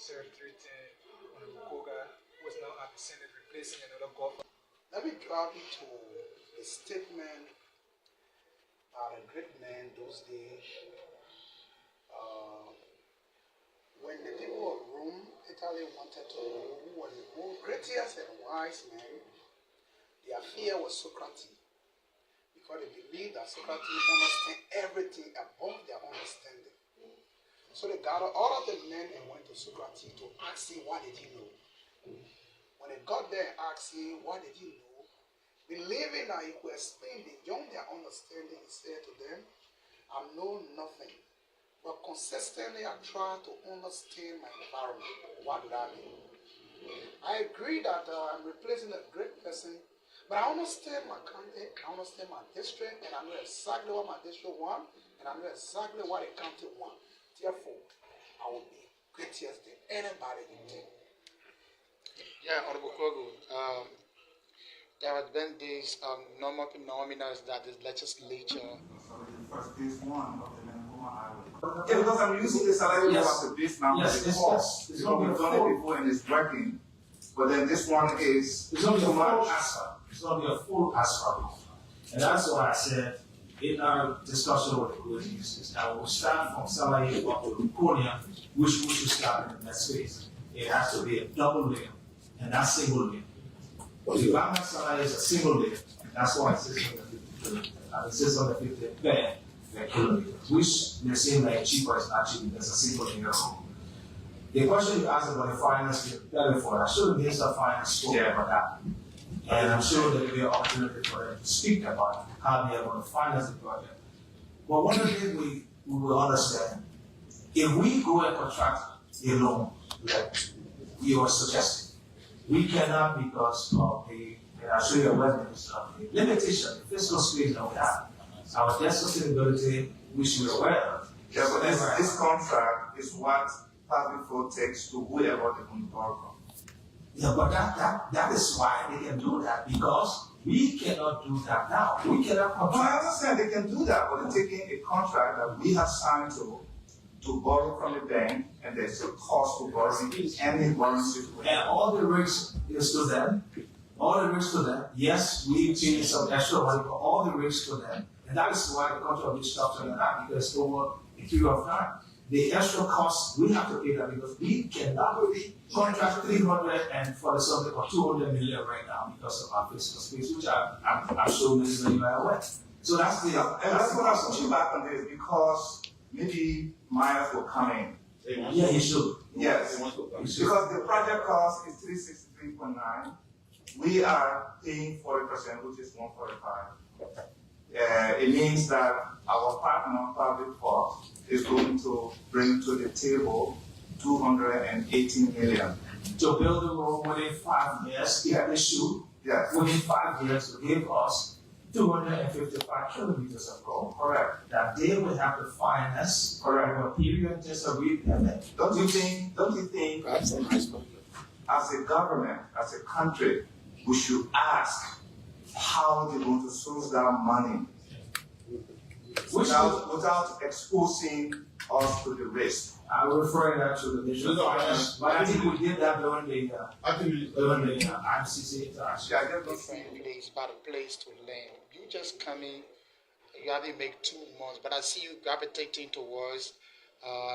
Officer 310 on Mukoga, who is now at the Senate replacing another governor. Let me drive you to a statement by a great man those days. When the people of Rome, Italy wanted to know who was the most greatest and wise man, their fear was Socrates. Because they believed that Socrates understood everything above their understanding. So they gathered all of the men and went to Socrates to ask him, what did he know? When they got there and asked him, what did he know? Believing that he could explain beyond their understanding, he said to them, I know nothing, but consistently I try to understand my environment. What do that mean? I agree that I'm replacing a great person, but I understand my county, I understand my district, and I know exactly what my district wants, and I know exactly what the county wants. Therefore, I will be greatest than anybody you think. Yeah, Honorable Kogo, there have been these normal phenomena that the legislature. First phase one of the Managoma Highway. Yeah, because I'm using the salary as a base now. Yes, it's because we've done it before and it's working. But then this one is it's only a full asphalt. It's only a full asphalt. And that's why I said in our discussion with the users that we'll start from salary up to Konya, which we should start in that space. It has to be a double layer and not single layer. But the Bama salary is a single layer, and that's why it says on the 50 per kilometer, which may seem like cheaper is actually there's a single layer. The question you asked about the finance before, I'm sure the Minister of Finance spoke about that. And I'm sure there will be an opportunity for them to speak about how they are going to finance the project. But one of the things we will understand, if we go and contract a loan, like you are suggesting, we cannot because of the, and I'll show you a weapons, the limitation, the fiscal space that we have. Our debt sustainability, which we're aware of. Yeah, but this contract is what public flow takes to whoever they can borrow from. Yeah, but that is why they can do that, because we cannot do that now. We cannot contract. No, I understand they can do that, but they're taking a contract that we have signed to borrow from the bank, and there's a cost to borrowing any borrowing situation. And all the risks is to them. All the risks to them. Yes, we pay some extra money, but all the risks to them. And that is why the contract is structured like that, because over a period of time, the extra costs, we have to pay that because we cannot really contract 300 and for the subject of 200 million right now because of our fiscal space, which I'm sure Mr. You are aware. So that's the, and that's what I'm pushing back on this, because maybe Myers will come in. Yeah, he should. Yes, because the project cost is 363.9. We are paying 40%, which is 145. It means that our partner, Public Force, is going to bring to the table 280 million. To build the road within 5 years, if they should, within 5 years to give us 255 kilometers of road. Correct. That they will have to finance for a period just a repayment. Don't you think as a government, as a country, we should ask how they're going to source that money without exposing us to the risk? I'm referring that to the Ministry of Finance, but I think we did that during the ICC interaction. Yeah, I just It's about a place to land. You just come in, you haven't made 2 months, but I see you gravitating towards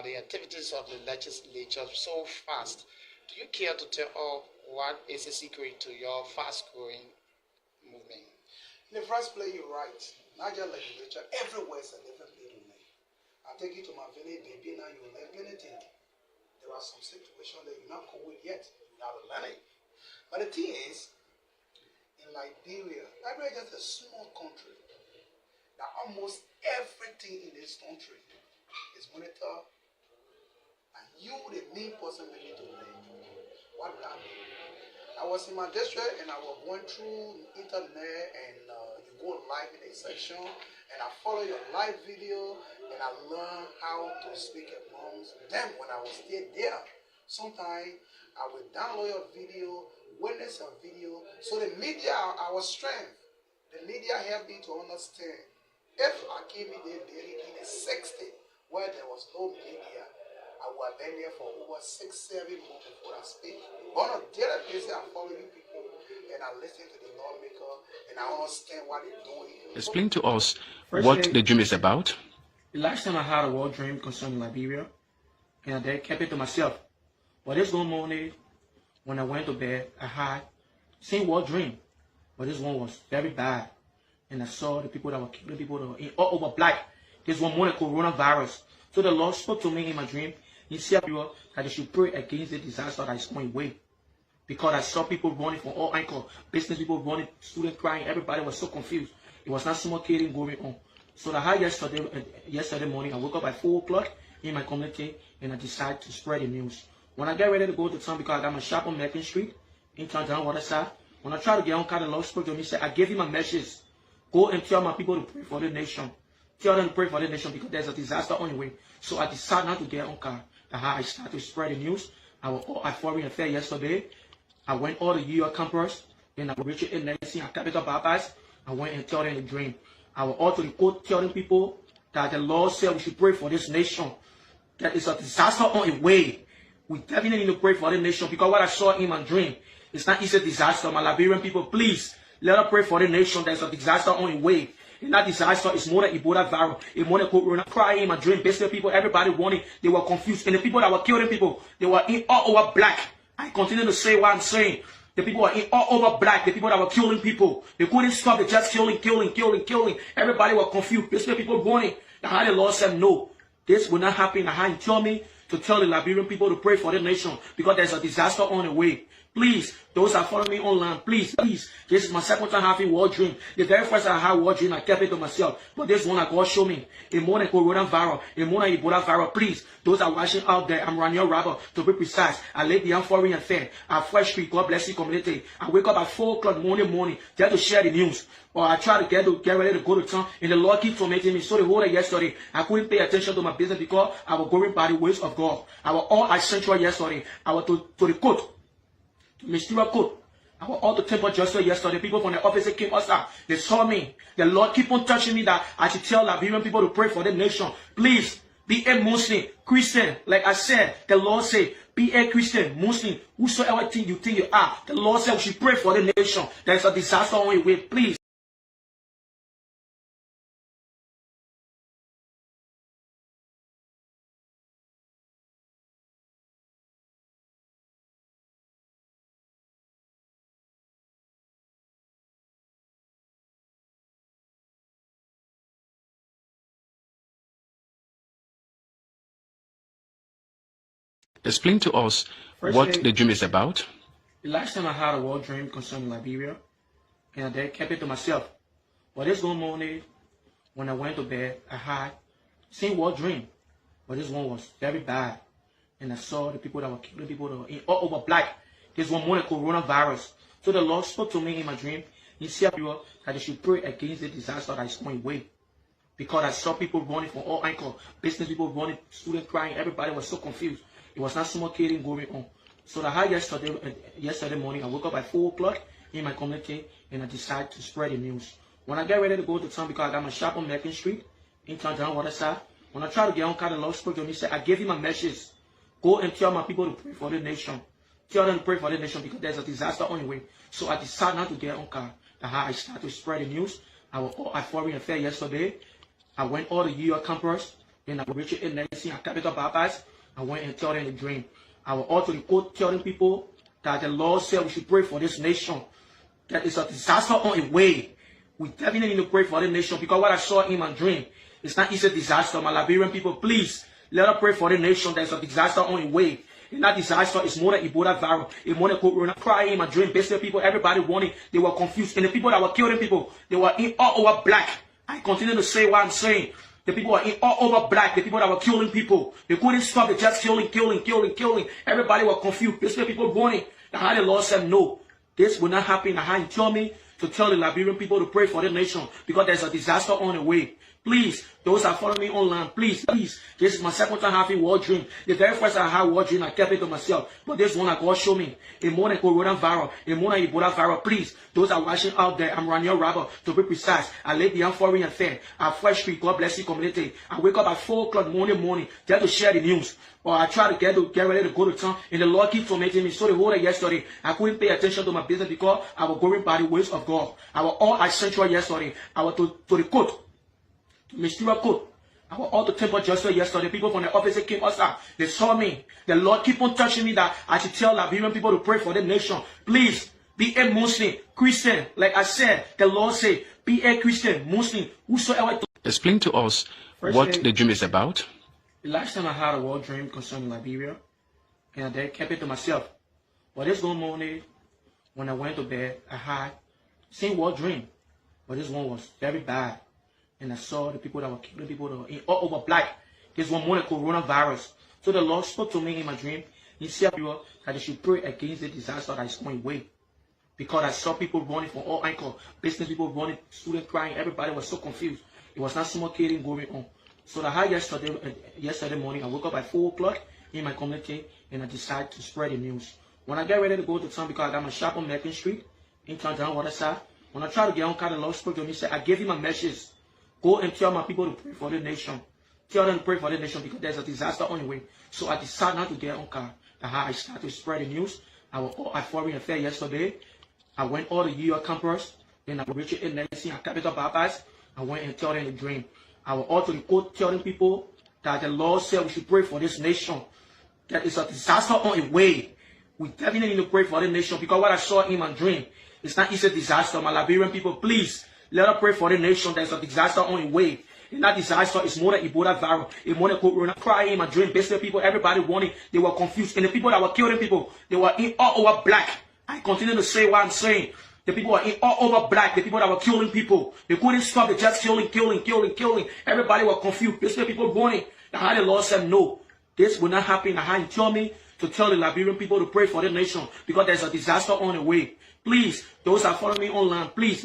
the activities of the legislature so fast. Do you care to tell us what is the secret to your fast-growing movement? In the first place, you're right. Not just legislature, everywhere is a different thing to me. I take you to my village, baby, now you learn anything. There are some situations that you're not cool with yet. You got to learn it. But the thing is, in Liberia is just a small country. That almost everything in this country is monitored. And you, the main person, we need to learn. What that mean? I was in my district and I was going through internet and you go live in a section and I follow your live video and I learn how to speak amongst them when I was still there. Sometimes I will download your video, witness your video. So the media are our strength. The media helped me to understand. If I came in there in the 60s where there was no media, I would have been there for over 6-7 months before I speak. But on a daily basis, I'm following people and I listen to the lawmaker and I understand what they're doing. Explain to us what the dream is about. The last time I had a wild dream concerning Liberia, and I kept it to myself. But this one morning, when I went to bed, I had same wild dream, but this one was very bad. And I saw the people that were killing people that were all over black. This one morning, coronavirus. So the Lord spoke to me in my dream. He said that I should pray against the disaster that is going away. Because I saw people running from all angles, business people running, students crying, everybody was so confused. It was not suffocating going on. So I had yesterday morning, I woke up at 4 o'clock in my community and I decided to spread the news. When I get ready to go to town, because I got my shop on Macon Street, in town, down Waterside, when I try to get on car, the Lord spoke to me, he said, I gave him a message. Go and tell my people to pray for the nation. Tell them to pray for the nation because there's a disaster on the way. So I decided not to get on car. I started to spread the news. I was all at Foreign Affairs yesterday. I went all the New York campus. Then I reached in Nancy and Capital Baptist. I went and told them the dream. I will also report telling people that the Lord said we should pray for this nation. That is a disaster on the way. We definitely need to pray for the nation because what I saw in my dream, it's not easy disaster. My Liberian people, please, let us pray for the nation. There's a disaster on the way. And that disaster is more than Ebola virus. It's more than corona. Crying in my dream. Basically, people, everybody wanting, they were confused. And the people that were killing people, they were in all over black. I continue to say what I'm saying. The people were in all over black. The people that were killing people, they couldn't stop. They just killing. Everybody was confused. Basically, people warning. And how the Lord said, no, this will not happen. And how he told me to tell the Liberian people to pray for the nation because there's a disaster on the way. Please, those that follow me online, please. This is my second time having war dream. The very first time I had war dream, I kept it to myself. But this one, God showed me. A more than coronavirus, a more than Ebola virus. Please, those that are watching out there, I'm Raniel Rabba, to be precise. I lay beyond Foreign Affairs at Fresh Street. God bless you, community. I wake up at 4 o'clock morning, just to share the news. Or I try to get ready to go to town, and the Lord keeps tormenting me. So the whole day yesterday, I couldn't pay attention to my business because I was going by the ways of God. I was all at Central yesterday. I was to the court. Mysterious code. I was all the temple justice yesterday. People from the office came outside. They saw me. The Lord keep on touching me that I should tell Liberian people to pray for the nation. Please, be a Muslim, Christian. Like I said, the Lord said, be a Christian, Muslim, whosoever thing you think you are. The Lord said we should pray for the nation. There is a disaster on the way. Please. Explain to us what the dream is about. The last time I had a wild dream concerning Liberia, and I kept it to myself. But this one morning, when I went to bed, I had same wild dream, but this one was very bad. And I saw the people that were killing people that were all over black. This one more than coronavirus. So the Lord spoke to me in my dream. He said that I should pray against the disaster that is going away. Because I saw people running from all angles, business people running, students crying, everybody was so confused. It was not suffocating going on. So I had yesterday morning, I woke up at 4 o'clock in my community and I decided to spread the news. When I get ready to go to town, because I got my shop on Macon Street, in town, down Waterside, when I try to get on car, the Lord spoke to me, he said, I gave him a message. Go and tell my people to pray for the nation. Tell them to pray for the nation because there's a disaster on the way. So I decided not to get on car. I started to spread the news. I was all at Foreign Affairs yesterday. I went all the New York campus. Then I reached in Nancy and Capital Baptist. I went and told them the dream. I will also report telling people that the Lord said we should pray for this nation. That is a disaster on the way. We definitely need to pray for the nation because what I saw in my dream, it's not easy disaster. My Liberian people, please, let us pray for the nation. There's a disaster on the way. And that disaster is more than Ebola virus. It's more than corona. Crying in my dream. Basically, people, everybody wanting, they were confused. And the people that were killing people, they were in all over black. I continue to say what I'm saying. The people were in all over black. The people that were killing people, they couldn't stop. They just killing. Everybody was confused. Basically, people warning. And how the Lord said, no, this will not happen. And how he told me to tell the Liberian people to pray for the nation because there's a disaster on the way. Please, those that follow me online, please. This is my second time having war dream. The very first time I had war dream, I kept it to myself. But this one, God showed me. A more than coronavirus, a more than Ebola virus. Please, those that are watching out there, I'm Raniel Rabba, to be precise. I lay beyond foreign affair. At Fresh Street, God bless you, community. I wake up at 4 o'clock morning, just to share the news. Or I try to get ready to go to town, and the Lord keeps tormenting me. So the whole day yesterday, I couldn't pay attention to my business because I was going by the ways of God. I was all essential yesterday. I was to the court. Mysterious code. I was all the temple justice yesterday. People from the office came outside. They saw me. The Lord keep on touching me that I should tell Liberian people to pray for the nation. Please, be a Muslim, Christian. Like I said, the Lord said, be a Christian, Muslim, whosoever. Explain to us what the dream is about. The last time I had a war dream concerning Liberia, and I then kept it to myself. But this one morning, when I went to bed, I had same war dream. But this one was very bad. And I saw the people that were killing people that were all over black. This one more than coronavirus. So the Lord spoke to me in my dream. He said people that they should pray against the disaster that is going away. Because I saw people running from all angles, business people running, students crying, everybody was so confused. It was not suffocating going on. So I had yesterday morning, I woke up at 4 o'clock in my community and I decided to spread the news. When I get ready to go to town, because I got my shop on Macon Street, in town down Waterside, when I try to get on car, the Lord spoke to me and said, I gave him a message. Go and tell my people to pray for the nation. Tell them to pray for the nation because there's a disaster on the way. So I decided not to get on car. That's how I started to spread the news. I was all at foreign affair yesterday. I went all the New York campus. Then I reached in Nancy and Capital Baptist. I went and told them the dream. I was also telling people that the Lord said we should pray for this nation. That is a disaster on the way. We definitely need to pray for the nation because what I saw in my dream, it's not easy disaster. My Liberian people, please, let us pray for the nation. There's a disaster on the way. And that disaster is more than Ebola virus. It's more than corona. Crying in my dream. Basically, people, everybody wanting, they were confused. And the people that were killing people, they were in all over black. I continue to say what I'm saying. The people were in all over black. The people that were killing people, they couldn't stop. They just killing. Everybody was confused. Basically, people warning. That's how the Lord said, no, this will not happen. That's how He told me to tell the Liberian people to pray for the nation because there's a disaster on the way. Please, those that follow me online, please.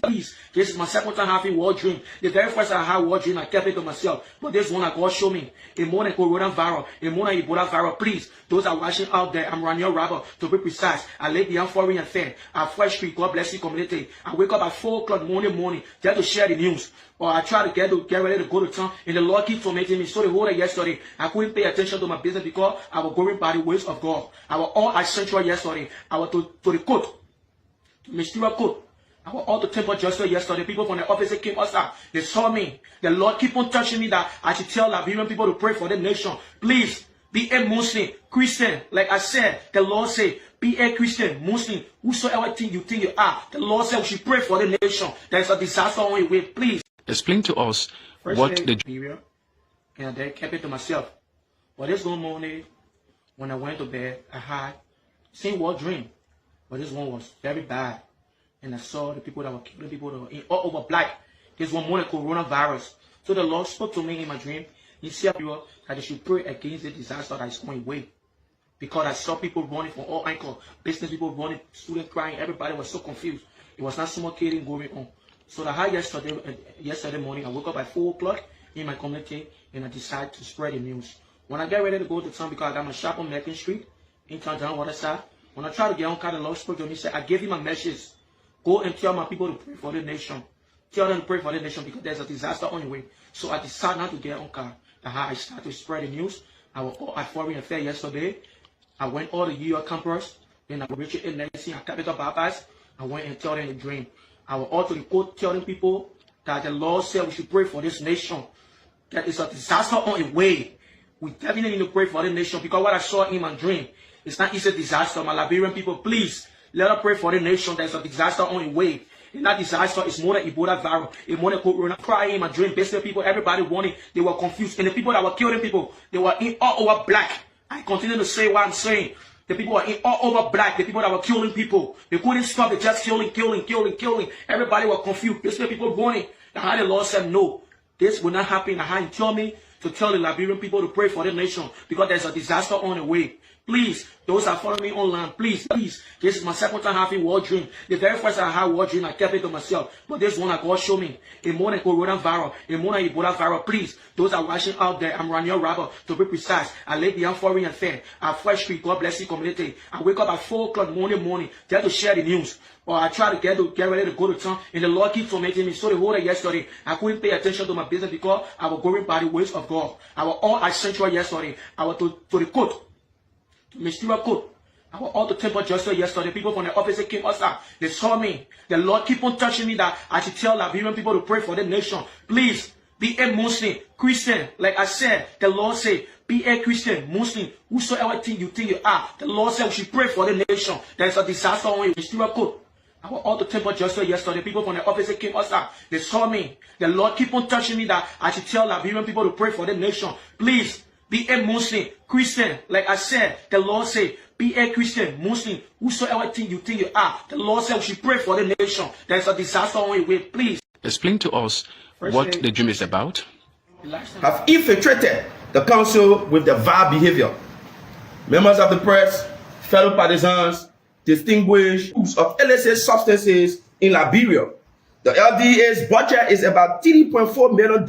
This is my second time having war dream. The very first time I had war dream, I kept it to myself. But this one, God showed me. A more than coronavirus, a more than Ebola virus. Please, those that are watching out there, I'm Raniel Rabba, to be precise. I lay beyond foreign affair. At Fresh Street, God bless you, community. I wake up at 4 o'clock morning, just to share the news. Or I try to get ready to go to town, and the Lord keeps tormenting me. So the whole day yesterday, I couldn't pay attention to my business because I was going by the ways of God. I was all essential yesterday. I was to the court. Mysterious code. I was all the temple justice yesterday. People from the office came outside. They saw me. The Lord keep on touching me that I should tell Liberian people to pray for the nation. Please, be a Muslim, Christian. Like I said, the Lord said, be a Christian, Muslim, whosoever you think you are. The Lord said we should pray for the nation. There's a disaster on the way. Please. Explain to us what the Liberia, and I then kept it to myself. But this one morning, when I went to bed, I had same war dream. But this one was very bad. And I saw the people that were killing people that were in all over black. This one more than coronavirus. So the Lord spoke to me in my dream. He said people that they should pray against the disaster that is going away. Because I saw people running from all angles. Business people running, students crying. Everybody was so confused. It was not suffocating going on. So I had yesterday morning, I woke up at 4 o'clock in my community and I decided to spread the news. When I get ready to go to town, because I got my shop on Macon Street, in town down Waterside, when I try to get on car, the Lord spoke to me and said, I gave him a message. Go and tell my people to pray for the nation. Tell them to pray for the nation because there's a disaster on the way. So I decided not to get on car. That's how I started to spread the news. I was all at foreign affair yesterday. I went all the New York campus. Then I reached in Nancy and Capital Baptist. I went and told them the dream. I was also telling people that the Lord said we should pray for this nation. That is a disaster on the way. We definitely need to pray for the nation because what I saw in my dream, it's not easy disaster. My Liberian people, please, let us pray for the nation. There's a disaster on the way. And that disaster is more than Ebola virus. It's more than corona. Crying in my dream. Basically, people, everybody wanting, they were confused. And the people that were killing people, they were in all over black. I continue to say what I'm saying. The people were in all over black. The people that were killing people, they couldn't stop. They just killing. Everybody was confused. Basically, people warning. That's how the Lord said, no, this will not happen. That's how He told me to tell the Liberian people to pray for the nation because there's a disaster on the way. Please, those that follow me online, please. This is my second time having war dream. The very first time I had war dream, I kept it to myself. But this one, God showed me. A more than coronavirus, a more than Ebola virus. Please, those that are watching out there, I'm Raniel Rabba, to be precise. I lay beyond foreign and fair. At Fresh Street, God bless you community. I wake up at 4 o'clock morning, there to share the news. Or I try to get ready to go to town, and the Lord keeps tormenting me. So the whole day yesterday, I couldn't pay attention to my business because I was going by the ways of God. I was all at Central yesterday. I was to the court. Mysterious code. I was all to Temple Justice yesterday. People from the office came outside. They saw me. The Lord keep on touching me that I should tell Liberian people to pray for the nation. Please, be a Muslim, Christian. Like I said, the Lord said, be a Christian, Muslim, whosoever thing you think you are. The Lord said we should pray for the nation. There's a disaster on you. Mysterious code. I was all to Temple Justice yesterday. People from the office came outside. They saw me. The Lord keep on touching me that I should tell Liberian people to pray for the nation. Please, be a Muslim, Christian. Like I said, the Lord said, be a Christian, Muslim, whosoever thing you think you are. The Lord said we should pray for the nation. There's a disaster on your way. Please. Explain to us what the dream is about. Have infiltrated the council with their vile behavior. Members of the press, fellow partisans, distinguished use of illicit substances in Liberia. The LDA's budget is about $3.4 million.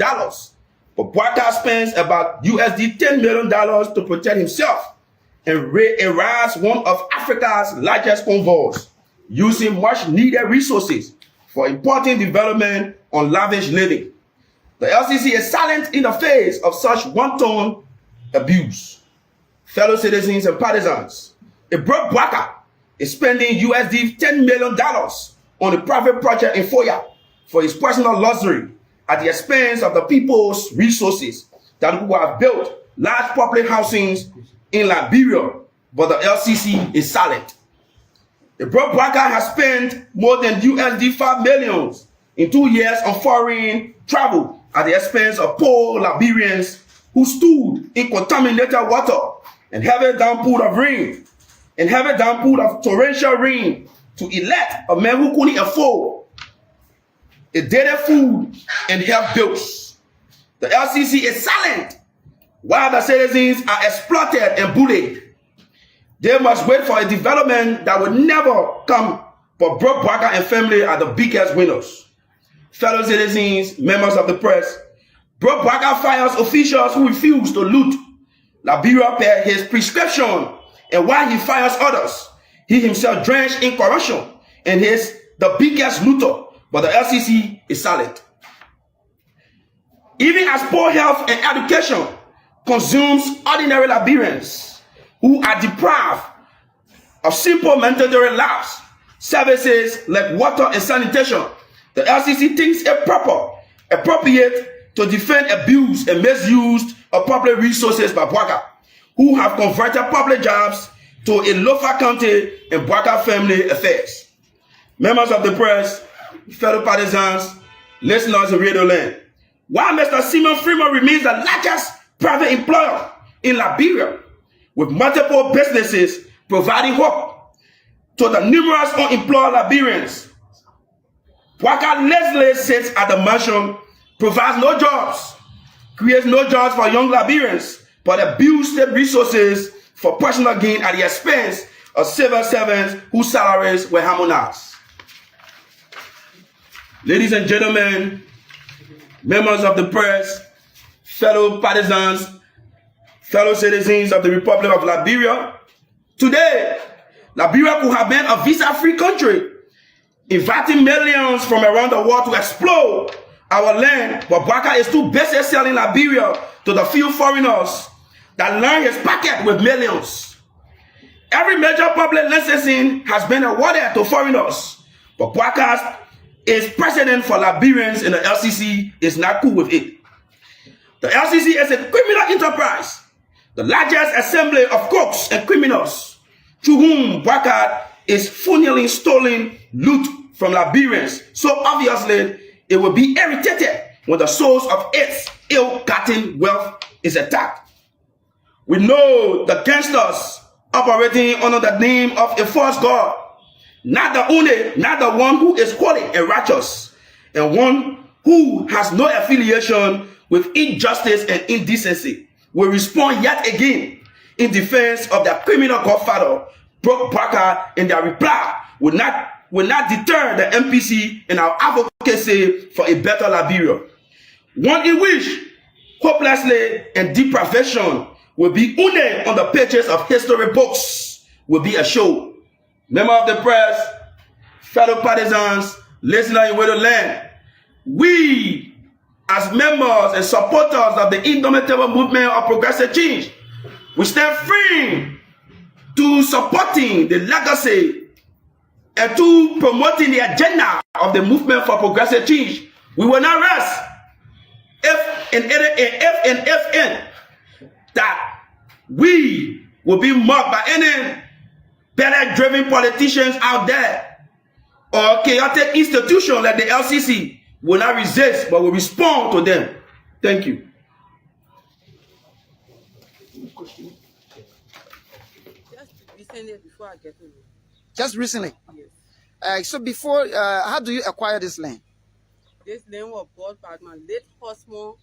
But Bwaka spends about USD $10 million to protect himself and harass one of Africa's largest convoys, using much needed resources for important development on lavish living. The LCC is silent in the face of such wanton abuse. Fellow citizens and partisans, a broke Bwaka is spending USD $10 million on a private project in Foya for his personal luxury, at the expense of the people's resources that who have built large public housings in Liberia, but the LCC is silent. The broke Bwaka has spent more than USD 5 million in 2 years on foreign travel at the expense of poor Liberians who stood in contaminated water and heavy downpour of rain, and heavy downpour of torrential rain to elect a man who couldn't afford a daily food and health bills. The LCC is silent while the citizens are exploited and bullied. They must wait for a development that will never come, but broke Bwaka and family are the biggest winners. Fellow citizens, members of the press, broke Bwaka fires officials who refuse to loot Liberia per his prescription, and while he fires others, he himself drenched in corruption and is the biggest looter. But the LCC is silent. Even as poor health and education consumes ordinary Liberians who are deprived of simple mandatory lives, services like water and sanitation, the LCC thinks it appropriate to defend abuse and misuse of public resources by Bwaka, who have converted public jobs to a local county and Bwaka family affairs. Members of the press, fellow partisans, listeners in Radio Land, while Mr. Simon Freeman remains the largest private employer in Liberia, with multiple businesses providing hope to the numerous unemployed Liberians, Bwaka Leslie sits at the mansion, provides no jobs, creates no jobs for young Liberians, but abuses state resources for personal gain at the expense of civil servants whose salaries were harmonized. Ladies and gentlemen, members of the press, fellow partisans, fellow citizens of the Republic of Liberia, today, Liberia could have been a visa-free country, inviting millions from around the world to explore our land, but Bwaka is too busy selling Liberia to the few foreigners that line his pocket with millions. Every major public licensing has been awarded to foreigners, but Bwaka is president for Liberians and the LCC is not cool with it. The LCC is a criminal enterprise, the largest assembly of crooks and criminals, through whom Bwaka is funneling stolen loot from Liberians. So obviously, it will be irritated when the source of its ill-gotten wealth is attacked. We know the gangsters operating under the name of a false god, not the one who is holy and righteous, and one who has no affiliation with injustice and indecency will respond yet again in defense of their criminal godfather, Brock Barker, and their reply will not deter the MPC in our advocacy for a better Liberia. One in which hopelessly and deprivation will be unnamed on the pages of history books will be a show. Member of the press, fellow partisans, listeners in the land, we as members and supporters of the indomitable movement of progressive change, we stand free to supporting the legacy and to promoting the agenda of the movement for progressive change. We will not rest if that we will be mocked by any belly-driven politicians out there or chaotic institutions like the LCC. Will not resist but will respond to them. Thank you. Just recently, before I get to you. Just recently? Yes. So before, how do you acquire this land? This land was bought by my late husband,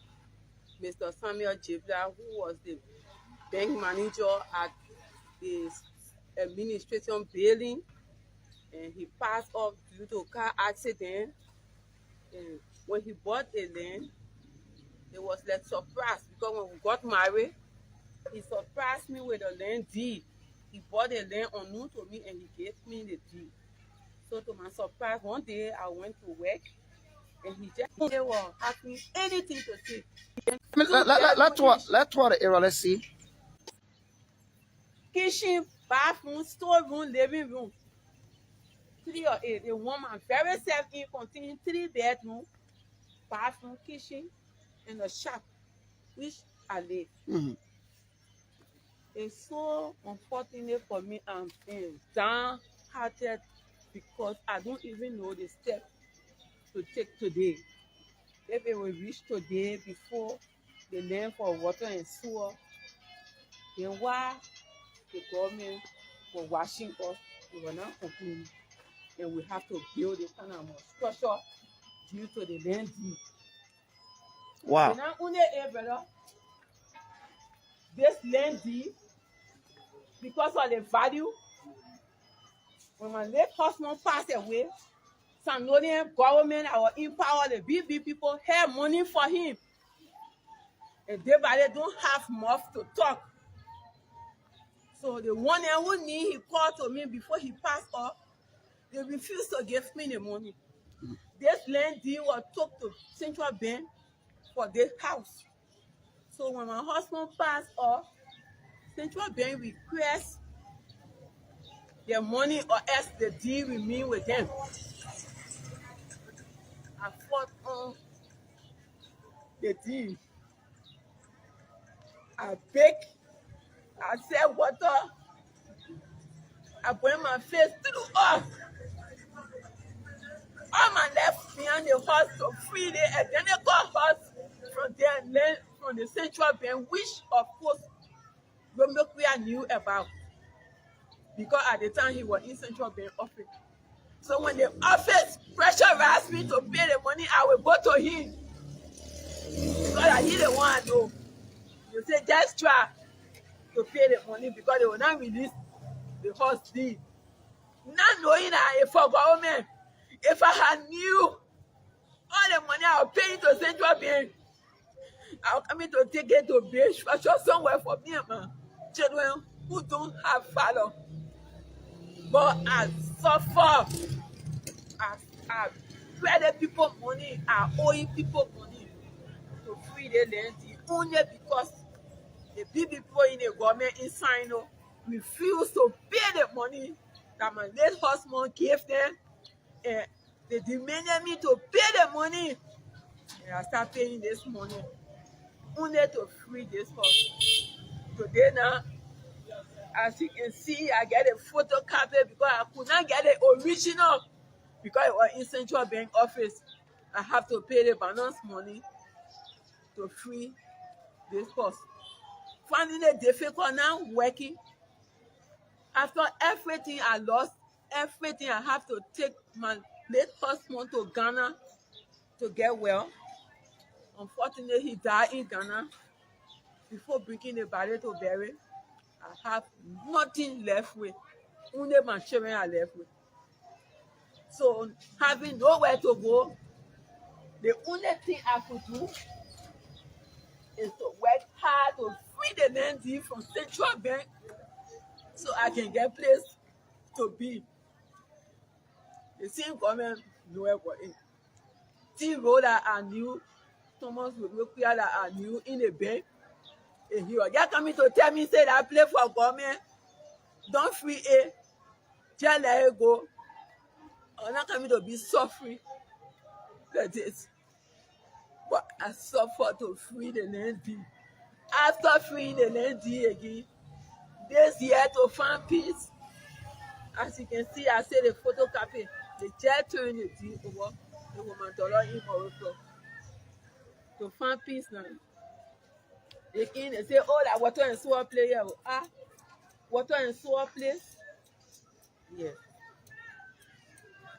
Mr. Samuel Jibla, who was the bank manager at the administration building, and he passed off due to a car accident. And when he bought the land, it was like surprise, because when we got married, he surprised me with a land deed. He bought the land unknown to me and he gave me the deed. So to my surprise, one day I went to work and he just was asking anything to say. Let's tour the area, let's see. Kitchen, bathroom, storeroom, living room. 3 or 8. A woman, very self-contained, 3 bedroom, bathroom, kitchen, and a shop, which I live. Mm-hmm. It's so unfortunate for me. I'm downhearted because I don't even know the step to take today. If it will reach today before the land for water and sewer, then why the government was watching us? We were not complaining. And we have to build a kind of structure due to the land deed. Wow. And not only a brother, this land deed, because of the value, when my late husband passed away, Sanonian government, our in power, the BB people had money for him. And they don't have mouth to talk. So the one who need, he called to me before he passed off. They refused to give me the money. This land deed was took to Central Bank for this house. So when my husband passed off, Central Bank requests their money or else the deed remain with them. I fought on the deed. I baked, I said water, I put my face through all my left behind the horse to free the identical horse from their land, from the Central Bank, which of course Romeo knew about. Because at the time he was in Central Bank office. So when the office pressurized me to pay the money, I will go to him. Because I didn't want to know. You say just try to pay the money because they will not release the horse deed. Not knowing that if for government, if I had knew all the money I was paying to Central Bank, I was coming to take it to base structure somewhere for me and my children who don't have father. But I suffer. I credit people money, I owe people money to free the land only because the big people in the government in Sino refuse to pay the money that my late husband gave them. And they demanded me to pay the money. And I start paying this money only to free this horse. Today now, as you can see, I get a photocopy because I could not get the original because it was in Central Bank office. I have to pay the balance money to free this horse. Finding it difficult now, working. After everything I lost, everything I have to take my late husband to Ghana to get well. Unfortunately, he died in Ghana before bringing the body to bury. I have nothing left with. Only my children are left with. So having nowhere to go, the only thing I could do is to work hard to free the land from Central Bank so I can get place to be. The same government nowhere for it. T road that I knew, Thomas Weekie that I knew in the bank. And he was just coming to tell me, say that I play for government, don't free it, just let it go. I'm not coming to be suffering like this. But I suffered to free the land. After freeing the land again, this year to find peace. As you can see, I say the photocopy, the judge turned the deed over the woman in Morocco. To find peace now. Again, they say, oh, that water and sewer play here. Ah, water and sewer place? Yes.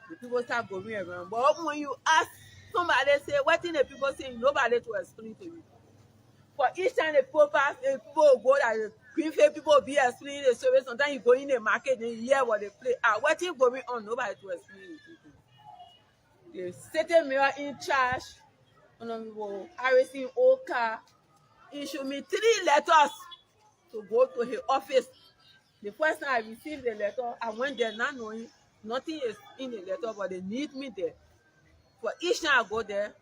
The people start going around. But when you ask somebody, say, what thing the people say, nobody to explain to you. For each time the people pass, the people go that the green face people be explaining the story. Sometimes you go in the market and you hear what they play. Ah, what is going on? Nobody to explain it to you. The certain mirror in charge, Harrison Oka, issued me 3 letters to go to his office. The first time I received the letter, I went there not knowing nothing is in the letter, but they need me there. For each time I go there,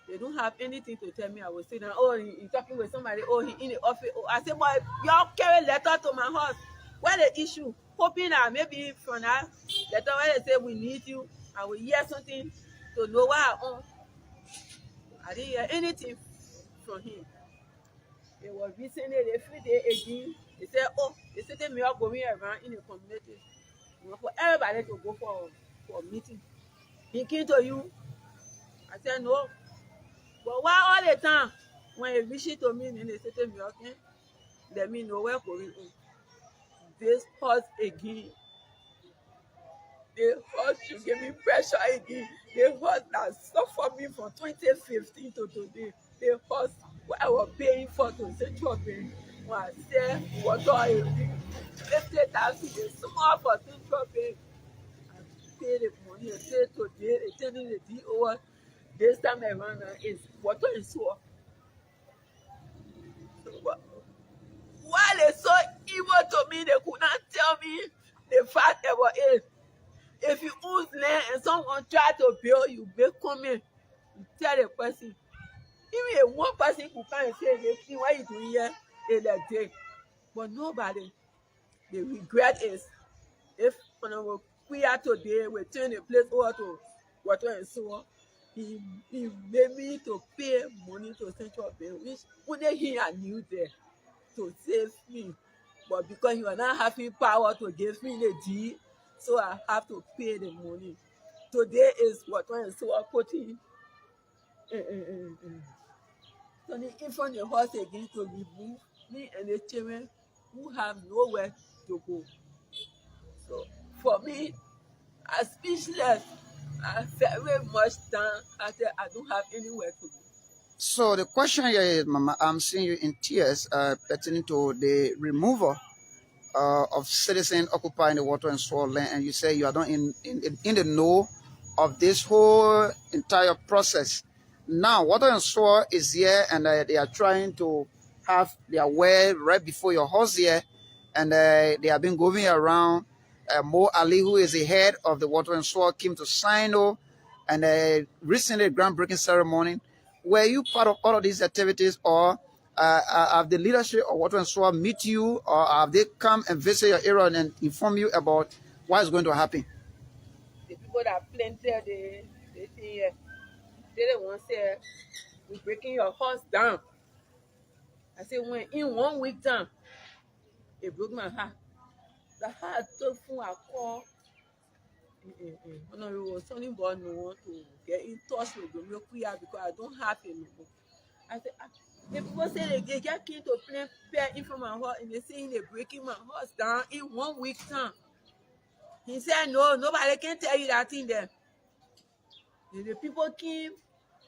they don't have anything to tell me. I will say, oh, he's talking with somebody, oh, he in the office. Oh, I say, boy, y'all carry letter to my house. What the issue? Hoping that maybe from that letter where they say we need you, I will hear something to know what I own. I didn't hear anything from him. It was recently, the 3 days again, they said, oh, they said me are going around in the community. You know, for everybody to go for a meeting. He came to you. I said, no. But why all the time, when they reach it to me, and they said me, okay, let me know where going on. This hurt again. They hurt to give me pressure again. They hurt that suffered me from 2015 to today. They hurt what I was paying for to Central Bank. When I said water, I 50,000 is small for Central Bank. I pay the money. I say today, they telling the deal over. This time around is water and sewer. So, while they so evil to me, they could not tell me the fact about it. If you own land and someone try to build, you make comment. You tell the person. Even if one person could come and say, they see what you doing here, they like day. But nobody. The regret is, if we are today, we turn the place over to water and sewer. He made me to pay money to Central Bank, which only he I knew there to save me. But because you are not having power to give me the deed, so I have to pay the money. Today is water and sewer putting so in front of the horse again to remove me and the children who have nowhere to go. So for me, I'm speechless. I'm very much down. I said I don't have anywhere to go. So the question here is, Mama, I'm seeing you in tears pertaining to the removal of citizens occupying the water and soil land, and you say you are not in the know of this whole entire process. Now, water and soil is here, and they are trying to have their well right before your house here, and they have been going around. Mo Ali, who is the head of the water and soil, came to sign off, and recently groundbreaking ceremony. Were you part of all of these activities, or have the leadership of water and soil meet you, or have they come and visit your area and inform you about what is going to happen? The people that planted the thing here, they don't want to say, we're breaking your house down. I said, when in 1 week time, it broke my heart. The heart took from a call. Something about no one to get in touch with the Weekie because I don't have it no more. I said, the people say they get keen to pay in from my house, and they say they're breaking my house down in 1 week time. He said, no, nobody can tell you that thing there. And the people came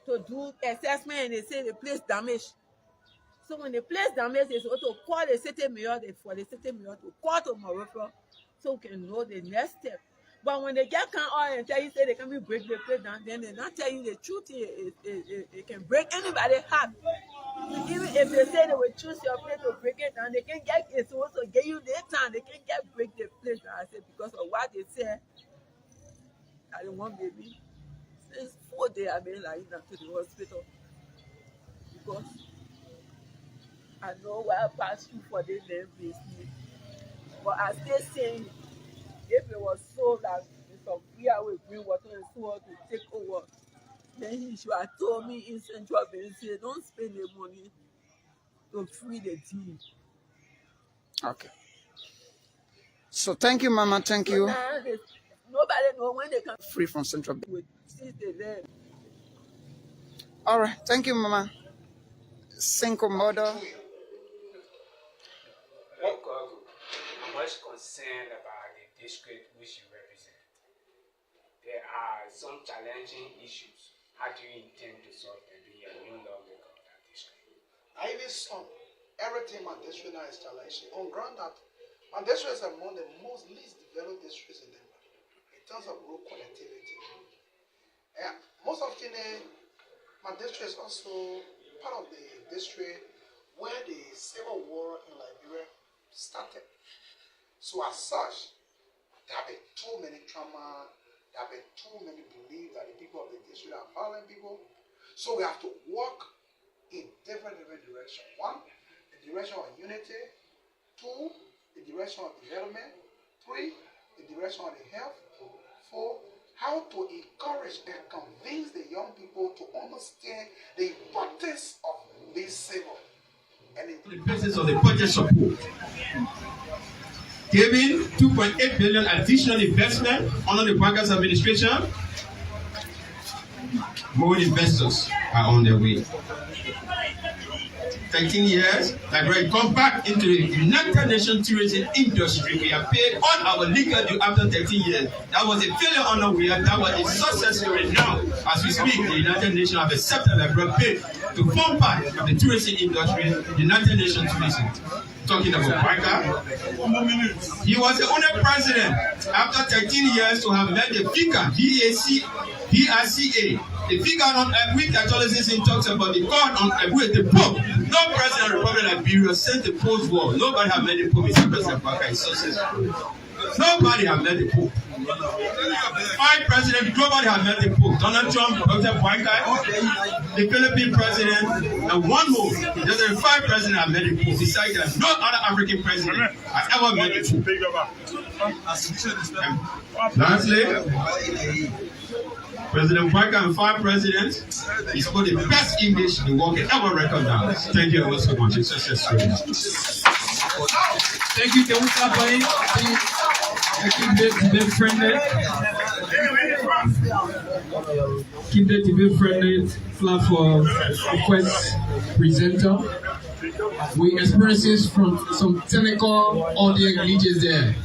to do assessment and they say the place damaged. So when the place damaged, they supposed to call the city mayor for the city mayor to call to Morocco so we can know the next step. But when they get come out and tell you say they can break the place down, then they not tell you the truth. It can break anybody's heart. Even if they say they will choose your place to break it down, they can get it. So also give you their time. They can get break the place down. I said because of what they said. I don't want baby. Since 4 days I've been lying down to the hospital because I know what I passed through for this name business. But I still saying if it was so that some free with green water and so on to take over, then he should have told me in Central Bank, say don't spend the money to free the team. Okay. So thank you, Mama. Thank you. Nobody know when they come Free from Central Bank. with the All right. Thank you, Mama. Single mother. I'm much concerned about the district which you represent. There are some challenging issues. How do you intend to solve them? Be a new lawmaker of that district? I even saw everything my district now is challenging. On ground that my district is among the most least developed districts in Denver in terms of road connectivity. And most often, my district is also part of the district where the civil war in Liberia started. So as such, there have been too many trauma, there have been too many beliefs that the people of the district are violent people. So we have to work in different directions. One, the direction of unity. Two, the direction of development. Three, the direction of the health. Four, how to encourage and convince the young people to understand the importance of this civil. And the basis of the budget support, giving $2.8 billion additional investment under the bankers administration. More investors are on their way. 13 years, Liberia come back into the United Nations tourism industry. We have paid all our legal due after 13 years. That was a failure on the way. That was a success story. Now, as we speak, the United Nations have accepted Liberia bid to form part of the tourism industry, United Nations tourism. Talking about Barker, he was the only president after 13 years to have met the figure, VRCA. The figure on Greek Catholicism talks about the God on with the Pope. No president of the Republic of Liberia since the post-war. Nobody have met the Pope except President Barker is successful. Nobody have met the Pope. 5 presidents, nobody have met the Pope. Donald Trump, Dr. Barker, the Philippine president, and one more. There's 5 presidents have met the Pope. Besides that, no other African president has ever met the Pope. Lastly, President Barker and 5 presidents, he spoke the best English the world can ever recognize. Thank you ever so much. It's success story. Thank you, can we clap for him? Keep the debate friendly. Keep the debate friendly. Clap for request presenter. We experiences from some technical audio glitches there.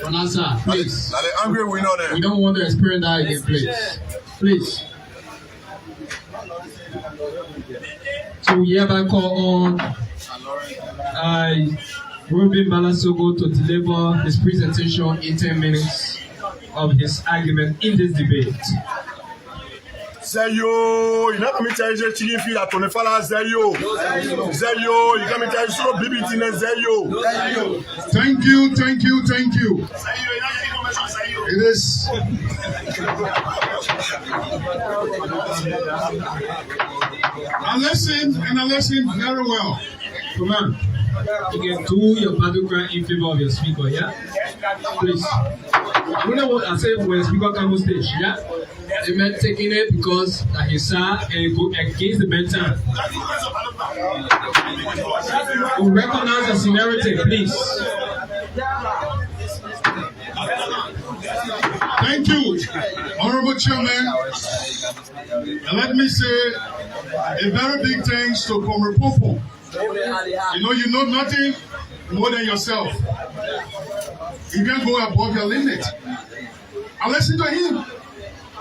Answer, please. We don't want to experience that again, please. Please. So we hereby call on Ruben Balasogo to deliver his presentation in 10 minutes of his argument in this debate. Zeyo, you never me tell you chicken feed at Tonefala Zeyo. Zeyo, you can me tell you so BBT Zeyo. Thank you. It is. I listen very well. Come on. You can do your battle cry in favor of your speaker, yeah? Please. You know what I said when speaker comes on stage, yeah? The man taking it because he saw and go against the mentor. We recognize the seniority, please. Thank you, Honorable Chairman. And let me say a very big thanks to Comrade Popo. You know nothing more than yourself. You can't go above your limit. I listen to him,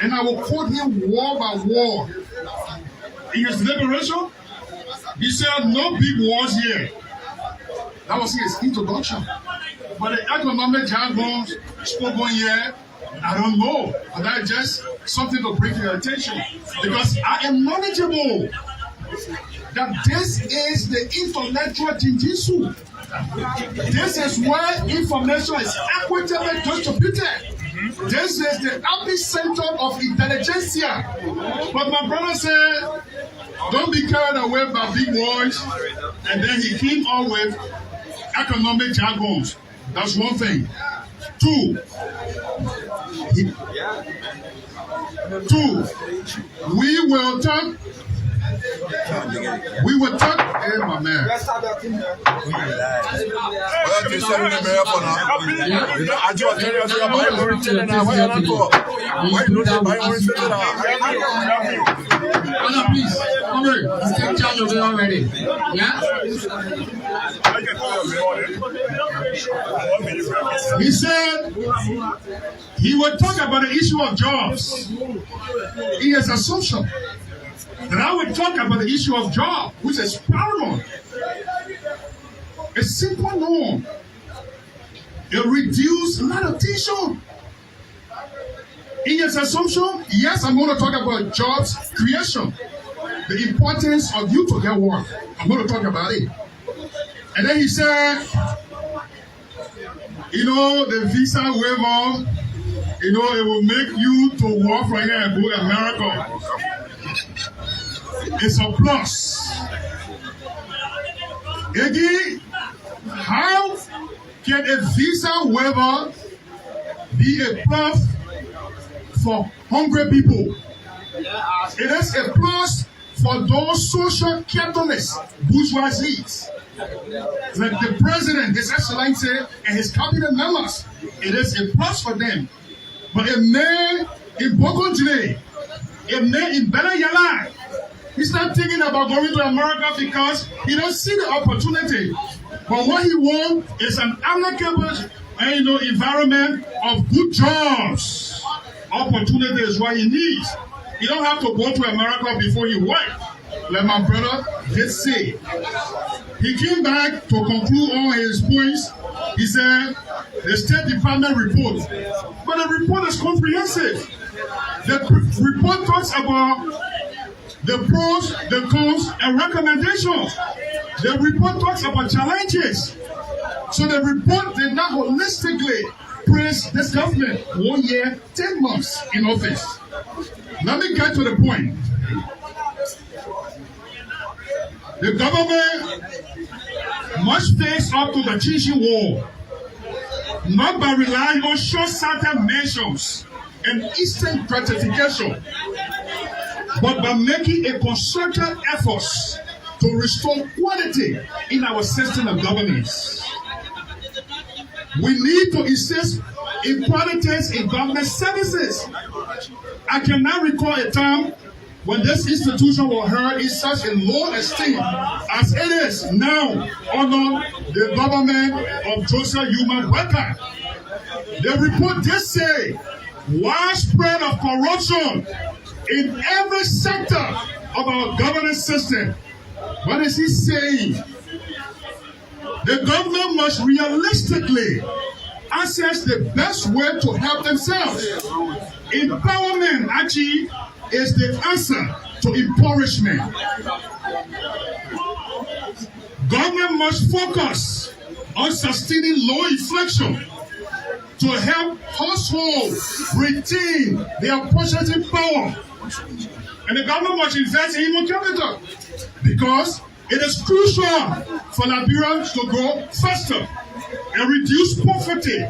and I will quote him word by word in his liberation, he said, no big wars here. That was his introduction. But the economic jargons spoken here, I don't know. But that's just something to bring to your attention. Because I am knowledgeable that this is the intellectual jinjitsu. This is where information is equitably distributed. This is the epicenter of intelligentsia. But my brother said, don't be carried away by big words. And then he came on with economic jargons. That's one thing. Two, we will talk. Hey, my man. Anna, please, come here. Take charge of it already. Yeah? He said he would talk about the issue of jobs. He has assumption that I would talk about the issue of job, which is paramount. A simple norm. It reduces malnutrition. In his assumption, yes, I'm going to talk about jobs creation, the importance of you to get work. I'm going to talk about it. And then he said, the visa waiver, it will make you to work from here and go to America. It's a plus. Again, how can a visa waiver be a plus for hungry people? It is a plus for those social capitalists, bourgeoisies, like the president, His Excellency, and his cabinet members. It is a plus for them. But a man in Boko today, a man in Belayala, he's not thinking about going to America because he don't see the opportunity. But what he wants is an amicable environment of good jobs. Opportunity is what he needs. You don't have to go to America before you work. Like my brother did say. He came back to conclude all his points. He said, the State Department report. But the report is comprehensive. The report talks about the pros, the cons, and recommendations. The report talks about challenges. So the report did not holistically praise this government 1 year, 10 months in office. Let me get to the point. The government must face up to the teaching war, not by relying on short-sighted measures and instant gratification, but by making a concerted effort to restore quality in our system of governance. We need to insist in qualities in government services. I cannot recall a time when this institution was held in such a low esteem as it is now under the government of Joseph Human Worker. The report did say widespread of corruption in every sector of our governance system. What is he saying? The government must realistically assess the best way to help themselves. Empowerment actually is the answer to impoverishment. Government must focus on sustaining low inflation to help households retain their purchasing power. And the government must invest in human capital because it is crucial for Liberia to grow faster and reduce poverty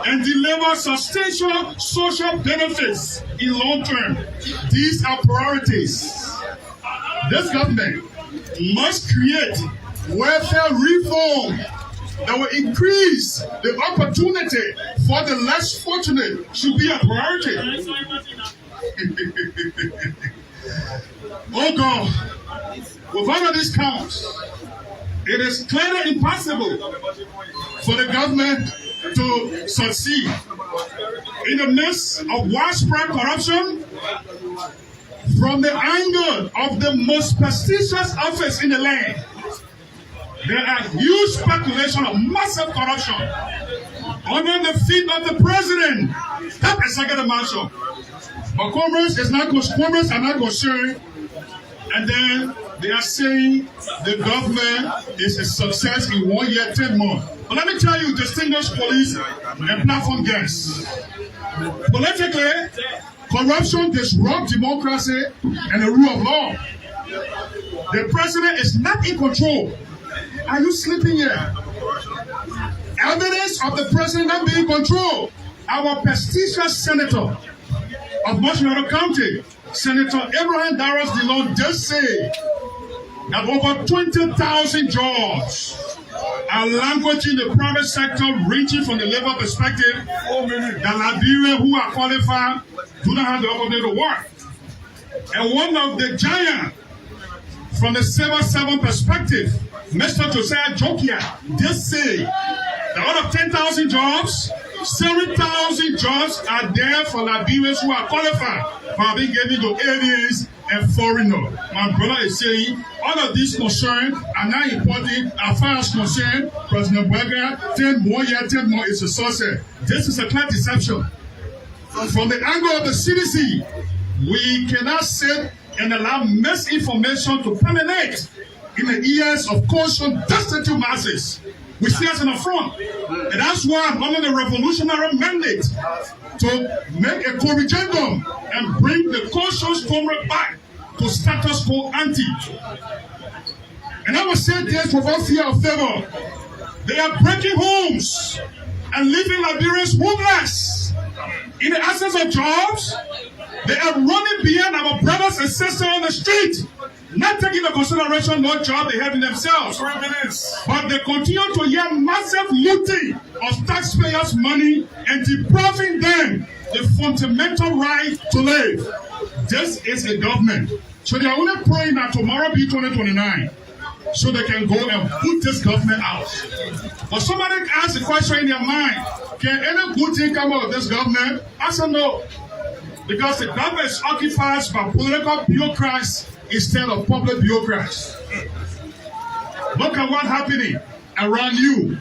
and deliver substantial social benefits in long term. These are priorities. This government must create welfare reform that will increase the opportunity for the less fortunate. Should be a priority. Oh God, with all of these counts, it is clearly impossible for the government to succeed. In the midst of widespread corruption, from the angle of the most prestigious office in the land, there are huge speculation of massive corruption under the feet of the president. That is second mansion. But Congress are not concerned, and then they are saying the government is a success in 1 year, 10 months. But let me tell you, distinguished police and platform guests, politically, corruption disrupts democracy and the rule of law. The president is not in control. Are you sleeping here? Evidence of the president not being in control. Our prestigious senator of Montreal County, Senator Abraham Darras DeLong, just said that over 20,000 jobs are languishing in the private sector, reaching from the labor perspective that Liberia who are qualified do not have the opportunity to work. And one of the giants from the civil servant perspective, Mr. Josiah Jokia, just say that out of 10,000 jobs, 7,000 jobs are there for Liberians who are qualified for being given to aliens and foreigners. My brother is saying all of these concerns are not important as far as concerned President Berger. 10 more years, 10 more is a success. This is a clear deception. From the angle of the CDC, we cannot sit and allow misinformation to permeate in the ears of caution destitute masses. We see us in the front. And that's why I'm under the revolutionary mandate to make a corrigendum and bring the cautious Congress back to status quo ante. And I will say this without fear of favor. They are breaking homes and leaving Liberians homeless. In the absence of jobs, they are running behind our brothers and sisters on the street, not taking into consideration what job they have in themselves. But they continue to hear massive looting of taxpayers' money and depriving them the fundamental right to live. This is a government. So they are only praying that tomorrow be 2029 so they can go and put this government out. But somebody asked the question in their mind, can any good thing come out of this government? I said no. Because the government is occupied by political bureaucrats instead of public bureaucrats. Look at what's happening around you.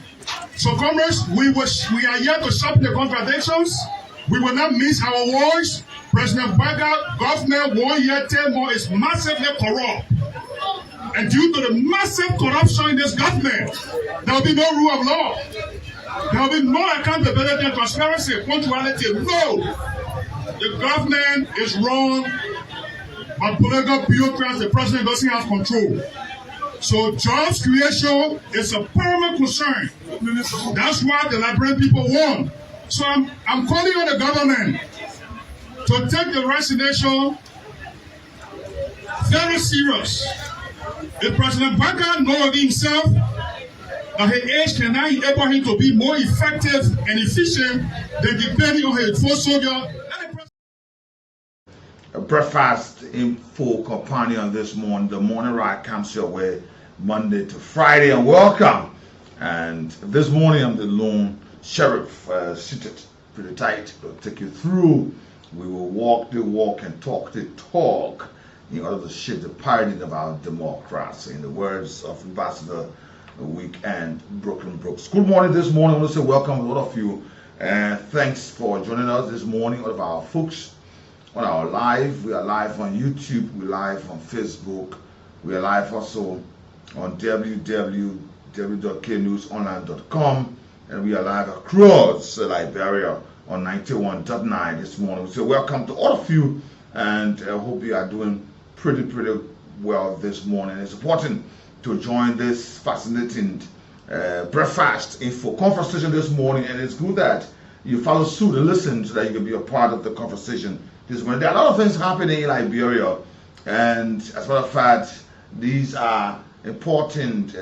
So, comrades, we are here to sharpen the contradictions. We will not miss our words. President Berger, government 1 year, 10 more is massively corrupt. And due to the massive corruption in this government, there will be no rule of law. There will be no accountability and transparency, punctuality. No. The government is run by political bureaucrats. The president doesn't have control. So jobs creation is a paramount concern. That's what the Liberian people want. So I'm calling on the government to take the resignation very serious. If President Berger knows himself that his age cannot enable him to be more effective and efficient than depending on his full soldier. A breakfast info companion this morning. The morning ride comes your way Monday to Friday, and welcome. And this morning I'm the lone sheriff seated pretty tight. We'll take you through. We will walk the walk and talk the talk in order to shape the paradigm of our democracy. In the words of Ambassador Weekie and Brooklyn Brooks. Good morning this morning. I want to say welcome to all of you. And thanks for joining us this morning. All of our folks on our live. We are live on YouTube. We're live on Facebook. We are live also on www.knewsonline.com. And we are live across Liberia on 91.9 this morning. So welcome to all of you, and I hope you are doing pretty well this morning. It's important to join this fascinating breakfast info conversation this morning, and it's good that you follow suit and listen so that you can be a part of the conversation this morning. There are a lot of things happening in Liberia, and as a matter of fact, these are important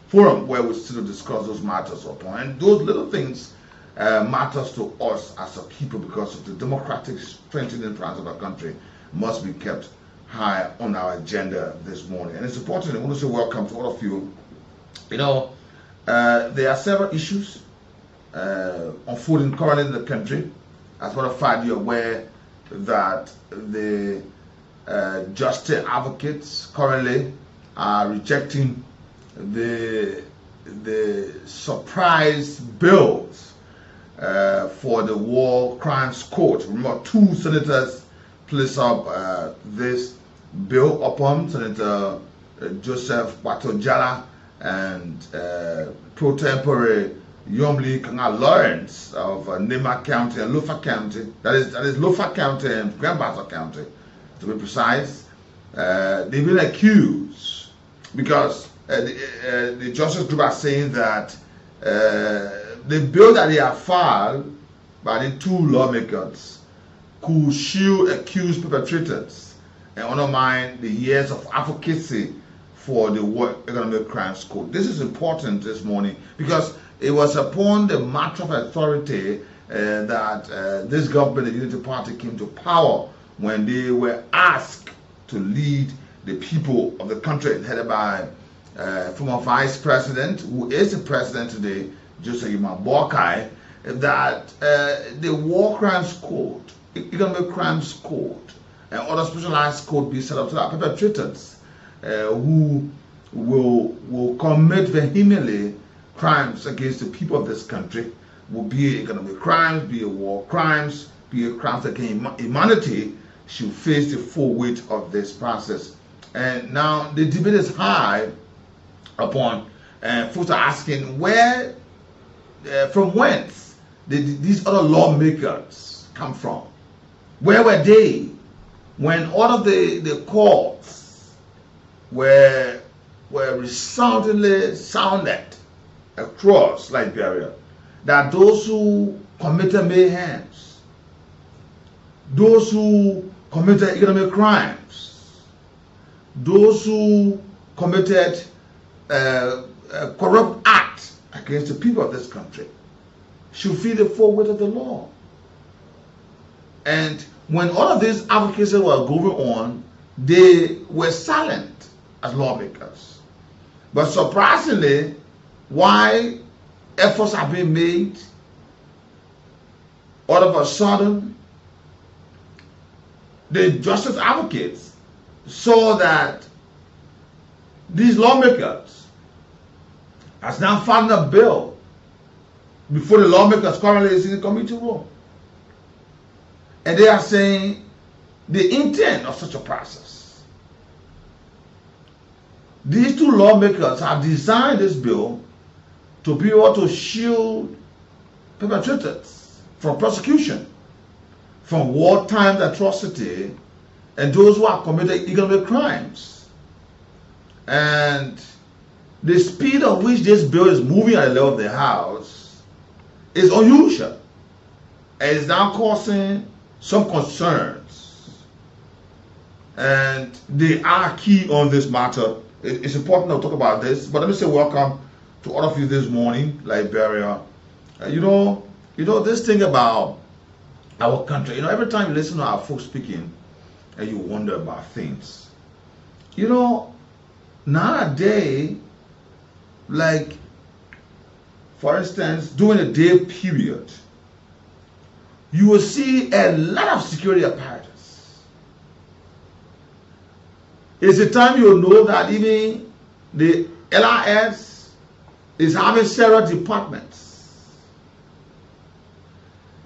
forum where we still discuss those matters upon, and those little things matters to us as a people because of the democratic strengthening plans of our country must be kept high on our agenda this morning. And it's important. I want to say welcome to all of you. You know, there are several issues unfolding currently in the country. As a matter of fact, you're aware that the justice advocates currently are rejecting the surprise bills for the War Crimes Court. Remember, 2 senators placed up this bill upon Senator Joseph Batojala and pro tempore Yomli Kanga Lawrence of Nema County and Lofa County. That is Lofa County and Grand Bassa County, to be precise. They've been accused because the justice group are saying that the bill that they have filed by the 2 lawmakers could shield accused perpetrators and undermine the years of advocacy for the War Economic Crimes Code. This is important this morning because it was upon the matter of authority that this government, the Unity Party, came to power when they were asked to lead the people of the country, headed by former Vice President, who is the President today, Joseph Boakai, that the War Crimes Code, Economic Crimes Code, and other specialized code be set up so that perpetrators who will commit vehemently crimes against the people of this country, will be economic crimes, be it war crimes, be it crimes against humanity, should face the full weight of this process. And now the debate is high upon folks are asking where, from whence did these other lawmakers come from? Where were they when all of the courts were resoundingly sounded across Liberia that those who committed mayhems, those who committed economic crimes, those who committed corrupt acts against the people of this country should feel the full weight of the law. And when all of these advocacies were going on, they were silent as lawmakers. But surprisingly, why efforts have been made, all of a sudden, the justice advocates saw that these lawmakers has now filed a bill before the lawmakers currently is in the committee room. And they are saying the intent of such a process. These 2 lawmakers have designed this bill to be able to shield perpetrators from prosecution, from wartime atrocity, and those who have committed economic crimes. And the speed at which this bill is moving at the level of the House is unusual. And it's now causing some concerns. And they are key on this matter. It's important to talk about this. But let me say welcome to all of you this morning, Liberia. You know this thing about our country. Every time you listen to our folks speaking, and you wonder about things. Nowadays, like, for instance, during a day period, you will see a lot of security apparatus. It's a time you'll know that even the LIS is having several departments.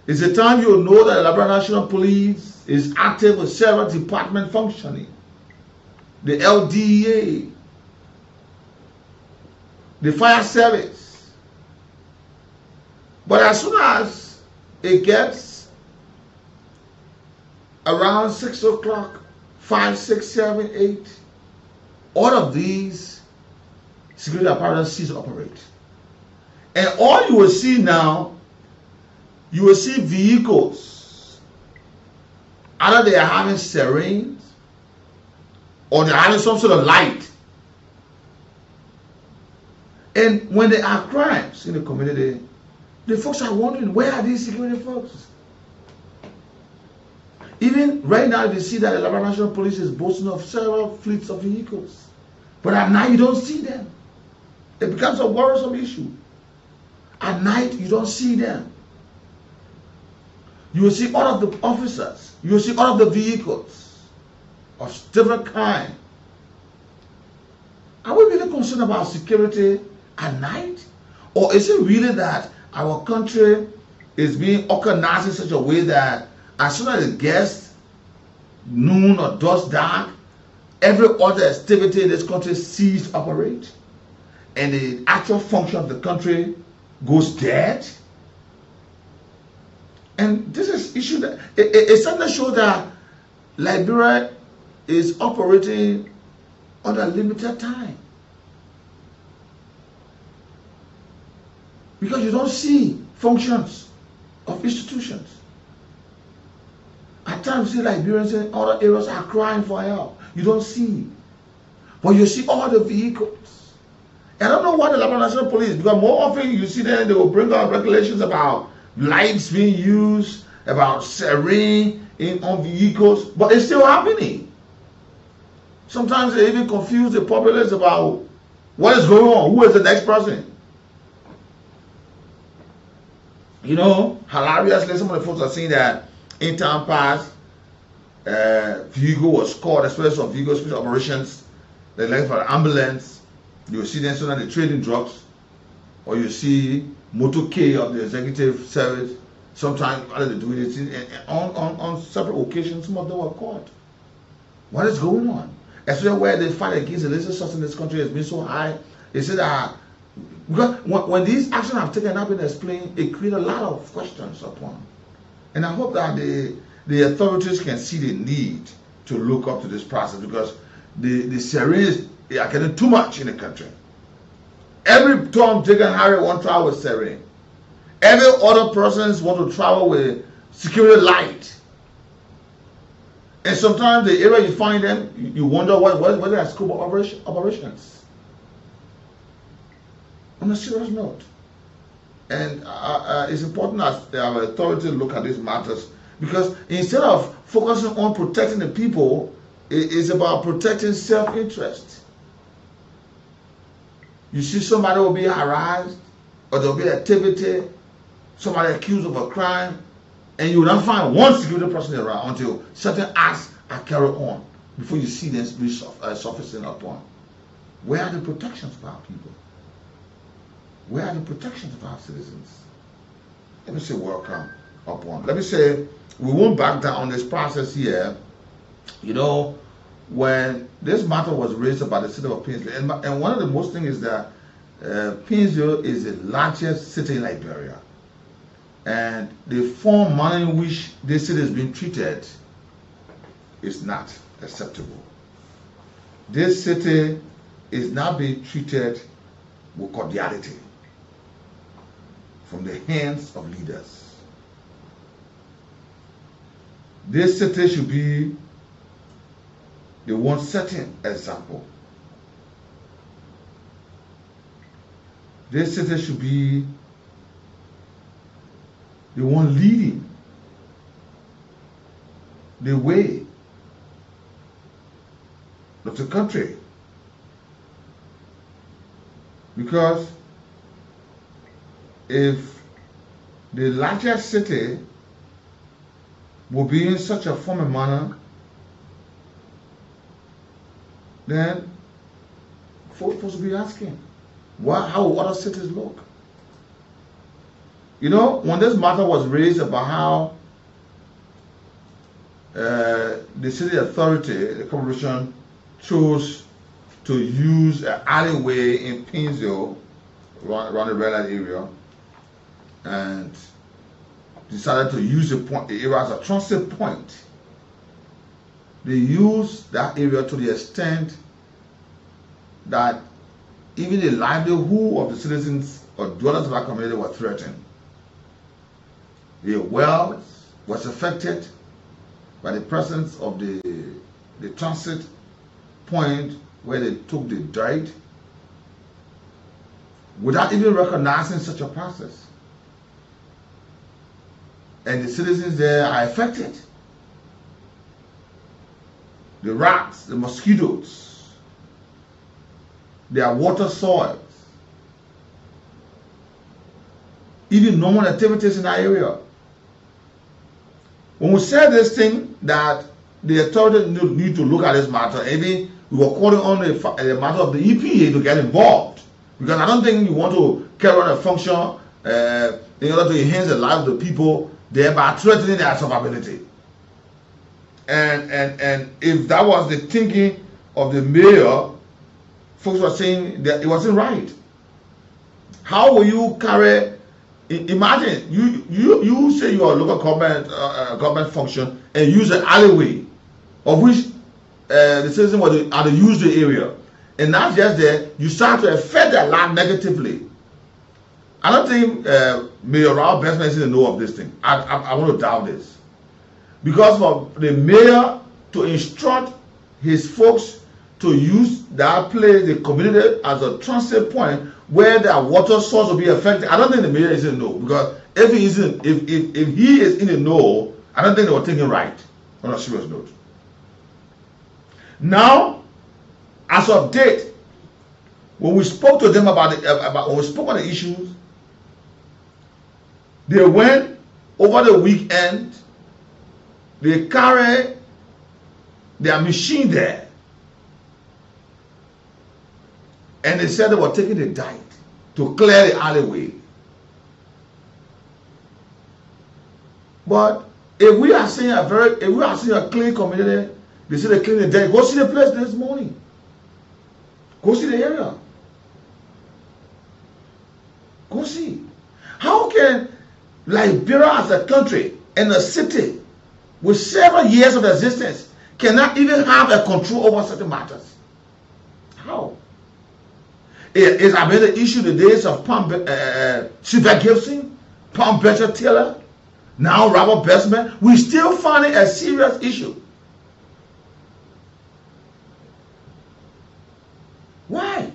It's a time you'll know that the Liberia National Police is active with several departments functioning. The LDA, the fire service. But as soon as it gets around 6 o'clock, 5, 6, 7, 8, all of these security apparatus cease to operate. And all you will see now, you will see vehicles, either they are having sirens or they are having some sort of light. And when there are crimes in the community, the folks are wondering, where are these security folks? Even right now, you see that the Liberia National Police is boasting of several fleets of vehicles. But at night, you don't see them. It becomes a worrisome issue. At night, you don't see them. You will see all of the officers. You will see all of the vehicles. of different kind. Are we really concerned about security at night? Or is it really that our country is being organized in such a way that as soon as it gets noon or dusk dark, every other activity in this country ceases to operate, and the actual function of the country goes dead? And this is issue that it certainly shows that Liberia is operating on a limited time, because you don't see functions of institutions. At times you see Liberians in other areas are crying for help. You don't see, but you see all the vehicles. I don't know why the Liberia National Police, because more often you see them, they will bring out regulations about lights being used, about siren on vehicles, but it's still happening. Sometimes they even confuse the populace about what is going on, who is the next person. You know, hilariously, some of the folks are saying that in time past, vehicle was caught, especially some vehicle special operations, they like for ambulance. You see them so that they're trading drugs, or you see motorcade of the executive service. Sometimes other they do it, and on separate occasions, some of them were caught. What is going on? Especially where the fight against illicit substance in this country has been so high. They said that because when these actions have taken up and explained, it created a lot of questions upon. And I hope that the authorities can see the need to look up to this process, because the sirens are getting too much in the country. Every Tom, Dick, and Harry want to travel with siren. Every other person want to travel with security light. And sometimes the area you find them, you wonder whether they are scope of operations. On a serious note. And it's important that our authorities look at these matters, because instead of focusing on protecting the people, it's about protecting self-interest. You see somebody will be harassed, or there will be activity, somebody accused of a crime, and you will not find one security person around until certain acts are carried on before you see them surfacing upon. Where are the protections for our people? Where are the protections of our citizens? Let me say welcome upon. Let me say we won't back down on this process here. You know, when this matter was raised about the city of Painesville, and one of the most things is that Painesville is the largest city in Liberia, and the form manner in which this city is being treated is not acceptable. This city is not being treated with cordiality from the hands of leaders. This city should be the one setting example. This city should be the one leading the way of the country. Because if the largest city will be in such a form and manner, then folks will be asking, how other cities look? You know, when this matter was raised about how the city authority, the corporation, chose to use an alleyway in Painesville, around the red light area, and decided to use the area as a transit point. They used that area to the extent that even the livelihood of the citizens or dwellers of that community were threatened. Their wealth was affected by the presence of the transit point where they took the dirt without even recognizing such a process. And the citizens there are affected. The rats, the mosquitoes, their water soils, even normal activities in that area. When we say this thing that the authorities need to look at this matter. Maybe we were calling on the matter of the EPA to get involved, because I don't think you want to carry on a function in order to enhance the lives of the people, thereby threatening their survivability. And if that was the thinking of the mayor, folks were saying that it wasn't right. How will you carry? Imagine you say you are a local government function and use an alleyway, of which the citizens are to use the area, and not just there, you start to affect their land negatively. I don't think Mayor Rao Bestman is in the know of this thing. I want to doubt this, because for the mayor to instruct his folks to use that place, the community, as a transit point where their water source will be affected, I don't think the mayor is in the know, because if he isn't, if he is in the know, I don't think they were thinking right on a serious note. Now, as of date, when we spoke to them about when we spoke on the issues, they went over the weekend, they carried their machine there, and they said they were taking the diet to clear the alleyway. But if we are seeing a clean community, they say they clean the diet. Go see the place this morning. Go see the area. Go see. How can Liberia as a country and a city with several years of existence cannot even have a control over certain matters? How? Is I been the issue the days of Sylvia Gibson, Palm Beecher Taylor, now Robert Bestman? We still find it a serious issue. Why?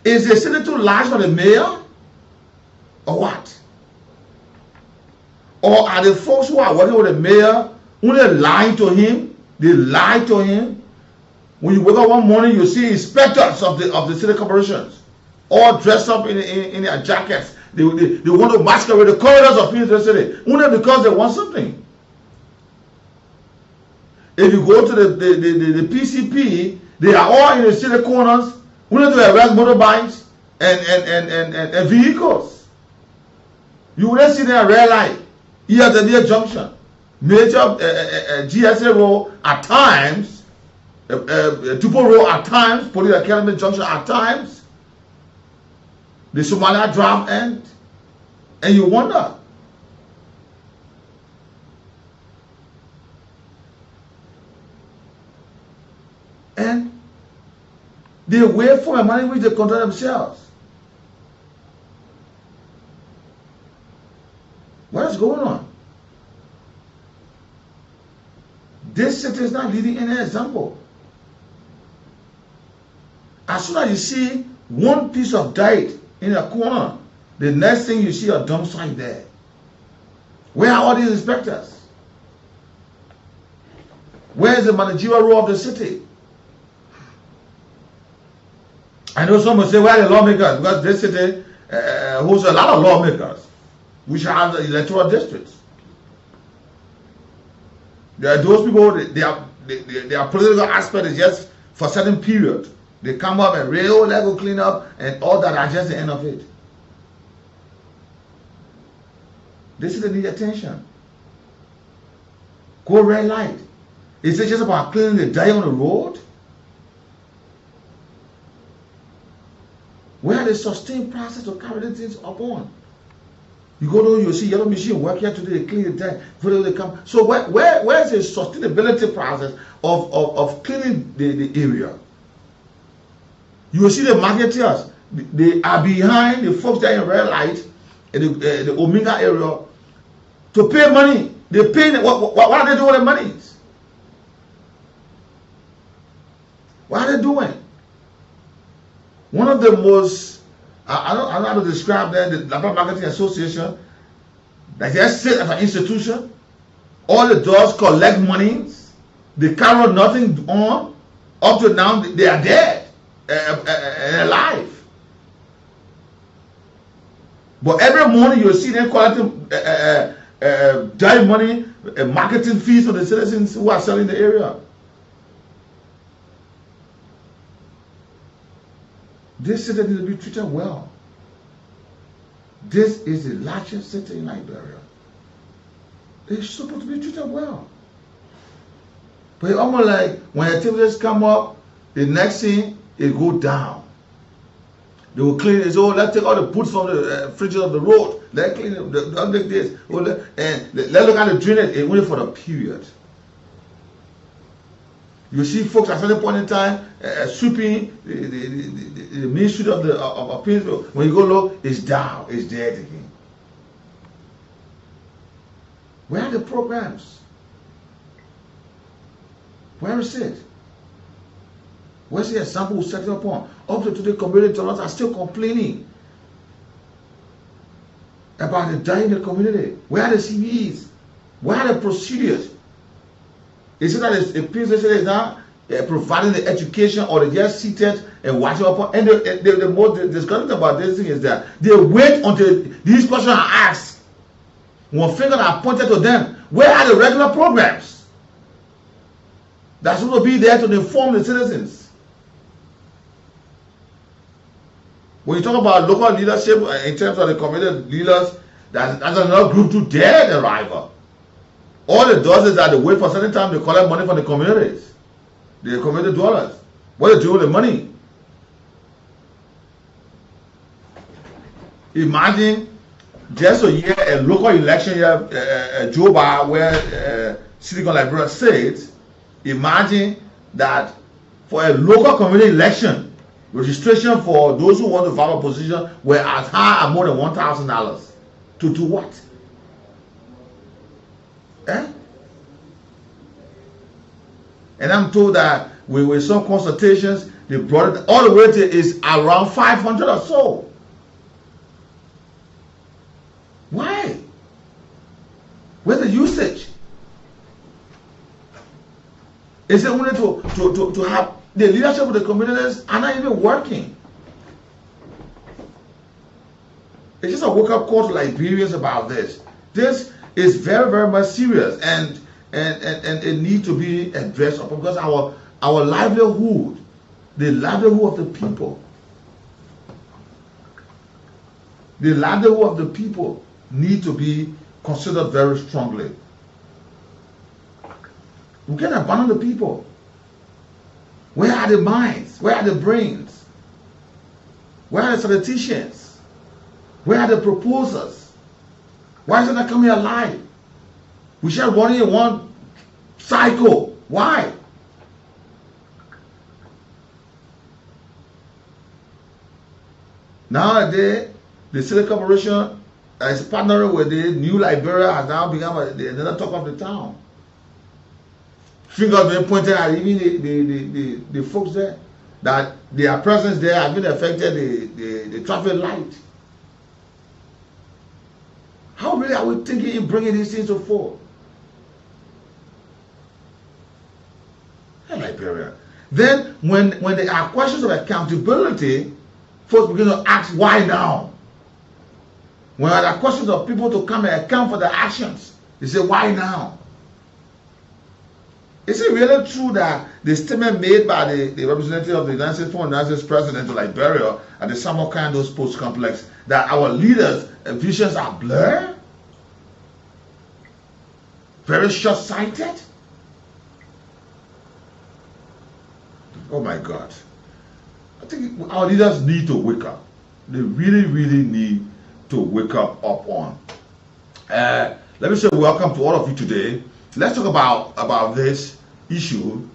Is the city too large for the mayor? Or what? Or are the folks who are working with the mayor only lying to him? They lie to him. When you wake up one morning, you see inspectors of the city corporations all dressed up in their jackets. They want to masquerade the corridors of the city only because they want something. If you go to the PCP, they are all in the city corners only to arrest motorbikes and vehicles. You will see them at red light, here at the near junction, major GSA road at times, Tupo road at times, Police Academy junction at times, the Somalia Drive end, and you wonder. And they wait for a money which they control themselves. What is going on? This city is not leading any example. As soon as you see one piece of dirt in a corner, the next thing you see a dump site there. Where are all these inspectors? Where is the managerial role of the city? I know some will say, where are the lawmakers? Because this city hosts a lot of lawmakers, which have the electoral districts. There are those people, their political aspect is just for a certain period. They come up and real level clean up and all that are just the end of it. This is the need attention. Go red light. Is it just about cleaning the dirt on the road? Where are the sustained process to carry these things upon? You go to, you see yellow machine work here today, they clean the tank, before they come. So where is the sustainability process of cleaning the area? You will see the marketeers, they are behind the folks that are in red light in the Omega area to pay money. They pay, what are they doing with the money? What are they doing? One of the most, I don't know how to describe that, the Liberia Marketing Association, that just sit as an institution, all it does collect monies, they carry nothing on, up to now they are dead and alive. But every morning you see them collecting direct money, marketing fees for the citizens who are selling the area. This city needs to be treated well. This is the largest city in Liberia. It's supposed to be treated well. But it's almost like when activities come up, the next thing, it go down. They will clean it. So let's take all the poots from the fridges of the road. Let's clean it. Don't make this. And let's look at the drainage. It's only for the period. You see folks at a certain point in time sweeping the main street of Painesville. When you go low, it's down. It's dead again. Where are the programs? Where is it? Where's the example we're setting upon? Up to today, community donors are still complaining about the dying in the community. Where are the CVEs? Where are the procedures? Is it that a place is now providing the education, or they just seated and watching upon? And the most discouraging about this thing is that they wait until these questions are asked. One finger are pointed to them. Where are the regular programs that's supposed to be there to inform the citizens? When you talk about local leadership in terms of the community leaders, that's another group to dare the rival. All it does is that they wait for a certain time to collect money from the communities, the community dwellers. What do they do with the money? Imagine just a year, a local election here, Joe Bar, where Silicon Liberia State, imagine that for a local community election, registration for those who want to vote opposition were as high as more than $1,000. To do what? Eh? And I'm told that with some consultations, they brought it all the way to is around 500 or so. Why? Where's the usage? Is it only to have the leadership of the communities are not even working? It's just a wake-up call to Liberians about this. This is very, very much serious, and it needs to be addressed because our livelihood, the livelihood of the people, need to be considered very strongly. We can't abandon the people. Where are the minds? Where are the brains? Where are the statisticians? Where are the proposers? Why is it not coming alive? We shall run in one cycle. Why? Nowadays, the City Corporation is partnering with the New Liberia has now become another talk of the town. Fingers being pointed at even the folks there, that their presence there has been affected the traffic light. How really are we thinking in bringing these things to fore? In Liberia. Then when there are questions of accountability, folks begin to ask why now? When there are questions of people to come and account for their actions, they say why now? Is it really true that the statement made by the representative of the United States, former United States President of Liberia at the Samuel Kando Sports Complex, that our leaders' visions are blurred? Very short-sighted? Oh my God. I think our leaders need to wake up. They really, really need to wake up on. Let me say welcome to all of you today. Let's talk about this issue,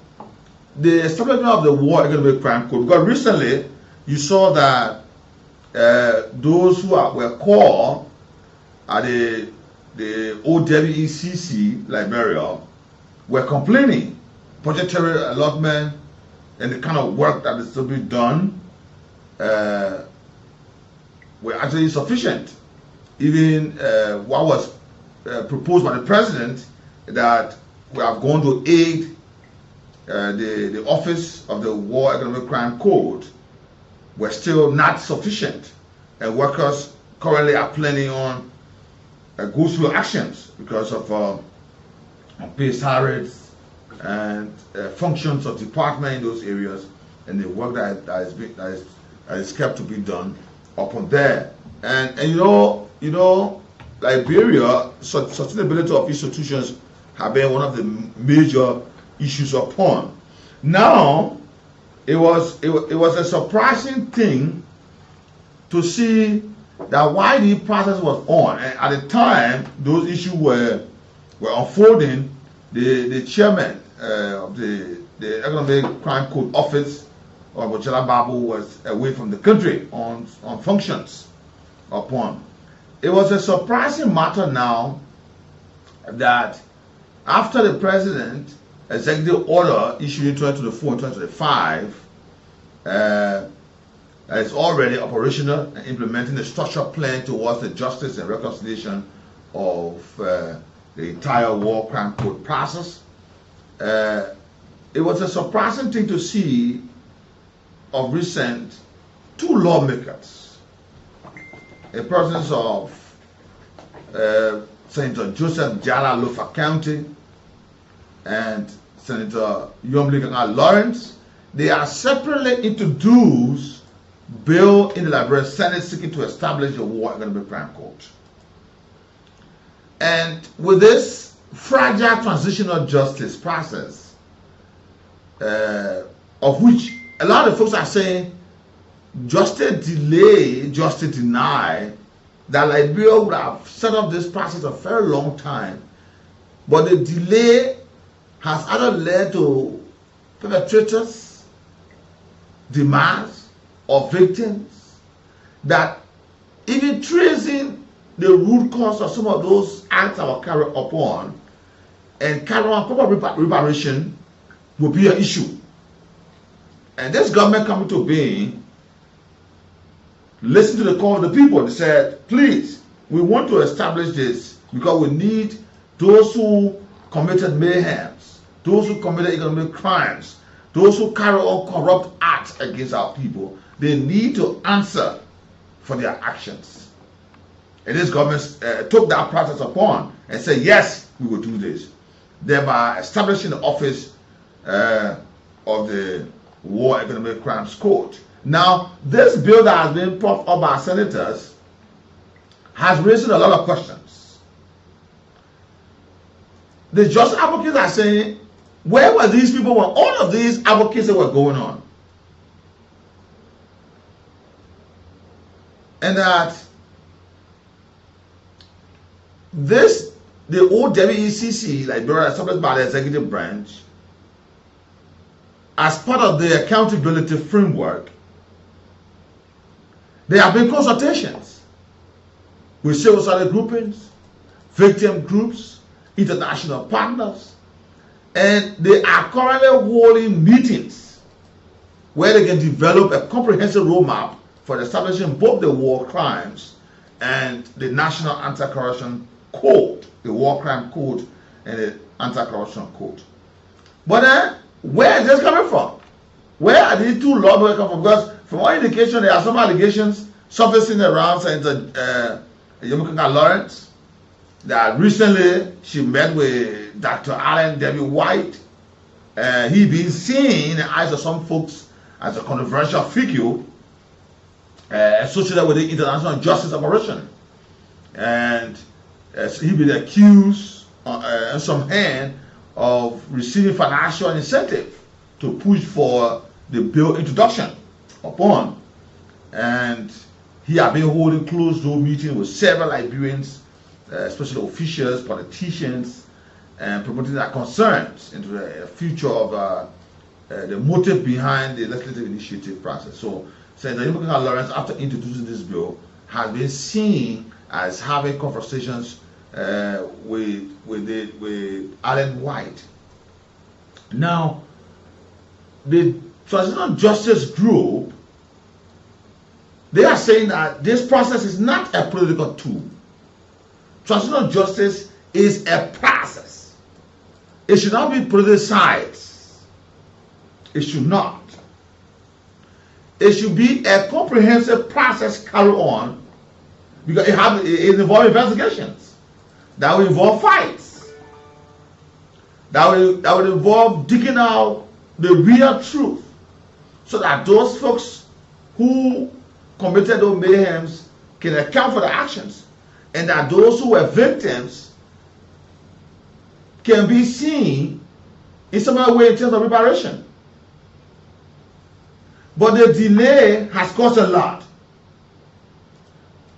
the establishment of the War Economic Crime Code. Because recently, you saw that those who were called at the OWECC Liberia were complaining budgetary allotment and the kind of work that is to be done were actually insufficient. Even what was proposed by the president, that we have gone to aid the Office of the War Economic Crime Code, were still not sufficient, and workers currently are planning on go through actions because of pay salaries and functions of department in those areas, and the work that is kept to be done upon there. And you know, Liberia, sustainability of institutions have been one of the major issues upon. Now, it was a surprising thing to see that while the process was on, and at the time those issues were unfolding, the chairman of the Economic Crime Code Office, Bochala Babu, was away from the country on functions upon. It was a surprising matter now that after the president executive order issued in 2024 and 2025 is already operational and implementing a structured plan towards the justice and reconciliation of the entire war crime code process. It was a surprising thing to see of recent two lawmakers, in presence of Senator Joseph Jala Lofa County and Senator Yomli Lawrence. They are separately introduced bill in the Liberia Senate seeking to establish a war economic crime court. And with this fragile transitional justice process, of which a lot of folks are saying justice delay, justice deny, that Liberia would have set up this process a very long time, but the delay has either led to perpetrators, demands, or victims that even tracing the root cause of some of those acts that were carried upon and carry on proper reparation will be an issue. And this government coming to being listened to the call of the people. They said, please, we want to establish this because we need those who committed mayhem, those who committed economic crimes, those who carry on corrupt acts against our people. They need to answer for their actions. And this government took that process upon and said, yes, we will do this, thereby establishing the office of the War Economic Crimes Court. Now, this bill that has been brought up by senators has raised a lot of questions. The just advocates are saying, where were these people when all of these advocates were going on? And that the old WECC, Liberia, established by the executive branch, as part of the accountability framework, there have been consultations with civil society groupings, victim groups, international partners, and they are currently holding meetings where they can develop a comprehensive roadmap for establishing both the war crimes and the National Anti-Corruption Code, the War Crime Code and the Anti-Corruption Code. But where is this coming from? Where are these two laws coming from? Because from all indication, there are some allegations surfacing around Senator Yomli Lawrence that recently she met with Dr. Allen Debbie White. He been seen in the eyes of some folks as a controversial figure associated with the international justice operation. And he been accused on some hand of receiving financial incentive to push for the bill introduction upon. And he had been holding closed-door meetings with several Liberians, especially officials, politicians, and promoting their concerns into the future of the motive behind the legislative initiative process. So, Senator Yomli Lawrence, after introducing this bill, has been seen as having conversations with Allen White. Now, the Transitional Justice Group, they are saying that this process is not a political tool. Transitional justice is a process. It should not be politicized. It should not. It should be a comprehensive process carried on, because it involves investigations that will involve fights. that will involve digging out the real truth, so that those folks who committed those mayhems can account for the actions, and that those who were victims can be seen in some other way in terms of reparation. But the delay has caused a lot.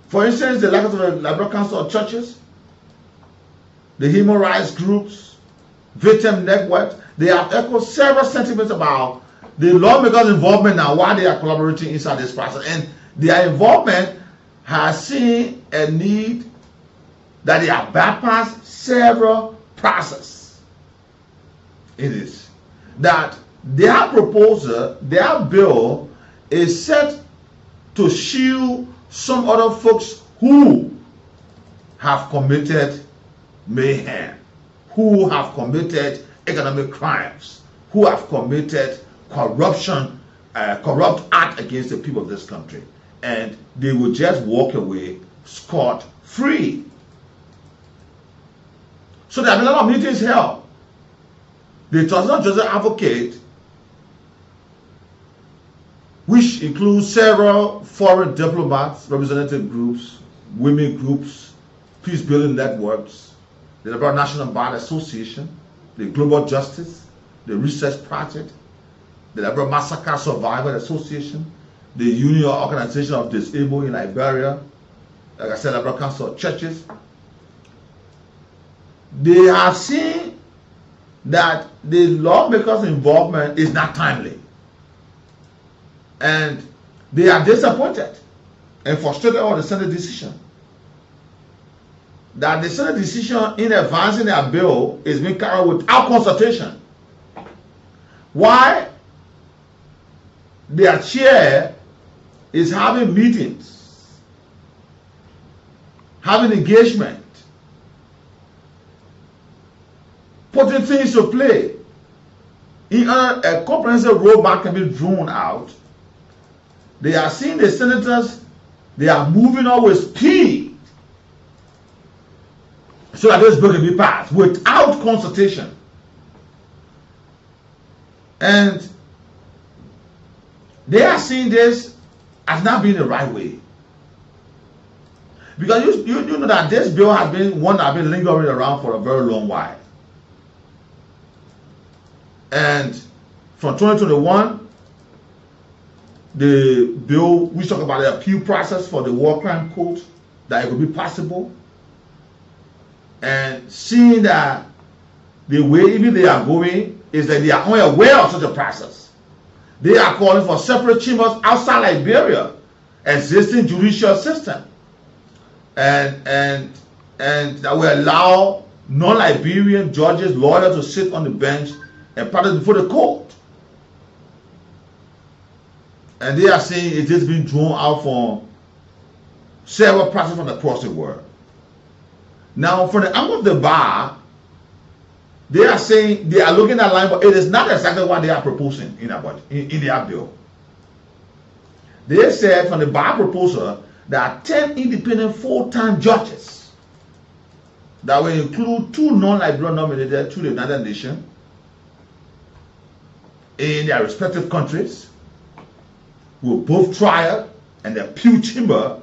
For instance, the lack of the Liberal Council of Churches, the human rights groups, victim networks, they have echoed several sentiments about the lawmakers' involvement and why they are collaborating inside this process. And their involvement has seen a need that they have bypassed several processes. It is that their proposal, their bill, is set to shield some other folks who have committed mayhem, who have committed economic crimes, who have committed corruption, corrupt act against the people of this country, and they will just walk away scot-free. So there have been a lot of meetings held. The Transitional Justice Advocate, which includes several foreign diplomats, representative groups, women groups, peace-building networks, the Liberal National Bar Association, the Global Justice, the Research Project, the Liberal Massacre Survivor Association, the Union Organization of Disabled in Liberia, like I said, Liberal Council of Churches. They have seen that the lawmakers' involvement is not timely. And they are disappointed and frustrated over the Senate decision. That the Senate decision in advancing their bill is being carried without consultation. Why their chair is having meetings, having engagement, putting things to play, in a comprehensive roadmap can be drawn out. They are seeing the senators, they are moving on with speed so that this bill can be passed without consultation. And they are seeing this as not being the right way. Because you know that this bill has been one that has been lingering around for a very long while. And from 2021, the bill, we talk about the appeal process for the war crime court, that it could be possible. And seeing that the way even they are going is that they are unaware of such a process. They are calling for separate chambers outside Liberia, existing judicial system. And that will allow non-Liberian judges, lawyers to sit on the bench and practice before the court. And they are saying it is being drawn out from several processes from across the world. Now, from the angle of the bar, they are saying they are looking at line, but it is not exactly what they are proposing in their bill. They said from the bar proposal that 10 independent full-time judges that will include 2 non-Liberian nominated to the United Nations in their respective countries will both trial and the appeal chamber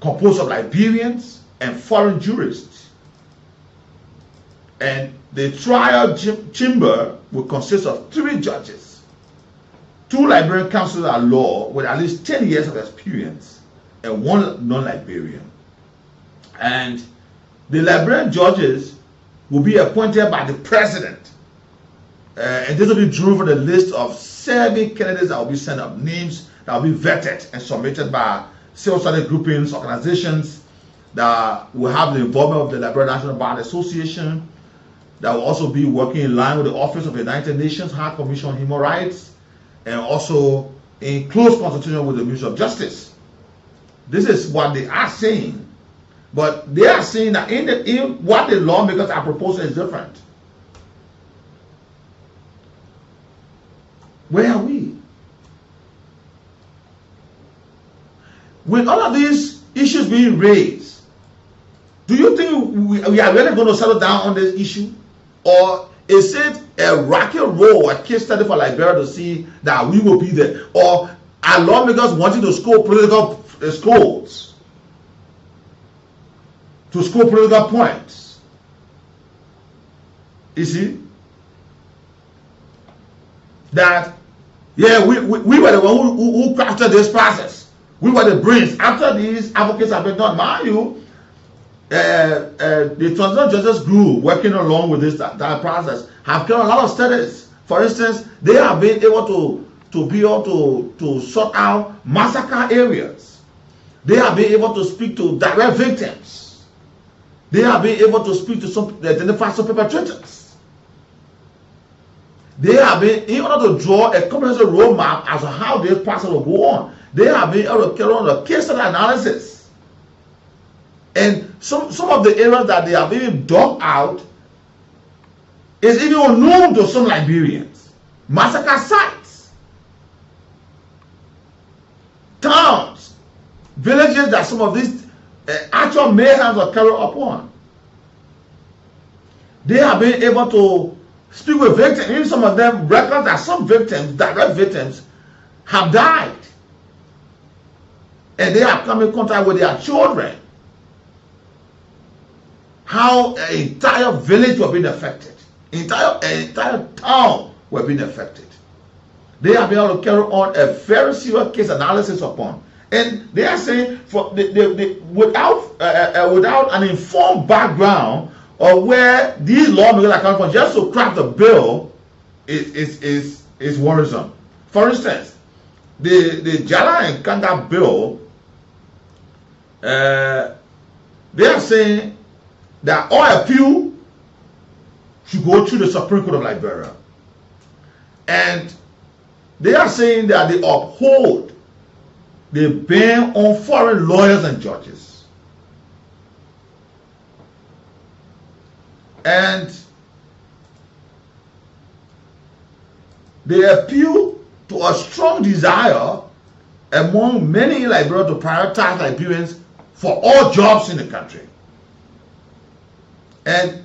composed of Liberians and foreign jurists. And the trial chamber will consist of 3 judges, 2 Liberian counselors at law with at least 10 years of experience, and 1 non-Liberian. And the Liberian judges will be appointed by the president. And this will be drawn from the list of 7 candidates that will be sent up, names that will be vetted and submitted by civil society groupings, organizations that will have the involvement of the Liberian National Bar Association, that will also be working in line with the Office of the United Nations High Commission on Human Rights, and also in close consultation with the Ministry of Justice. This is what they are saying. But they are saying that in what the lawmakers are proposing is different. Where are we? With all of these issues being raised, do you think we are really going to settle down on this issue? Or Is it a rocket roll, a case study for Liberia to see that we will be there? Or are lawmakers wanting to score political scores? To score political points? You see? That, yeah, we were the one who crafted this process. We were the brains. After these advocates have been done, mind you, the transitional justice group working along with this that process have done a lot of studies. For instance, they have been able to be able to sort out massacre areas. They have been able to speak to direct victims. They have been able to speak to identify some perpetrators. They have been in order to draw a comprehensive roadmap as to how this process will go on. They have been able to carry on a case study analysis. And some of the areas that they have even dug out is even unknown to some Liberians. Massacre sites, towns, villages that some of these actual mayhems are carried upon. They have been able to speak with victims. Even some of them record that some victims, direct victims, have died. And they have come in contact with their children. How an entire village were being affected. Entire town were being affected. They have been able to carry on a very serious case analysis upon. And they are saying without an informed background of where these lawmakers are coming from, just to craft the bill is worrisome. For instance, the Jala and Kanga bill, they are saying that all appeal should go through the Supreme Court of Liberia. And they are saying that they uphold the ban on foreign lawyers and judges. And they appeal to a strong desire among many in Liberia to prioritize Liberians for all jobs in the country. And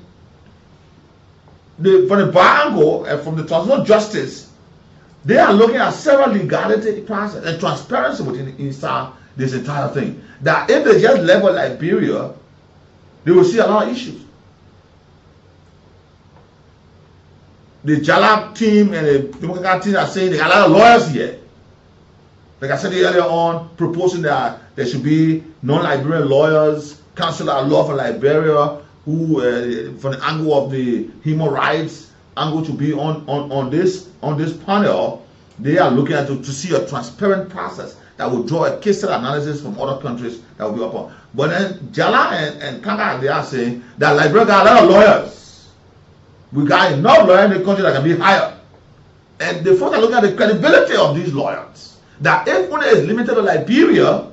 from the bar angle and from the transitional justice, they are looking at several legality process and transparency within inside this entire thing. That if they just level Liberia, they will see a lot of issues. The Jalab team and the Democratic team are saying they got a lot of lawyers here. Like I said earlier on, proposing that there should be non-Liberian lawyers, counsel at law for Liberia, who from the angle of the human rights angle to be on this panel. They are looking at to see a transparent process that will draw a case study analysis from other countries that will be upon. But then Jala and Kanga, they are saying that Liberia got a lot of lawyers. We got enough lawyers in the country that can be hired. And they first are looking at the credibility of these lawyers. That if one is limited to Liberia,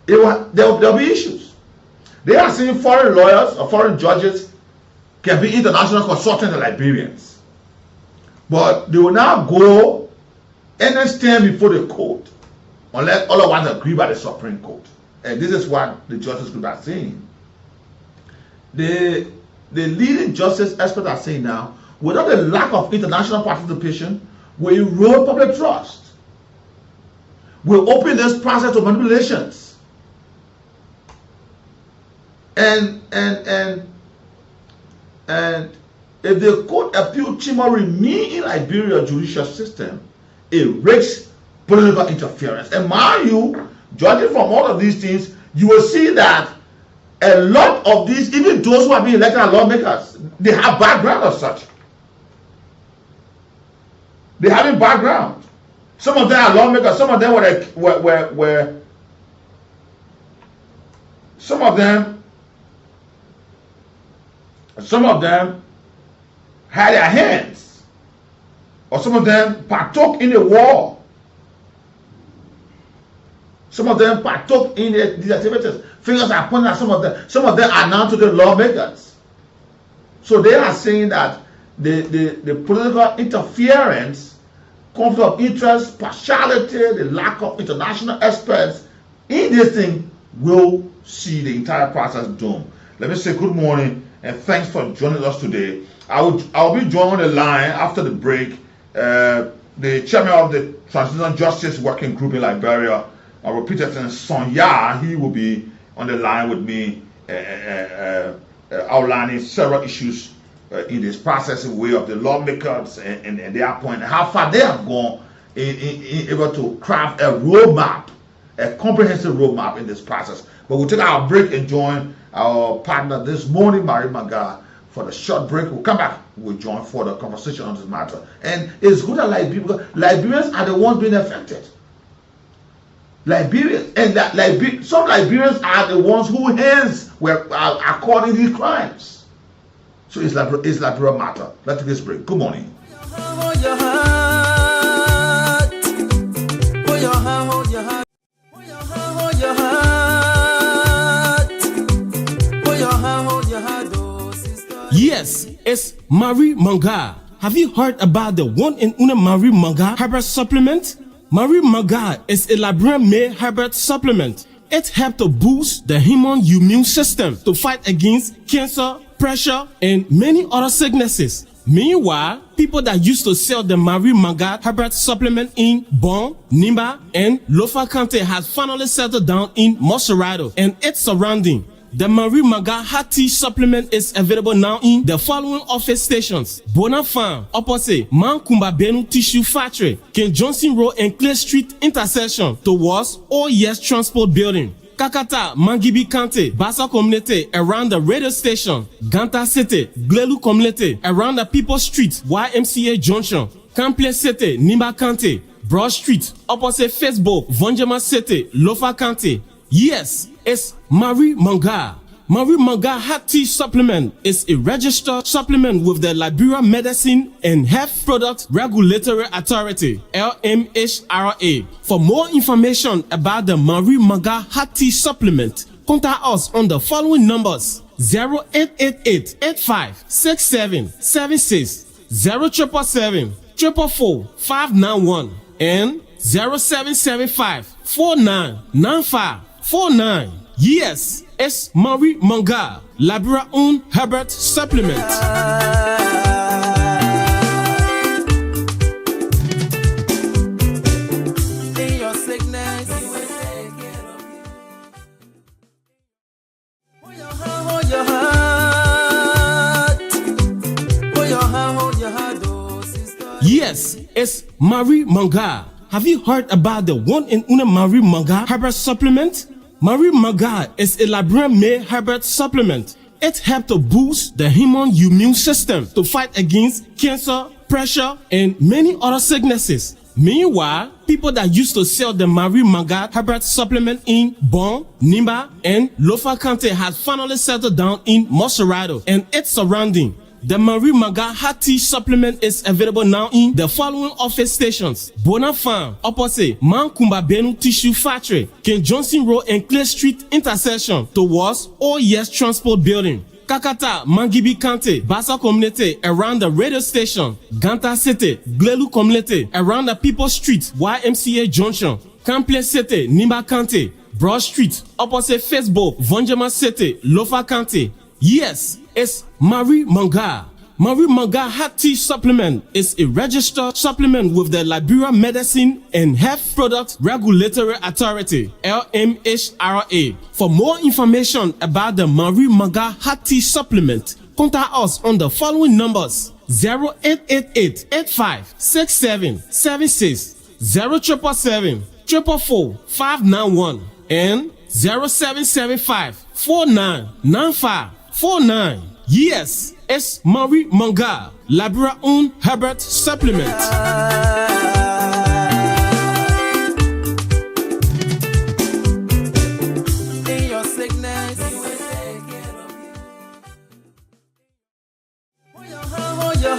there will be issues. They are saying foreign lawyers or foreign judges can be international consultants and Liberians. But they will now go and stand before the court unless all of us agree by the Supreme Court. And this is what the justice group are saying. The leading justice experts are saying now, without the lack of international participation, will erode public trust. Will open this process to manipulations. And if the court appeal Chima remain in Liberia judicial system, it risks political interference. And mind you, judging from all of these things, you will see that a lot of these, even those who are being elected as lawmakers, they have background of such. They have a background. Some of them are lawmakers. Some of them were some of them had their hands, or some of them partook in the war. Some of them partook in these activities. Fingers are pointing at some of them. Some of them are now to the lawmakers. So they are saying that the political interference, conflict of interest, partiality, the lack of international experts in this thing will see the entire process doomed. Let me say good morning and thanks for joining us today. I'll be joined on the line after the break. The chairman of the Transitional Justice Working Group in Liberia, Peterson Sonya, he will be on the line with me, outlining several issues in this processing way of the lawmakers and their point, how far they have gone in able to craft a roadmap, a comprehensive roadmap in this process. But we'll take our break and join our partner this morning, Marie Maga, for the short break. We'll come back, we'll join for the conversation on this matter. And it's good that Liberians are the ones being affected. Liberians, and that some Liberians are the ones whose hands were according to these crimes. So it's Liberia matter. Let's take this break. Good morning. Yes, it's Marie Manga. Have you heard about the one and only Marie Manga herbal supplement? Marie Manga is a Liberian-made herbal supplement. It helps to boost the human immune system to fight against cancer, pressure, and many other sicknesses. Meanwhile, people that used to sell the Marie Manga herbal supplement in Bon, Nimba, and Lofa County has finally settled down in Moserado and its surrounding. The Marie Manga Hot Tea Supplement is available now in the following office stations: Bona Farm, opposite Mankumba Benu Tissue Factory, King Johnson Road and Clay Street intersection towards OES Transport Building; Kakata, Mangibi County, Bassa Community around the radio station; Ganta City, Glelu Community around the People Street, YMCA Junction; Campley City, Nimba County, Broad Street, opposite Facebook, Vonjama City, Lofa County. Yes, it's Marie Manga. Marie Manga Hot Tea Supplement is a registered supplement with the Liberia Medicine and Health Product Regulatory Authority, LMHRA. For more information about the Marie Manga Hot Tea Supplement, contact us on the following numbers: 0888 85 67 76, 0777 444 591, and 0775 4995 49. Yes, it's Marie Manga, Liberia own Herbert Supplement. In your sickness, hold your heart, oh sister. Yes, it's Marie Manga. Have you heard about the one and only Marie Manga Herbert Supplement? Marie Manga is a Liberian-made herbal supplement. It helps to boost the human immune system to fight against cancer, pressure, and many other sicknesses. Meanwhile, people that used to sell the Marie Manga herbal supplement in Bon, Nimba, and Lofa County has finally settled down in Moserado and its surrounding. The Marie Manga Hot Tea Supplement is available now in the following office stations: Bona Farm, opposite Mankumba Benu Tissue Factory, King Johnson Road and Clay Street intersection towards OES Transport Building; Kakata, Mangibi County, Bassa Community around the radio station; Ganta City, Glelu Community around the People Street, YMCA Junction; Campley City, Nimba County, Broad Street, opposite Facebook, Vonjama City, Lofa County. Yes, it's Marie Manga. Marie Manga Hot Tea Supplement is a registered supplement with the Liberia Medicine and Health Product Regulatory Authority, LMHRA. For more information about the Marie Manga Hot Tea Supplement, contact us on the following numbers: 0888 85 67 76, 0777 444 591, and 0775 4995 49. Yes, it's Marie Manga, Liberia own Herbert Supplement. In your sickness, hold your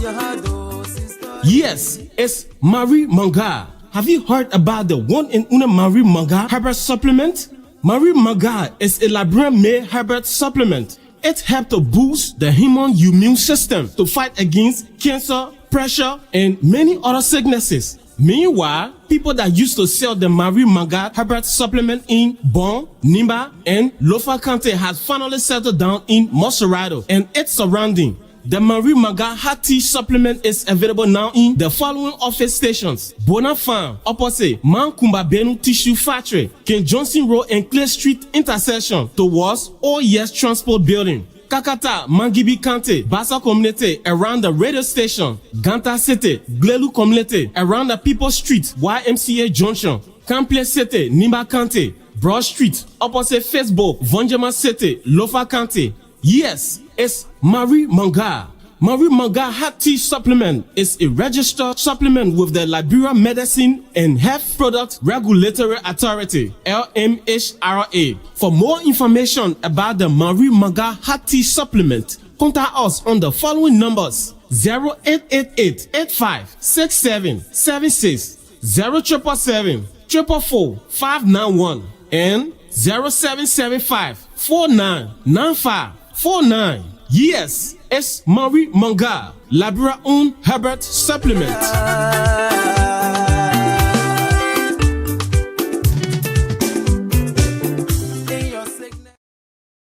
heart, oh sister. Yes, it's Marie Manga. Have you heard about the one and only Marie Manga herbal supplement? Marie Manga is a Liberian-made herbal supplement. It helps to boost the human immune system to fight against cancer, pressure, and many other sicknesses. Meanwhile, people that used to sell the Marie Manga Herbert supplement in Bon, Nimba, and Lofa County has finally settled down in Moserado and its surrounding. The Marie Manga Hot Tea supplement is available now in the following office stations: Bona Farm, opposite Mankumba Benu Tissue Factory, King Johnson Road and Clay Street intersection towards OES Transport Building. Kakata, Mangibi County, Bassa Community around the radio station, Ganta City, Glelu Community around the People Street, YMCA Junction, Cample City, Nimba County, Broad Street, opposite Facebook, Vonjama City, Lofa County. Yes, it's Marie Manga. Marie Manga Hot Tea Supplement is a registered supplement with the Liberia Medicine and Health Product Regulatory Authority, LMHRA. For more information about the Marie Manga Hot Tea Supplement, contact us on the following numbers: 0888-856776, 0777-444-591, and 0775-499549. Yes, it's Marie Manga, Liberia own Herbert supplement.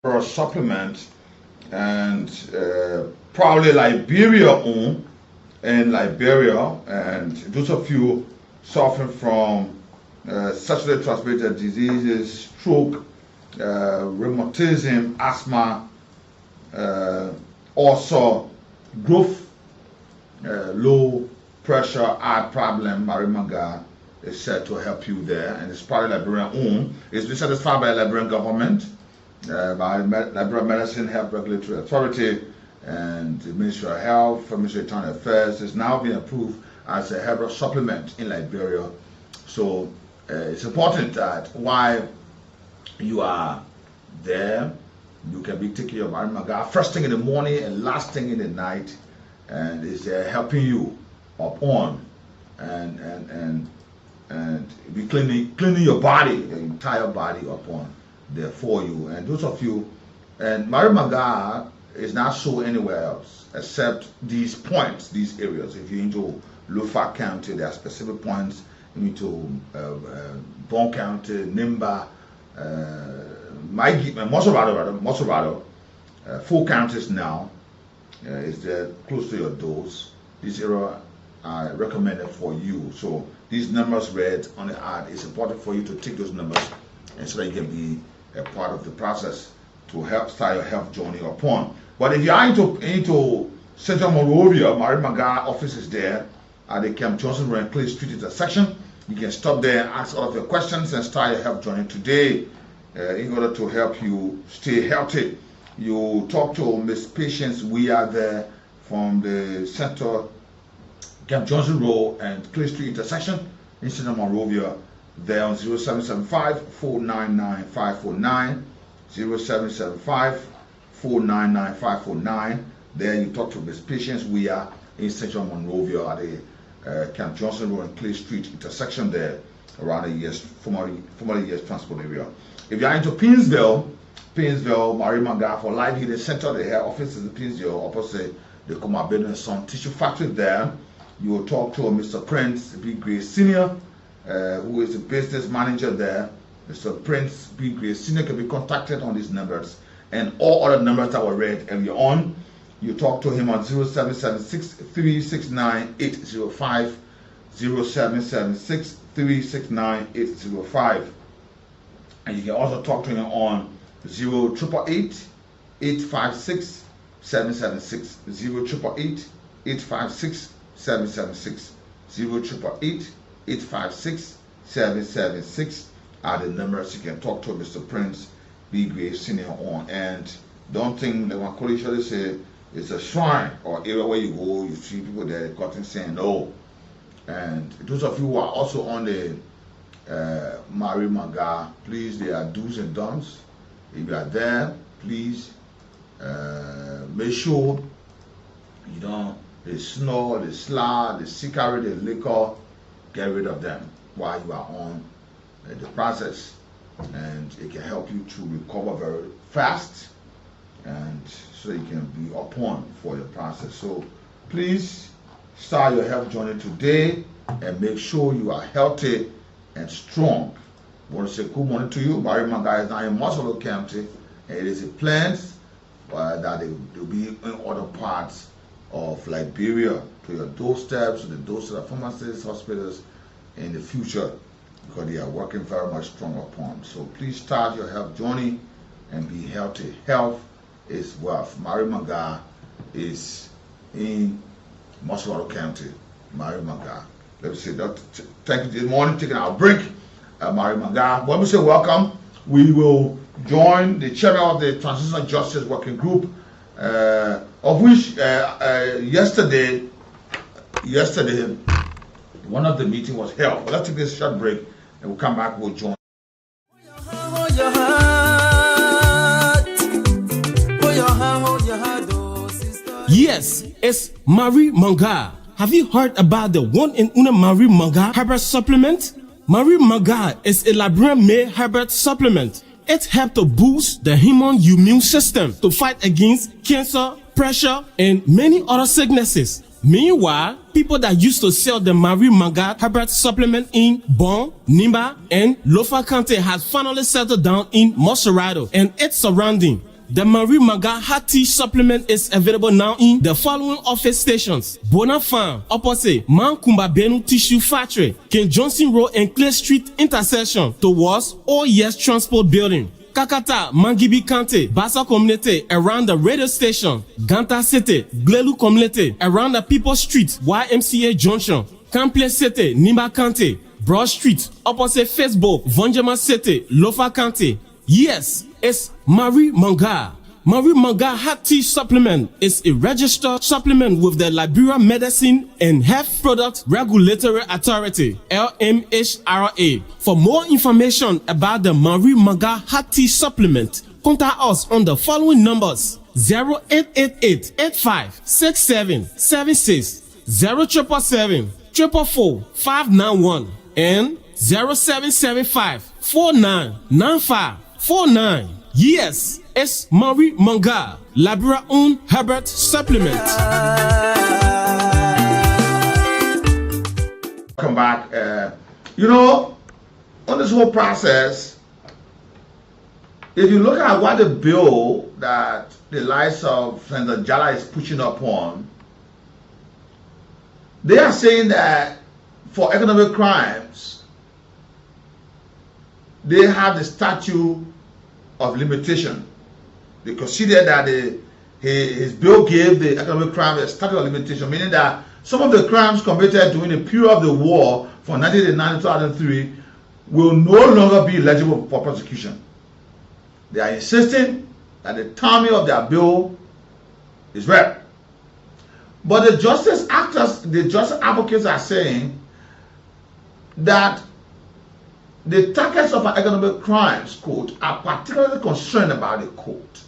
For a supplement, and probably Liberia own in Liberia, and those of you suffering from sexually transmitted diseases, stroke, rheumatism, asthma, also growth, low pressure, heart problem, Marie Manga is set to help you there, and it's probably Liberian owned. It's been satisfied by the Liberian government, by Liberia Medicine Health Regulatory Authority, and the Ministry of Health, Ministry of Internal Affairs. It's now been approved as a herbal supplement in Liberia. So it's important that while you are there, you can be taking your Marie Manga first thing in the morning and last thing in the night, and it's helping you up on and be cleaning your body, your entire body up on there for you. And those of you, and Marie Manga is not sold anywhere else except these points, these areas. If you're into Lofa County, there are specific points. Into Bon County, Nimba, Moserado, 4 counties now is there close to your doors. These areas are recommended for you. So these numbers read on the ad, it's important for you to take those numbers, and so that you can be a part of the process to help start your health journey upon. But if you are into Central Monrovia, Marie Manga office is there at the Camp Johnson Road and Clay Street intersection. You can stop there and ask all of your questions and start your health journey today. In order to help you stay healthy, you talk to Miss Patience. We are there from the Center, Camp Johnson Road and Clay Street intersection in Central Monrovia. There on 0775-499-549, 0775-499-549. There you talk to Miss Patience. We are in Central Monrovia at the Camp Johnson Road and Clay Street intersection there around the formerly US transport area. If you are into Painesville, Marie Manga for Live Healing Center, the head office is in Painesville, opposite the Kumabeno and Son Tissue Factory there. You will talk to Mr. Prince B. Gray Sr., who is the business manager there. Mr. Prince B. Gray Sr. can be contacted on these numbers and all other numbers that were read earlier on. You talk to him on 0776-369-805, 0776-369-805. And you can also talk to him on 0888-856-776, 0888-856-776, 0888-856-776 are the numbers you can talk to Mr. Prince B. Gray Sr. on. And don't think that one colleague usually say it's a shrine or area where you go, you see people there cutting saying no. And those of you who are also on the Marie Manga, please, there are do's and don'ts. If you are there, please make sure you don't, the snore, the slur, the cigarette, the liquor, get rid of them while you are on the process, and it can help you to recover very fast, and so you can be upon for your process. So please start your health journey today and make sure you are healthy and strong. I want to say good morning to you. Marie Manga is now in Muscle County, and it is a plans that they will be in other parts of Liberia, to your doorsteps, to the doorsteps of pharmacies, hospitals in the future, because they are working very much strong upon. So please start your health journey and be healthy. Health is wealth. Marie Manga is in Muscle County. Marie Manga. Let me say that. Thank you this morning, taking our break. Marie Manga. When we say welcome, we will join the chairman of the Transitional Justice Working Group, of which yesterday, one of the meetings was held. But let's take this short break and we'll come back, we'll join. Yes, it's Marie Manga. Have you heard about the one and only Marie Manga herbal supplement? Marie Manga is a Liberian-made herbal supplement. It helps to boost the human immune system to fight against cancer, pressure, and many other sicknesses. Meanwhile, people that used to sell the Marie Manga herbal supplement in Bon, Nimba, and Lofa County has finally settled down in Moserado and its surrounding. The Marie Manga hot tea supplement is available now in the following office stations: Bonafan, opposite Mankumba Benu Tissue Factory, King Johnson Road and Clay Street intersection towards OES Transport Building. Kakata, Mangibi County, Bassa Community around the radio station. Ganta City, Glelu Community around the People Street, YMCA Junction. Campley City, Nimba County, Broad Street, opposite Facebook, Vonjama City, Lofa County. Yes, it's Marie Manga. Marie Manga hot tea supplement is a registered supplement with the Liberia Medicine and Health Product Regulatory Authority, LMHRA. For more information about the Marie Manga hot tea supplement, contact us on the following numbers: 0888-856776, 0777-444-591, and 0775-499549. Yes, it's Marie Manga, Liberia owned herbal supplement. Come back. On this whole process, if you look at what the bill that the likes of Senator Jala is pushing upon, they are saying that for economic crimes, they have the statute of limitation. They consider that his bill gave the economic crime a statute of limitation, meaning that some of the crimes committed during the period of the war from 1989 to 2003 will no longer be eligible for prosecution. They are insisting that the timing of their bill is right. But the justice advocates are saying that the targets of an economic crimes court are particularly concerned about the court,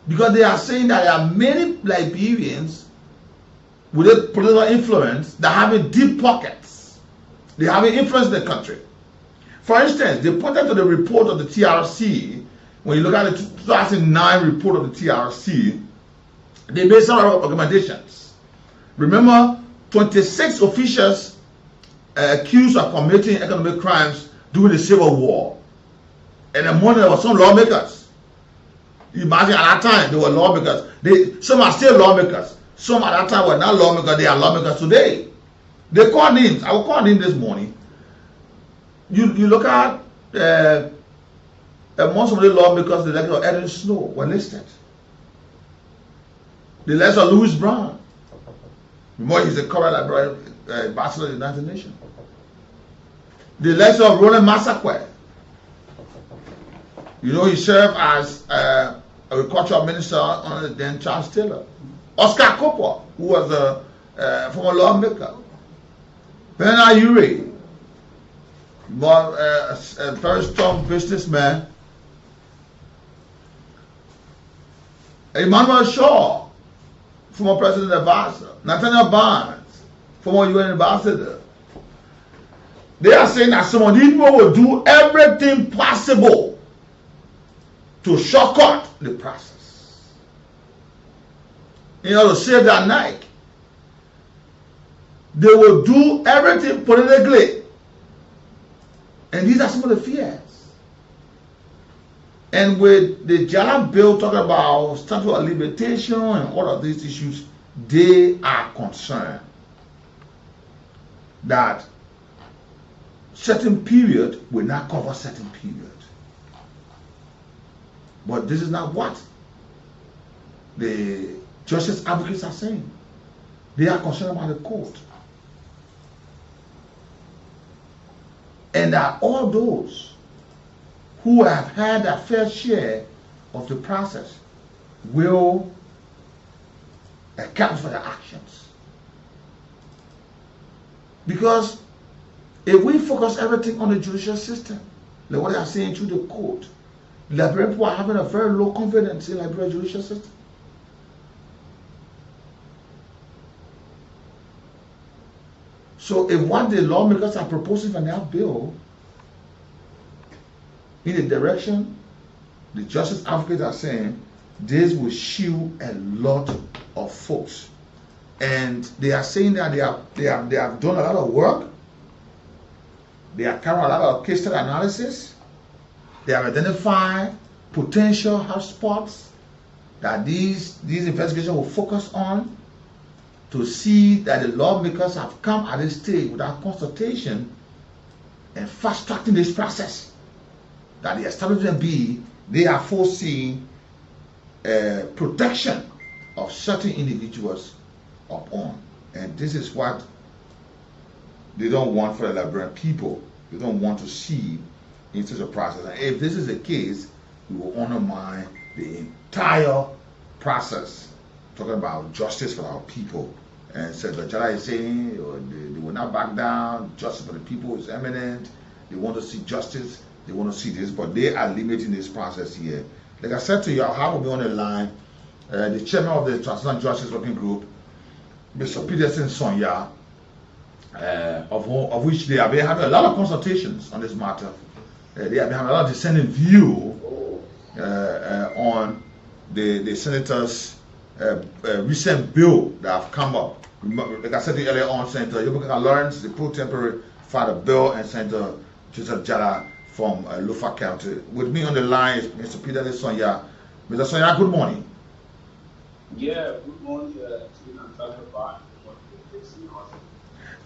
because they are saying that there are many Liberians with a political influence that have deep pockets. They have influence in the country. For instance, they pointed to the report of the TRC. When you look at the 2009 report of the TRC, they made some recommendations. Remember, 26 officials accused of committing economic crimes during the Civil War. And among them there were some lawmakers. Imagine at that time they were lawmakers. Some are still lawmakers. Some at that time were not lawmakers. They are lawmakers today. They call names. I will call names this morning. You look at among some of the lawmakers, the likes of Edwin Snow were listed. The likes of Louis Brown. Remember, he's a current ambassador of the United Nations. The likes of Roland Massaquoi. He served as agricultural minister under then Charles Taylor. Oscar Copper, who was a former lawmaker. Bernard Urey, a very strong businessman. Emmanuel Shaw, former president advisor. Nathaniel Barnes, former UN ambassador. They are saying that some of these people will do everything possible to shortcut the process in order to save their neck. they will do everything politically. And these are some of the fears. And with the Jala bill talking about statute of limitation and all of these issues, they are concerned that certain period will not cover certain period. But this is not what the justice advocates are saying. They are concerned about the court. And that all those who have had a fair share of the process will account for their actions. Because if we focus everything on the judicial system, like what they are saying through the court, Liberian people are having a very low confidence in Liberian judicial system. So if what the lawmakers are proposing in that bill in the direction the justice advocates are saying, this will shield a lot of folks. And they are saying that they have done a lot of work. They have carried a lot of case study analysis. They have identified potential hotspots that these investigations will focus on, to see that the lawmakers have come at this stage without consultation and fast-tracking this process. That the establishment be, they are foreseeing protection of certain individuals upon. And this is what they don't want for the Liberian people. They don't want to see in such a process. And if this is the case, we will undermine the entire process, talking about justice for our people. And said the Jala is saying they will not back down, justice for the people is eminent, they want to see justice, they want to see this, but they are limiting this process here. Like I said to you, I'll have me on the line, the chairman of the Transnational Justice Working Group, Mr. Peterson Sonya, of which they have been having a lot of consultations on this matter. They have been having a lot of dissenting view on the senators' recent bill that have come up. Like I said earlier on, Senator Yobukaka Lawrence, the pro tempore, filed a bill, and Senator Joseph Jala from Lofa County. With me on the line is Mr. Peter Sonya. Mr. Sonya, good morning. Yeah, good morning.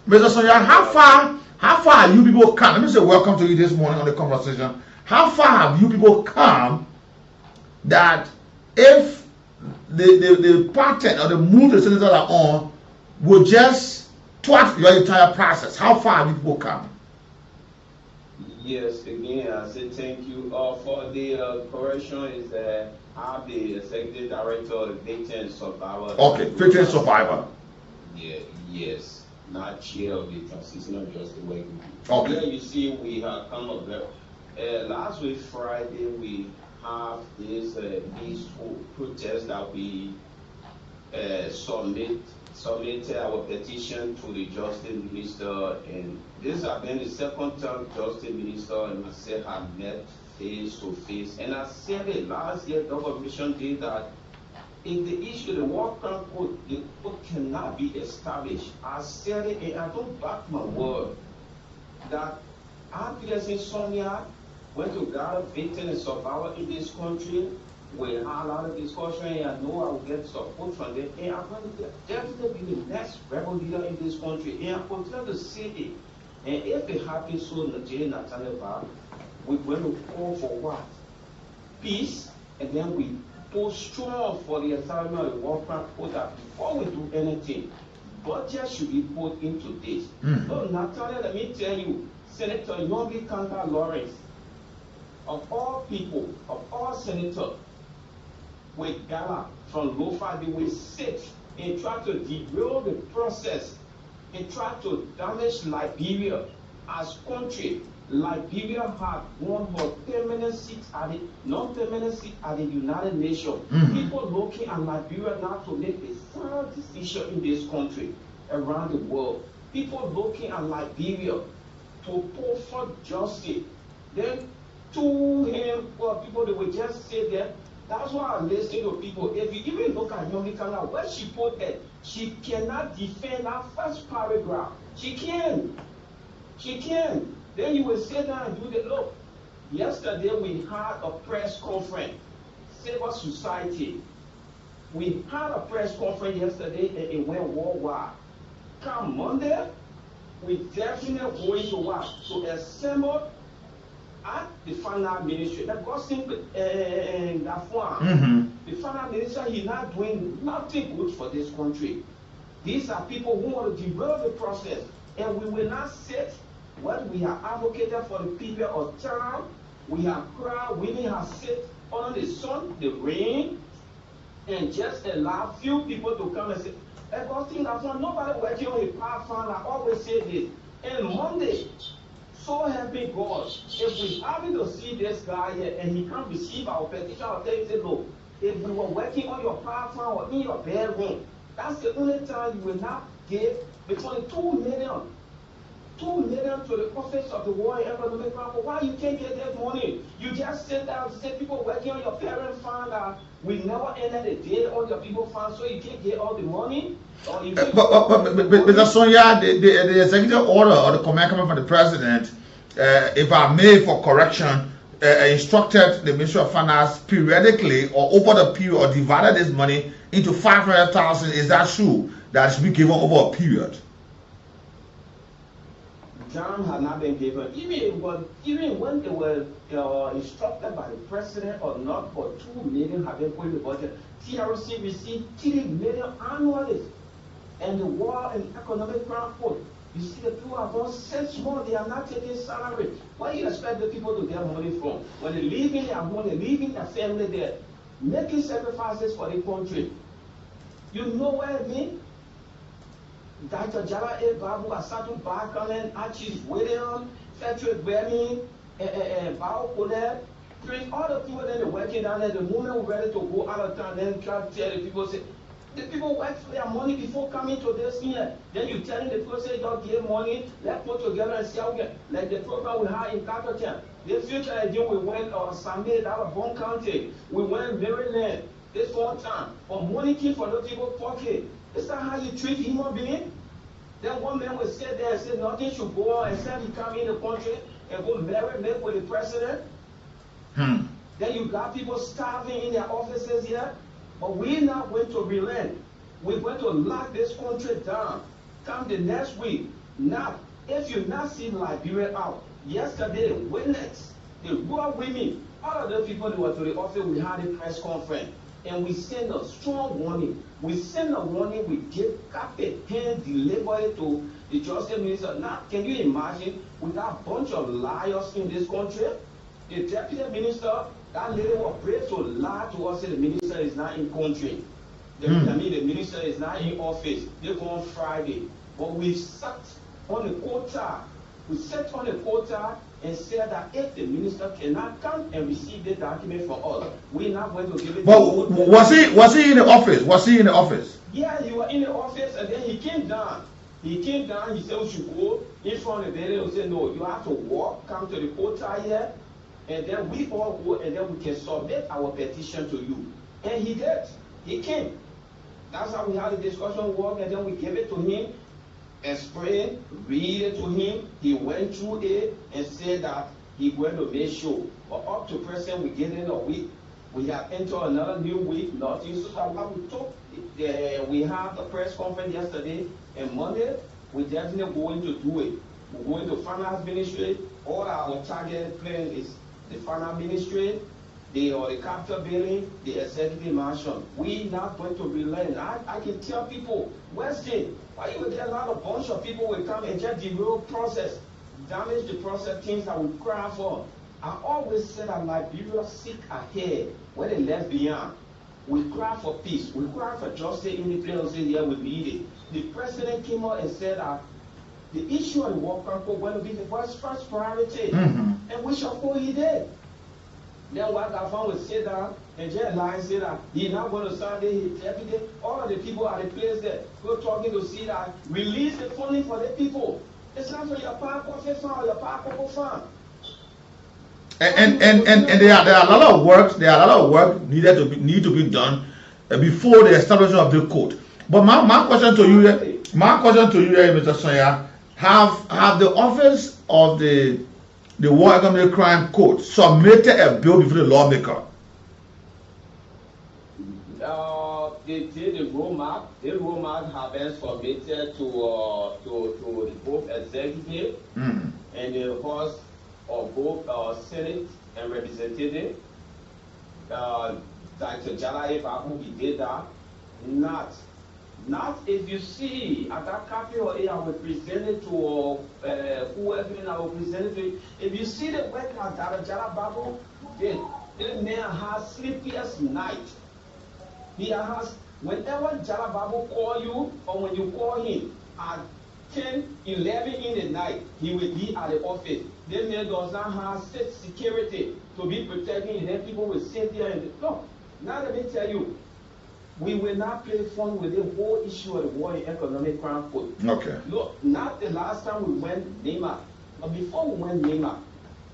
Mr. Sonya, how far have you people come? Let me say welcome to you this morning on the conversation. How far have you people come that if the pattern or the move the senators are on will just thwart your entire process? How far have you people come? Yes, again, I say thank you. For the correction is that I'm the Executive Director of the Victim and Survivor. Okay, Victim and Survivor. Yeah, yes, not chair of the Transitional Justice Working Group. Okay. Here you see we have come up there. Last week, Friday, we have this peaceful protest that we submitted our petition to the Justice Minister, and this has been the second time Justice Minister and myself have met face to face. And I said it last year, Commission did that if the issue, the war crime code, the code cannot be established. I said it, and I don't back my word, that our Peterson Sonia went to gather victims and survivors in this country. We had a lot of discussion, and I know I will get support from them. And I'm going to definitely be the next rebel leader in this country. And I continue to say it. And if it happens so, Natl, we're going to call for what? Peace, and then we go strong for the establishment of the war crime code that before we do anything, budget should be put into this. So, Natl, let me tell you, Senator Yobukaka Lawrence, of all people, of all senators, with Gala from Lofa, they will sit and try to derail the process and try to damage Liberia as country. Liberia had won her permanent seat at the non-permanent seat at the United Nations. People looking at Liberia now to make a sound decision in this country around the world. People looking at Liberia to pull for justice. Then to him, well, people they will just say that That's why I'm listening to people. If you even look at Yomi Kanga, when she put it, she cannot defend that first paragraph. She can. She can. Then you will sit down and do the look. Yesterday we had a press conference, Civil Society. We had a press conference yesterday and it went worldwide. Come Monday, we definitely going to watch to assemble at the final ministry. That gossip and that one, the final minister, he's not doing nothing good for this country. These are people who want to derail the process, and we will not sit what we have advocated for the period of time. We have cried, women have sit under the sun, the rain, and just allow few people to come and say, Augustine, that's why nobody working on a power fund. I always say this. And Monday, so happy God, if we happen to see this guy here and he can't receive our petition, I'll tell you, say, look, if we were working on your power fund or in your bedroom, that's the only time you will not give between 2 million to the office of the War and Economic Council. Why you can't get that money? You just sit down and say people working on your parent fund we never ended a day on your people fund, so you can't get all the money. But Mr. Sonia, the executive order or the command coming from the president, if I may for correction, instructed the Ministry of Finance periodically or over the period or divided this money into 500,000. Is that true? That should be given over a period. Time had not been given, even when they were instructed by the president or not, for 2 million have been put in the budget. TRC received 3 million annually, and the War and Economic Council, you see the people have done 6 months, they are not taking salary. Where do you expect the people to get money from? When they leave in their home, they leave in their family, they're making sacrifices for the country. You know what I mean? Dr. Jara A. Babu, Asatu Bakanen, Archie William, Frederick Bernie, Bao Kolet, all the people that are working down there, the moment we're ready to go out of town, then try to tell the people, say, the people work for their money before coming to this year. Then you telling the people, say, don't give money, let's put together and see how we get, like the program we had in Carterton. The future idea, we went on Sunday, out of Bond County, we went Maryland, this one time, for money came for those people pocket. Is that how you treat human being? Then one man will sit there and say nothing should go on except he come in the country and go make with the president. Then you got people starving in their offices here. But we're not going to relent. We're going to lock this country down. Come the next week. Now, if you not see Liberia out, yesterday, witness, the rural women, all of the people that were to the office, we had a press conference. And we send a strong warning. We send a warning, we give carpet hand delivery to the justice minister. Now, can you imagine, we got a bunch of liars in this country? The deputy minister, that lady was brave to lie to us, say the minister is not in country. I mean, the minister is not in office. They go on Friday. But we sat on the quota. We sat on the quota and said that if the minister cannot come and receive the document from us, we're not going to give it. But was he in the office? Was he in the office? Yeah, he was in the office, and then he came down. He came down. He said we should go in front of the building. We said no, you have to walk, come to the quota here, and then we all go, and then we can submit our petition to you. And he did. He came. That's how we had a discussion walk, and then we gave it to him. Explain, read it to him. He went through it and said that he going to make sure. But up to present, we get in a week. We have entered another new week. Nothing. So that we took. We have the press conference yesterday and Monday. We definitely going to do it. We're going to finance ministry. All our target plan is the finance ministry, the capital building, the executive mansion. We're not going to relent. I can tell people, Weston, why you will get a lot of bunch of people will come and just derail process, damage the process, things that we cry for. I always said that Liberia seek ahead, where they left behind. We cry for peace. We cry for justice in the place and here we need it. The president came out and said that the issue of the war control going to be the first priority. And which of course he did. Then what Gafan would sit down and just lie and say that he's not going to sign it every day. All of the people at the place there go talking to see that release the funding for the people. It's not for your park office fund or your park local fund. And there are a lot of work. There are a lot of work need to be done before the establishment of the court. But my question to you, Mr. Sonia, have the office of the War Economic Crime Court submitted a bill before the lawmaker? They did the roadmap. The roadmap have been submitted to the both executive and the House of both Senate and Representative. Dr. Jalaye Babu, he did that. Not if you see at that copy or I will present it to whoever I will present it to. If you see the work that Dr. Jalaye Babu did, the man has sleepless night. He has, whenever Jalaye Babu call you or when you call him at 10, 11 in the night, he will be at the office. This man does not have security to be protecting, and then people will sit there and no. Now let me tell you, we will not play fun with the whole issue of the war in economic crime code. Okay. Look, not the last time we went NEMA, but before we went NEMA,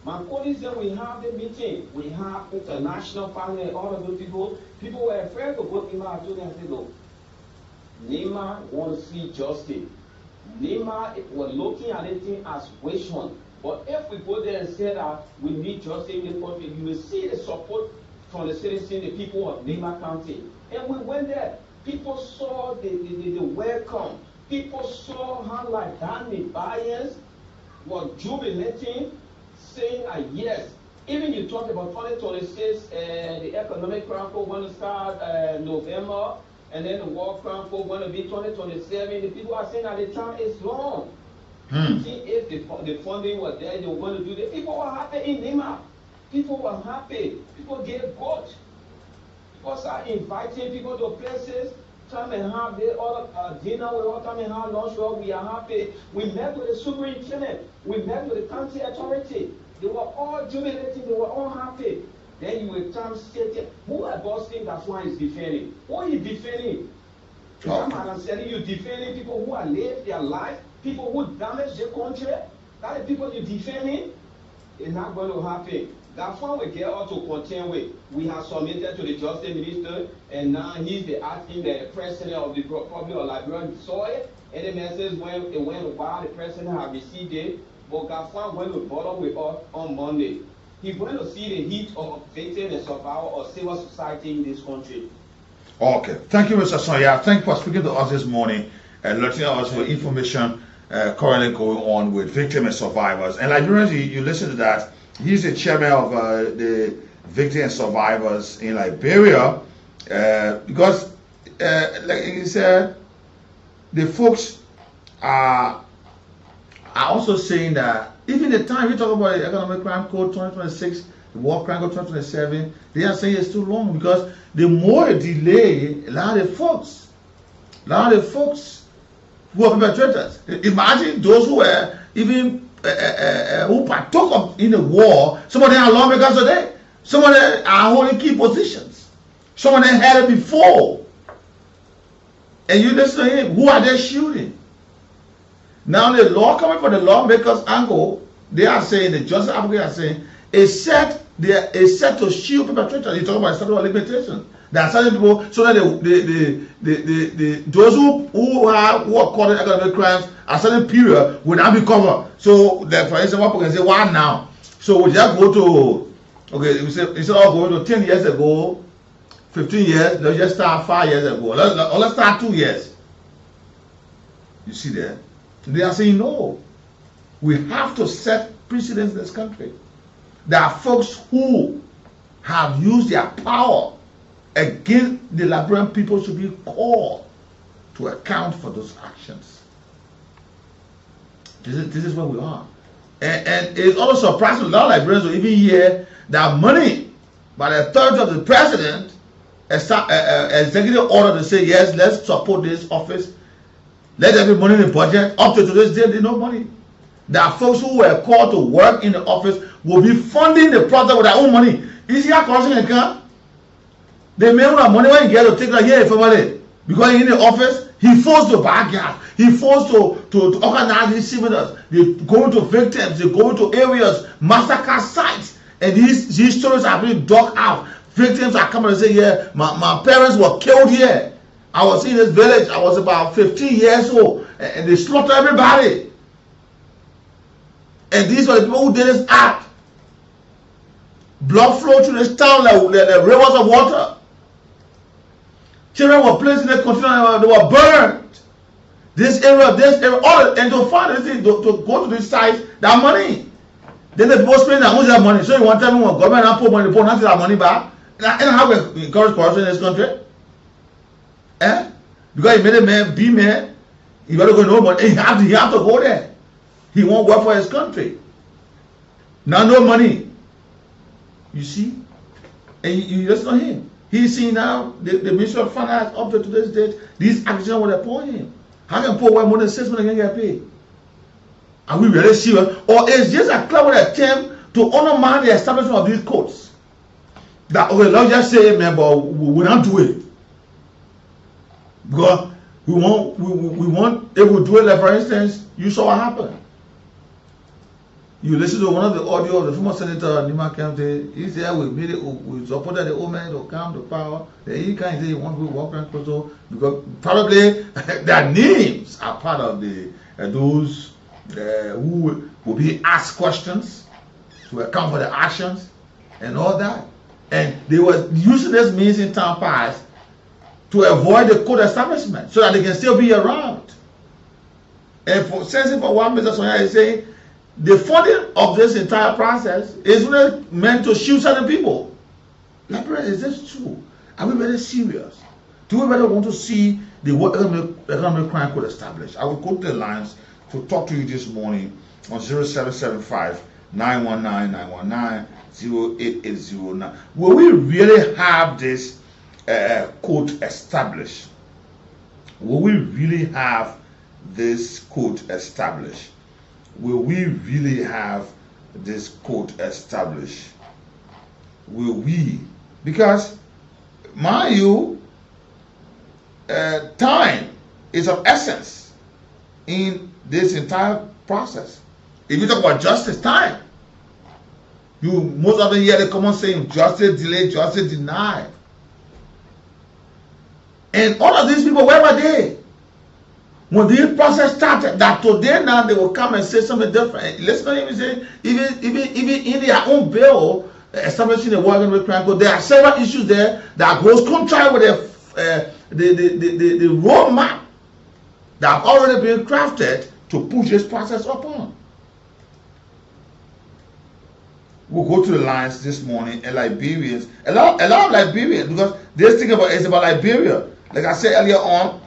my colleagues said we have the meeting, we have international partners, all of those people. People were afraid to go NEMA. I told them, I said, look, NEMA want to see justice. NEMA was looking at it as wage hunt. But if we go there and say that we need justice in the country, you will see the support from the citizens, the people of NEMA County. And we went there. People saw the welcome. People saw how like Danny Byers was jubilating, saying yes. Even you talk about 2026, the economic crime code want to start November, and then the war crime code want to be 2027. The people are saying that the time is long. See, if the funding was there, they were going to do that. People were happy in NEMA. People were happy. People gave vote. People are inviting people to places. Come and have their dinner. We all come and have lunch. We are happy. We met with the superintendent. We met with the county authority. They were all jubilating. They were all happy. Then you will come sit. Who are those things that one is defending? Who is defending? I'm telling you, defending people who are lived their life, people who damage the country. That is people you defending. It's not going to happen. That one we get all to contend with. We have submitted to the Justice Minister, and now he's the acting the president of the Republic of Liberia. Saw it, and the message went while the president have received it. But Gafan went to bother with us on Monday. He's going to see the heat of victims and survivors of civil society in this country. Okay, thank you, Mr. Sonia. Thank you for speaking to us this morning and letting us for information currently going on with victims and survivors. And Liberians, you listen to that. He's the chairman of the victims and survivors in Liberia because, like he said, the folks are also saying that even the time we talk about the Economic Crime Code 2026, the War Crime Code 2027, they are saying it's too long because the more it delay, a lot of the folks who are perpetrators. Imagine those who were even who partook in the war. Some of them are lawmakers today. Some of them are holding key positions. Some of them had it before. And you listen to him, who are they shooting? Now the law coming from the lawmakers' angle, they are saying, the justice advocate are saying, is set to shield perpetrators. You talk about statute of limitation. There are certain people, so that those who are caught in economic crimes at a certain period will not be covered. So, like, for instance, one person can say, why now? So we just go to, okay, instead of going to 10 years ago, 15 years, let's just start 5 years ago. Let's start 2 years. You see that? They are saying, no. We have to set precedents in this country. There are folks who have used their power against the Liberian people should be called to account for those actions. This is where we are. And it's also surprising a lot of Liberians will even hear that money by the authority of the president, executive order to say, yes, let's support this office. Let there be money in the budget. Up to today's day, there's no money. There are folks who were called to work in the office will be funding the project with their own money. You see how corruption can come? They may have money when you get to take that here family. Because in the office, he forced to buy gas. He forced to organize these seminars. They go to victims. They go to areas, massacre sites. And these stories are being dug out. Victims are coming and say, yeah, my parents were killed here. I was in this village, I was about 15 years old, and they slaughtered everybody. And these were the people who did this act. Blood flowed through this town like rivers of water. Children were placed in the container, they were burned. This area, all, and to find this thing, to go to this site, that money. Then the people spend that money. So you want to tell me when government and put money, put not that money back? And how we encourage corruption in this country? Eh? Because he made a man be man, he better go no money. He have to go there. He won't work for his country. Now no money. You see? And you listen to him. He's seeing now the Ministry of Finance up to today's date, these actions what they're pouring him. How can poor more than 6 months can get paid? Are we really serious? Or is just a clever attempt to undermine the establishment of these courts? That, okay, let's just say, man, but we don't do it. Because we want, if we do it, like for instance, you saw what happened. You listen to one of the audio of the former Senator Nima Kemte. He said we supported the old man to come to power. Then he can't say he wants to walk around because probably their names are part of the those who will be asked questions to account for the actions and all that. And they were using this means in town pass to avoid the court establishment so that they can still be around. And for sensing for what Mr. Sonia is saying, the funding of this entire process is really meant to shield certain people. LIBERIA, is this true? Are we very serious? Do we really want to see the economic crime code established? I will go to the lines to talk to you this morning on 0775 919 919 08809. Will we really have this code established? Will we really have this code established? Will we really have this code established? Will we? Because, mind you, time is of essence in this entire process. If you talk about justice, time. You most often hear the common saying, justice delayed, justice denied. And all of these people, where were they? When this process started, that today now they will come and say something different. Listen to him say, even in their own bill establishing the World Economic Crime Code, there are several issues there that goes contrary with the roadmap that have already been crafted to push this process upon. We'll go to the lines this morning, and Liberians, a lot of Liberians, because this thing is about Liberia. Like I said earlier on,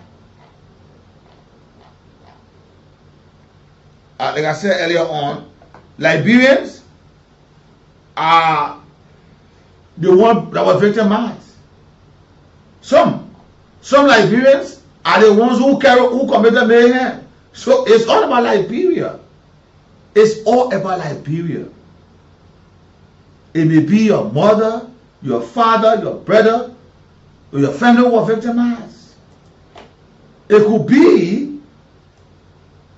Liberians are the one that were victimized. Some Liberians are the ones who committed mayhem. So it's all about Liberia. It's all about Liberia. It may be your mother, your father, your brother, or your family who were victimized. It could be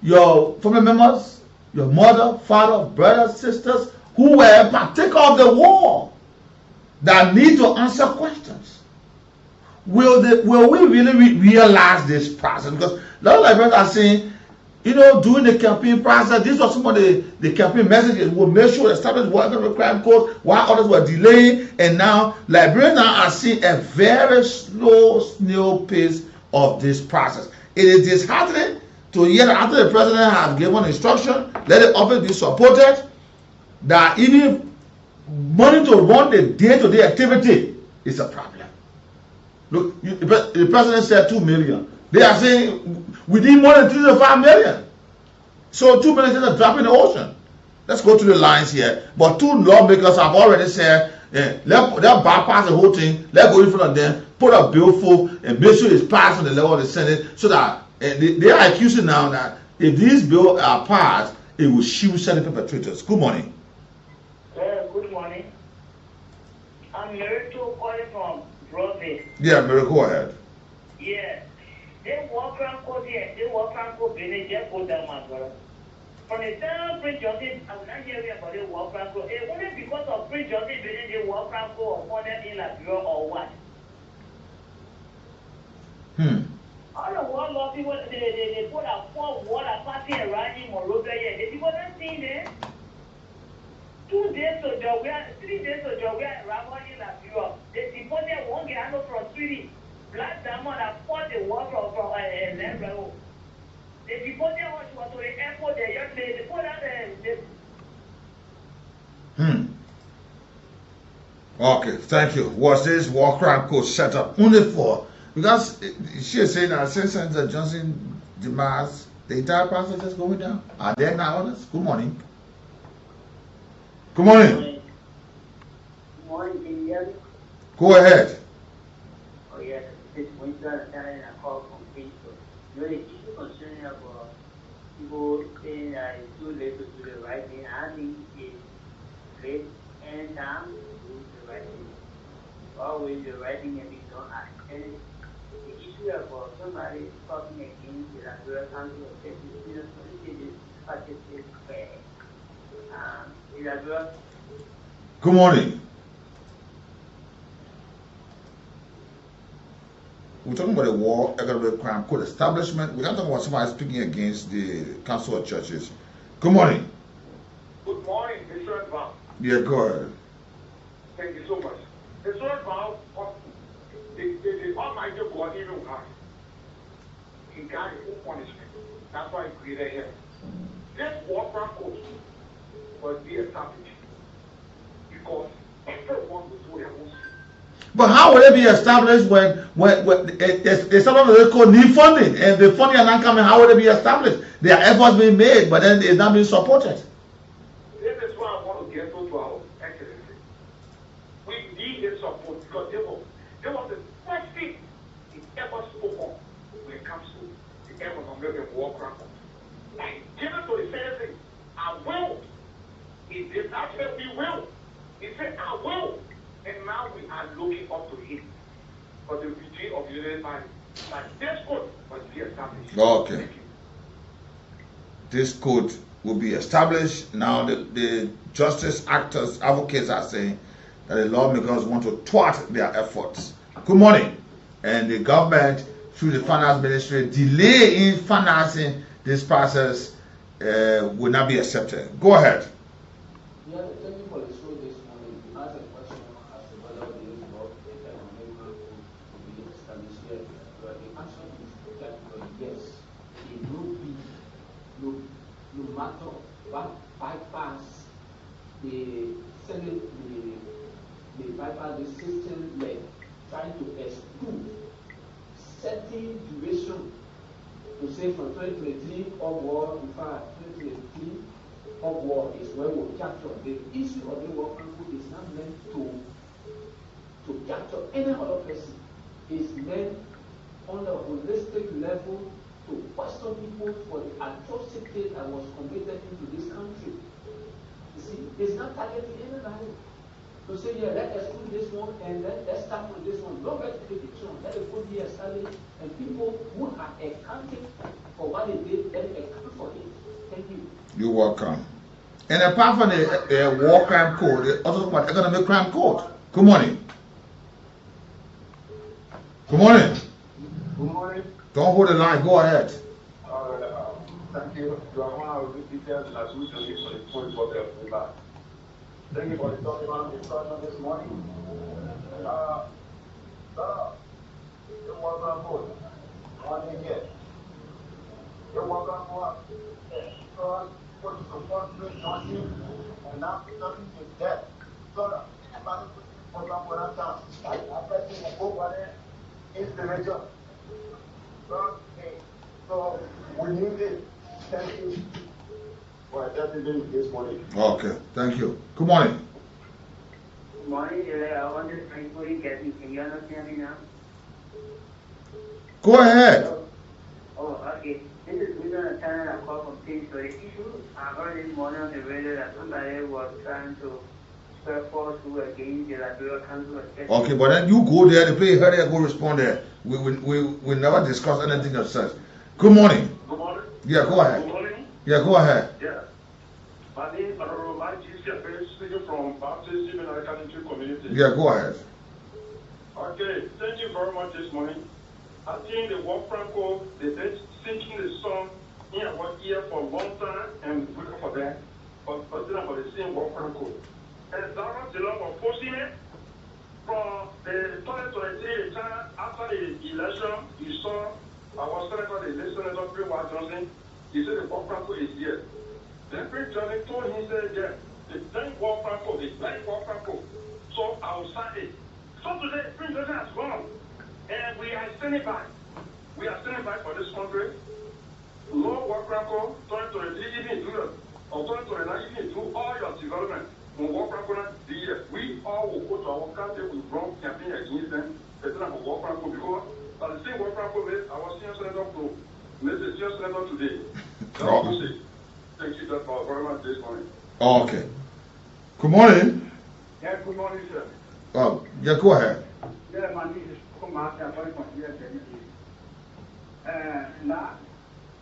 your family members, your mother, father, brothers, sisters, who were partaker of the war that need to answer questions. Will we really realize this process? Because a lot of Liberians are saying, you know, during the campaign process, this was some of the campaign messages. We'll make sure to establish World Economic Crime Code while others were delaying. And now Liberians are seeing a very slow, snail pace of this process. It is disheartening to hear that after the president has given instruction, let the office be supported, that even money to run the day-to-day activity is a problem. Look, the president said 2 million. They are saying we need more than 3 to 5 million. So 2 million is a drop in the ocean. Let's go to the lines here. But 2 lawmakers have already said, they'll bypass the whole thing. Let's go in front of them, put a bill full, and make sure it's passed on the level of the Senate, so that they are accusing now that if these bills are passed, it will shield Senate perpetrators. Good morning. Good morning. I'm Mary calling from Broadway. Yeah, Mary, go ahead. Yeah. They walk around code here. They walk around code. They just go down my brother. From the time Prince Joseph, I'm not hearing about the war crackle. It wasn't because of Prince Joseph building the war crackle upon them in Liberia or what? All the war law people, they put a 4 water party around in Morovia here. The people don't see it. 2 days ago, 3 days ago, we are in Ramon in Liberia. They deported one guy from Sweden. Black diamond that fought the war from Lebanon. They deported one to the airport. They put out Okay, thank you. Was this war crime code set up only for, because she is saying that since Senator Johnson demands, the entire process is going down. Are there now others? Good morning. Good morning. Good morning, can you hear me? Go ahead. Oh yes, this winter and I call from Facebook. You know, the issue concerning about people saying that it's too late to do the right thing. I think it's late and time to do the right thing. Always the right thing can be done at any. The issue about somebody talking against the Liberia Council of State, you know, so this participate fair. Good morning. We're talking about the war economic crime code establishment. We're not talking about somebody speaking against the Council of Churches. Good morning. Good morning, Mr. Advan. Yeah, go ahead. Thank you so much. Mr. Advan, the Almighty God even has. He got his own punishment. That's why he created him. This war crime code must be established because everyone will do their own thing. But how will it be established when there's something they call need funding, and the funding are not coming? How will it be established? There are efforts being made, but then it's not being supported. This is what I want to get to our excellency. We need the support because they were the first thing it ever spoke on when it comes to the economic war crime. Like given to the citizen, I will. He did not say we will. He said, I will. And now we are looking up to him for the regime of the United Party. But this code must be established. Okay. This code will be established. Now the justice actors, advocates are saying that the lawmakers want to thwart their efforts. Good morning. And the government, through the finance ministry, delay in financing this process will not be accepted. Go ahead. Yeah, thank you for the show this morning. You asked a question as to whether the law economic will be established here. But the answer is that yes, it will be no matter what bypass the Senate, the bypass the system like trying to exclude certain duration to say from 2023 onward, in fact 2023 of war is when we capture. The issue of the war council is not meant to capture any other person. It's meant on a holistic level to question people for the atrocity that was committed into this country. You see, it's not targeting anybody. To say, yeah, let's exclude this one and then let's start with this one. Don't get prediction. Let the code be established and people who are accounting for what they did, let them account for it. Thank you. You're welcome. And apart from the war crime code, they also talk about economic crime code. Good morning. Good morning. Good morning. Don't hold the line. Go ahead. Thank you. You are one of the details as we do for the full body of the back. Thank you for the talking about the discussion this morning. The war crime code. Morning here. The war crime code. Put to support Prince Johnson and now nothing is dead. So that I press in over there is the region. So we need it. Thank you for attending this morning. Okay, thank you. Good morning. Good morning, I want to thank you. Can you understand me now? Go ahead. Oh, okay. This is we're gonna turn a call from things for the issue. I heard this morning on the radio that somebody was trying to spread falsehood against the Liberia Council of State. Okay, but then you go there, the play her there, go respond there. We never discuss anything of such. Good morning. Good morning. Yeah, go ahead. Good morning. Yeah, go ahead. Yeah. My name is Honorable Mike speaking from Baptist Seminary Catholic Community. Yeah, go ahead. Okay, thank you very much this morning. I think the work Franco, they've been singing the song in our ear for a long time, and we're looking for that. But still for the same work Franco. And Zara Zilong was posting it from the 2023 time after the election. You saw our senator, the late Senator Prince Johnson. He said the work Franco is here. Then Prince Johnson told him, said, yeah, the blind work Franco, the blind work Franco. So I will sign it. So today, Prince Johnson has gone. And we are standing by. We are standing by for this country. Lord work Franco, 2023, even do it. Or 2029, even do all your development. When work Franco the year, we all will go to our country with wrong campaign against them. It's not for work Franco because by the same work Franco made our senior senator pro. Made the senior senator today. That's what we say. Thank you very much this morning. Okay. Good morning. Yeah, good morning, sir. Yeah, go ahead. Yeah, my name is Kumar. Now,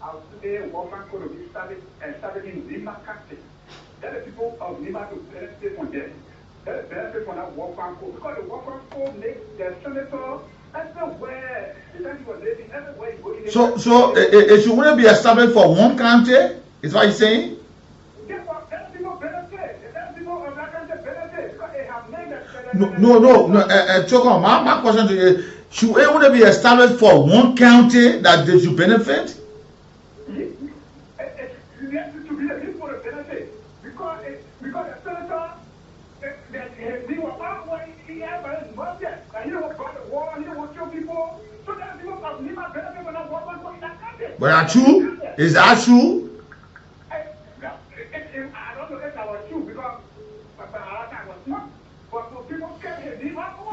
I'll today work Franco to be started in Lima County. Tell the people of Lima to benefit from them. Tell the benefit from that work Franco because the work Franco makes the senator everywhere. Everywhere you go. So it should only be established for one county? Is what you're saying? No. Choko, my question to you: should it only be established for one county that they should benefit? But are true? Is that true?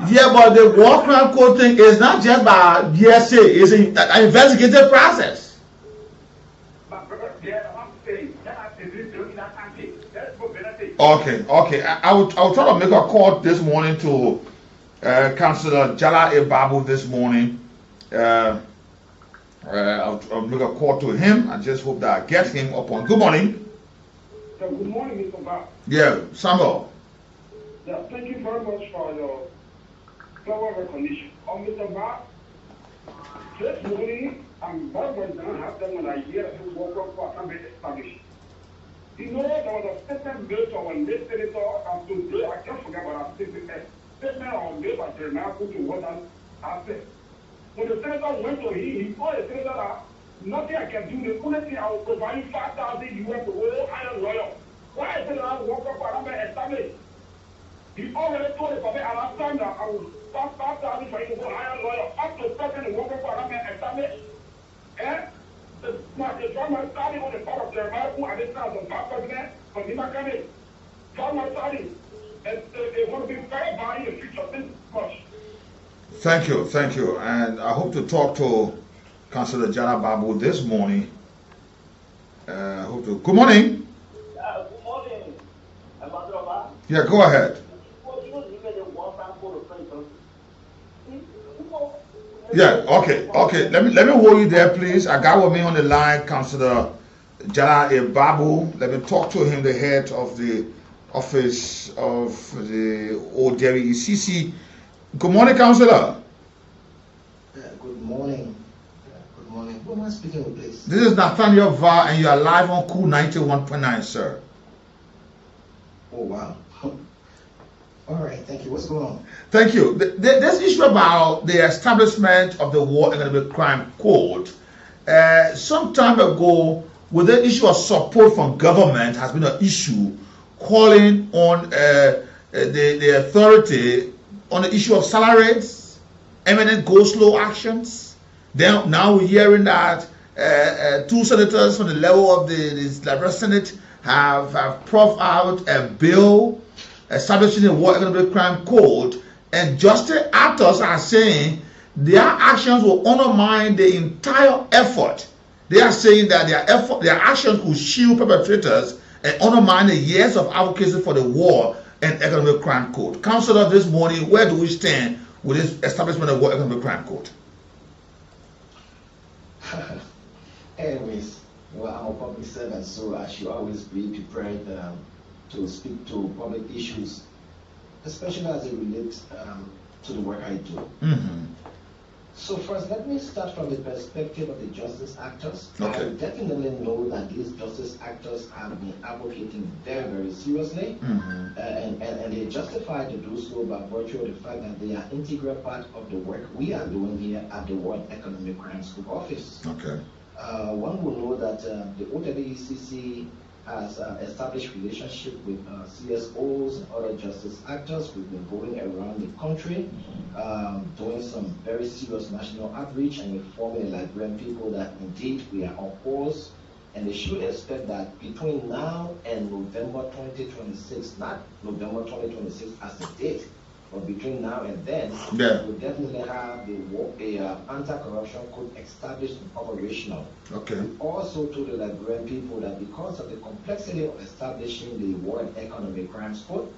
Yeah, but the work code thing is not just by DSA, it's an investigative process. Okay. I will try to make a call this morning to Councillor Jala Ebabu this morning. I'll make a call to him. I just hope that I get him upon. Good morning. Yeah, good morning, Mr. Bar. Yeah, Samuel. Yeah, thank you very much for your clever recognition. Mr. Bar, this morning, I'm very much going to have them when I hear this work for somebody established. You know, there was a statement made to our late senator, and today I can't forget what I said. Statement on made by Jeremiah to what I said. When the senator went to him, he told the senator that nothing I can do. The only thing I will provide you $5,000 US to go hire a lawyer. Why is it that I work up around the established? He already told the public around time that I will start $5,000 for you to go hire a lawyer. Up to second, the work up around the established. And the drama started on the part of Jeremiah, who at this time was vice president for Lima County. Drama started. And they want to be very bad in the future. This much. Thank you. And I hope to talk to Councillor Jana Babu this morning. Good morning. Good morning. Yeah, go ahead. Yeah, okay. Let me hold you there, please. I got with me on the line, Councillor Jana Babu. Let me talk to him, the head of the office of the Old Derry ECC. Good morning, Councillor. Good morning. Good morning. Who am I speaking with, please? This is Nathaniel Va, and you are live on Cool 91.9, sir. Oh, wow. All right, thank you. What's going on? Thank you. This issue about the establishment of the War Economic Crime Code, some time ago, with the issue of support from government has been an issue, calling on the authority on the issue of salaries, eminent go-slow actions. Then now we're hearing that two senators from the level of the Liberal Senate have proffered out a bill establishing a War Economic Crime Code, and justice actors are saying their actions will undermine the entire effort. They are saying that their actions will shield perpetrators and undermine the years of advocacy for the War and Economic Crime Code. Councillor, this morning, where do we stand with this establishment of War Economic Crime Code? Anyways, Well, I'm a public servant, so I should always be prepared to speak to public issues, especially as it relates to the work I do. So first, let me start from the perspective of the justice actors. Okay. I definitely know that these justice actors have been advocating very, very seriously, and they justify to do so by virtue of the fact that they are integral part of the work we are doing here at the World Economic Crimes Group office. Okay. One will know that the OWECC has established relationship with CSOs and other justice actors. We've been going around the country doing some very serious national outreach and informing the Liberian people that indeed we are on course, and they should expect that between now and November 2026, not November 2026 as the date, but between now and then, we'll definitely have the anti-corruption code established and operational. Okay. We also told the Liberian people that because of the complexity of establishing the World Economic Crimes Code,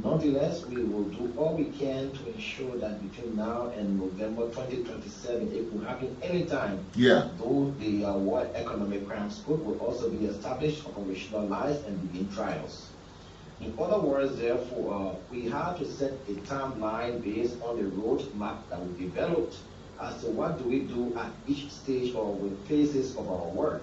nonetheless, we will do all we can to ensure that between now and November 2027, it will happen anytime. Yeah. Though the World Economic Crimes Code will also be established, operationalized, and begin trials. In other words, therefore, we have to set a timeline based on the roadmap that will be developed as to what do we do at each stage or with phases of our work.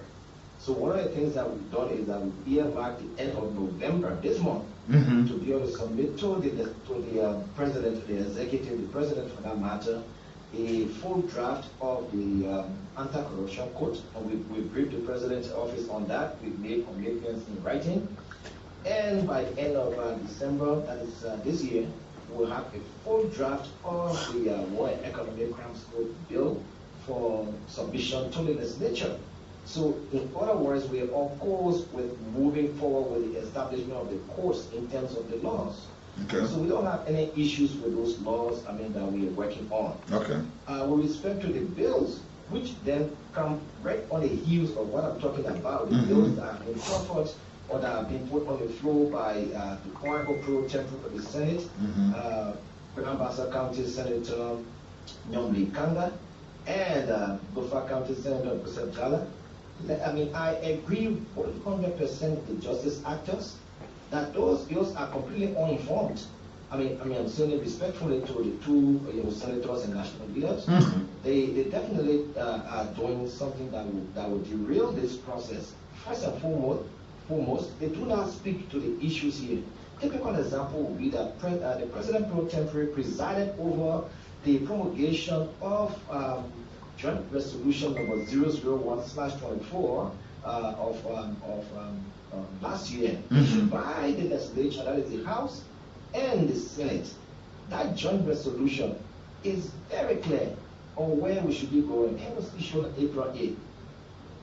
So one of the things that we've done is that we earmarked the end of November this month to be able to submit to the president, the executive, the president for that matter, a full draft of the anti-corruption code, and we briefed the president's office on that. We've made commitments in writing. And by the end of December, that is this year, we'll have a full draft of the World Economic Crimes Code bill for submission to the legislature. So in other words, we are on course with moving forward with the establishment of the courts in terms of the laws. Okay. So we don't have any issues with those laws, that we are working on. Okay. With respect to the bills, which then come right on the heels of what I'm talking about, the bills that have been offered or that have been put on the floor by the Honorable Pro Temple of the Senate, Penambasa County Senator Nyomli Kanga, and Bofa County Senator Kusep Jala. I agree 100% with the justice actors that those bills are completely uninformed. I'm saying it respectfully to the two senators and national leaders. They definitely are doing something that will derail this process. First and foremost, they do not speak to the issues here. Typical example would be that the President Pro Tempore presided over the promulgation of Joint Resolution number 001/24 of last year, issued by the legislature, that is the House and the Senate. That joint resolution is very clear on where we should be going. It was issued on April 8th.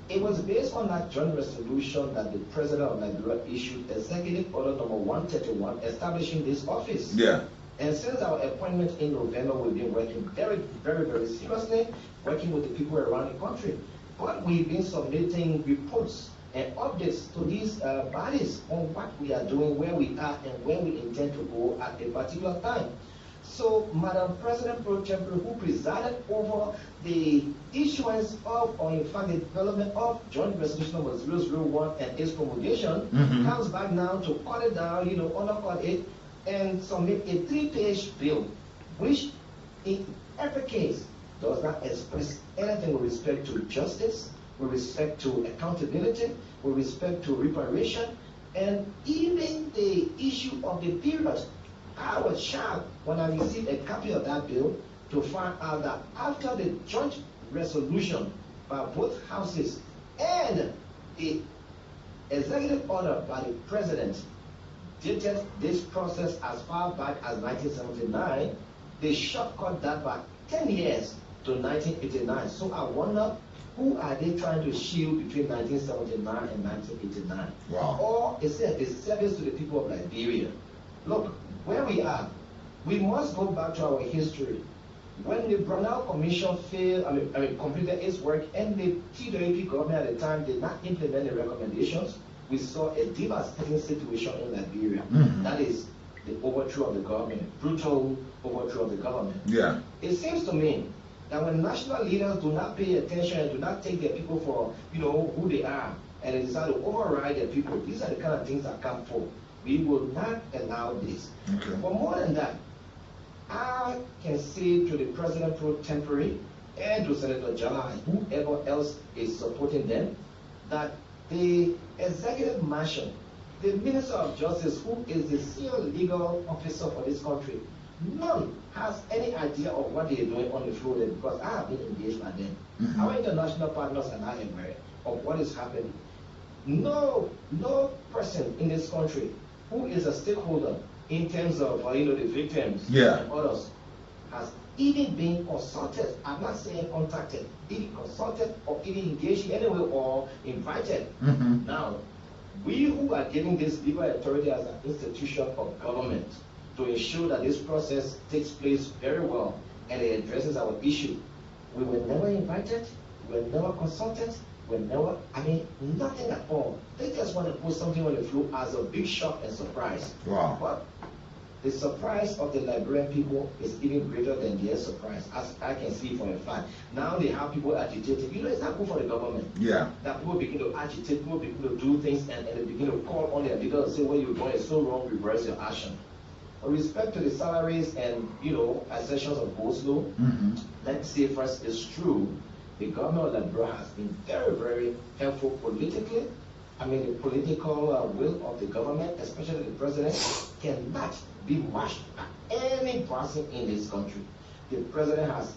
It was based on that joint resolution that the President of Liberia issued Executive Order number 131 establishing this office. Yeah. And since our appointment in November, we've been working very, very, very seriously, working with the people around the country. But we've been submitting reports and updates to these bodies on what we are doing, where we are, and where we intend to go at a particular time. So, Madam President Pro Tempore, who presided over the issuance of, or in fact, the development of Joint Resolution number 001 and its promulgation, comes back now to cut it down, undercut it, and submit a 3-page bill, which in every case does not express anything with respect to justice, with respect to accountability, with respect to reparation, and even the issue of the period. I was shocked when I received a copy of that bill to find out that after the joint resolution by both houses and the executive order by the president dated this process as far back as 1979, they shortcut that by 10 years to 1989. So I wonder, who are they trying to shield between 1979 and 1989? Wow. Or is it a disservice to the people of Liberia? Look, where we are, we must go back to our history. When the Brunel Commission completed its work and the TWP government at the time did not implement the recommendations, we saw a devastating situation in Liberia. That is the overthrow of the government, brutal overthrow of the government. Yeah. It seems to me that when national leaders do not pay attention and do not take their people for, who they are, and they decide to override their people, these are the kind of things that come forward. We will not allow this. Okay. But more than that, I can say to the President pro tempore and to Senator Jala and whoever else is supporting them, that the executive mansion, the Minister of Justice, who is the senior legal officer for this country, none has any idea of what they are doing on the floor there, because I have been engaged by them. Our international partners and I am aware of what is happening. No person in this country who is a stakeholder in terms of the victims and others has even been consulted. I'm not saying contacted, even consulted or even engaged in any way or invited. Now, we who are giving this legal authority as an institution of government to ensure that this process takes place very well and it addresses our issue, we were never invited, we were never consulted, we were never, nothing at all. They just want to put something on the floor as a big shock and surprise. Wow. But the surprise of the Liberian people is even greater than their surprise, as I can see for a fact. Now they have people agitating. It's not good for the government. Yeah. That people begin to agitate, people begin to do things, and they begin to call on their leaders and say, what you're doing is so wrong, reverse your action. With respect to the salaries and, accessions of Oslo, let's say first, it's true, the government of Liberia has been very, very helpful politically. The political will of the government, especially the president, cannot be matched by any person in this country. The president has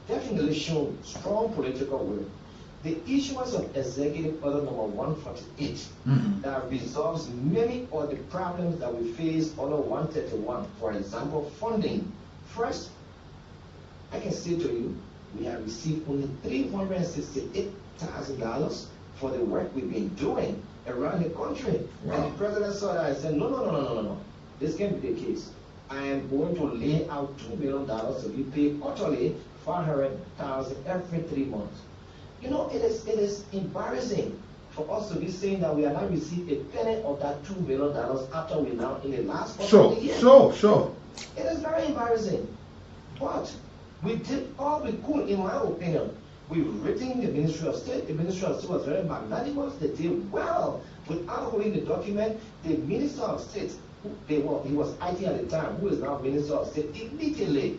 definitely shown strong political will. The issuance of Executive Order number 148 that resolves many of the problems that we face under 131. For example, funding. First, I can say to you, we have received only $368,000 for the work we've been doing around the country. Wow. And the president saw that and said, no. This can't be the case. I am going to lay out $2 million to be paid quarterly, $500,000 every 3 months. It is embarrassing for us to be saying that we are not receiving a penny of that $2 million after we now in the last 4 years. Sure. It is very embarrassing. But we did all we could, in my opinion. We've written the Ministry of State. The Ministry of State was very magnanimous. They did well. Without holding the document, the Minister of State, he was IT at the time, who is now Minister of State, immediately,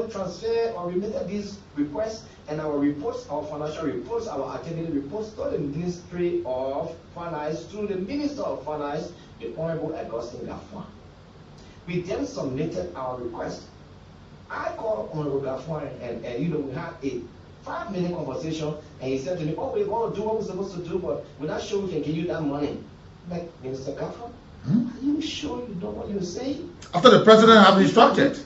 transfer or remitted these requests and our reports, our financial reports, our academic reports to the Ministry of Finance, through the Minister of Finance, the Honorable Augustine Gaffwan. We then submitted our request. I called Honorable Gaffwan and we had a 5-minute conversation, and he said to me, we're going to do what we're supposed to do, but we're not sure we can give you that money. Like, Minister Gaffwan, are you sure you know what you're saying? After the president has instructed.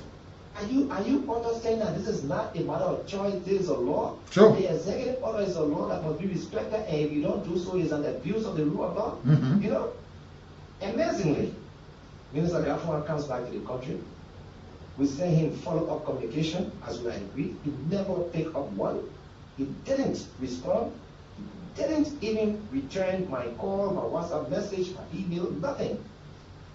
Are you understanding that this is not a matter of choice, this is a law? Sure. The executive order is a law that must be respected, and if you don't do so, it's an abuse of the rule of law. Amazingly, Minister Gaffwan comes back to the country. We sent him follow-up communication as we agreed. He never picked up one. He didn't respond. He didn't even return my call, my WhatsApp message, my email, nothing.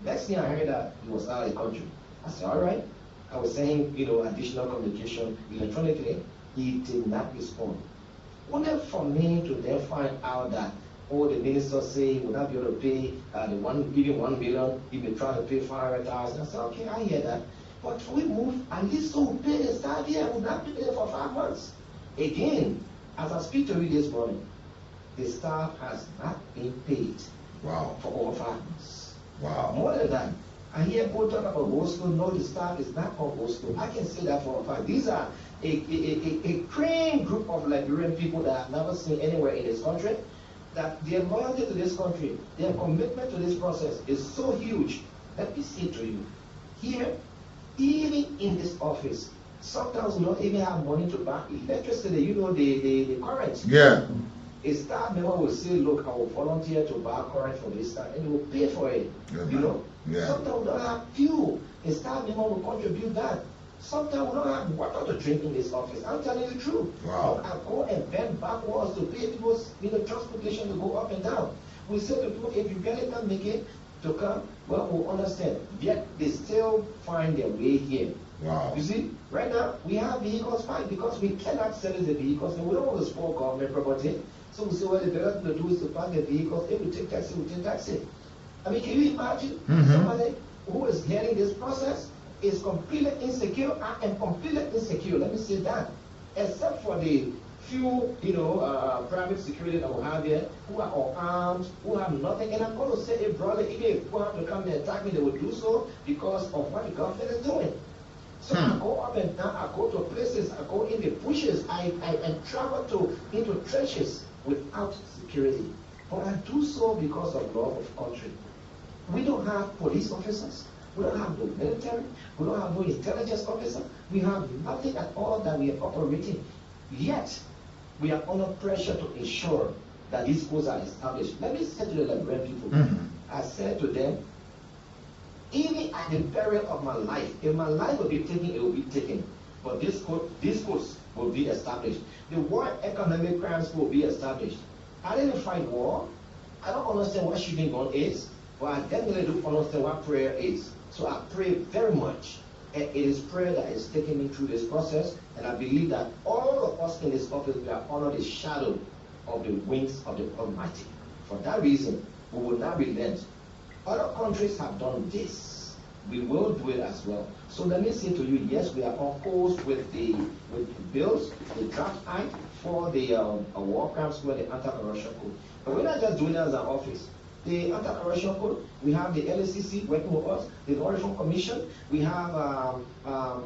Next thing I heard that he was out of the country. I said, all right. I was saying, additional communication electronically. He did not respond. Only for me to then find out that, the minister say he would not be able to pay even $1 million. He may try to pay $500,000. I said, okay, I hear that. But we move, at least so we pay the staff here, we not be there for 5 months. Again, as I speak to you this morning, the staff has not been paid for over 5 months. Wow. More than that, I hear people talk about Bosco. No, the staff is not on Bosco. I can say that for a fact. These are a crane group of Liberian people that I've never seen anywhere in this country, that their loyalty to this country, their commitment to this process is so huge. Let me say to you, here, even in this office, sometimes we don't even have money to buy electricity, the current. Yeah. A staff member will say, look, I will volunteer to buy current for this staff, and they will pay for it. Yeah. Sometimes we don't have fuel. A staff member will contribute that. Sometimes we don't have water to drink in this office. I'm telling you the truth. Wow. I go and bend backwards to pay people's transportation to go up and down. We say to people, if you really can't make it to come, well, we'll understand. Yet they still find their way here. Wow. You see, right now we have vehicles fine because we cannot sell the vehicles and we don't want to spoil government property. So we say, well, the better thing to do is to park the vehicles. If we take taxi, we take taxi. I mean, can you imagine somebody who is hearing this process is completely insecure? I am completely insecure, let me say that. Except for the few, private security that we have here, who are unarmed, who have nothing. And I'm going to say, hey, brother, even if people have to come and attack me, they will do so because of what the government is doing. So I go up and down, I go to places, I go in the bushes, I travel into trenches without security. But I do so because of love of country. We don't have police officers, we don't have no military, we don't have no intelligence officer, we have nothing at all that we are operating. Yet, we are under pressure to ensure that these codes are established. Let me say to the Liberian people, I said to them, even at the peril of my life, if my life will be taken, it will be taken. But these codes will be established. The War Economic Crimes will be established. I didn't fight war. I don't understand what shooting gun is, but I definitely do understand what prayer is. So I pray very much. And it is prayer that is taking me through this process. And I believe that all of us in this office, we are under the shadow of the wings of the Almighty. For that reason, we will not relent. Other countries have done this. We will do it as well. So let me say to you, yes, we are on course with the bills, the draft act for the war crimes code, the anti-corruption code. But we're not just doing it as an office. The anti-corruption code, we have the LACC working with us, the Law Reform Commission, we have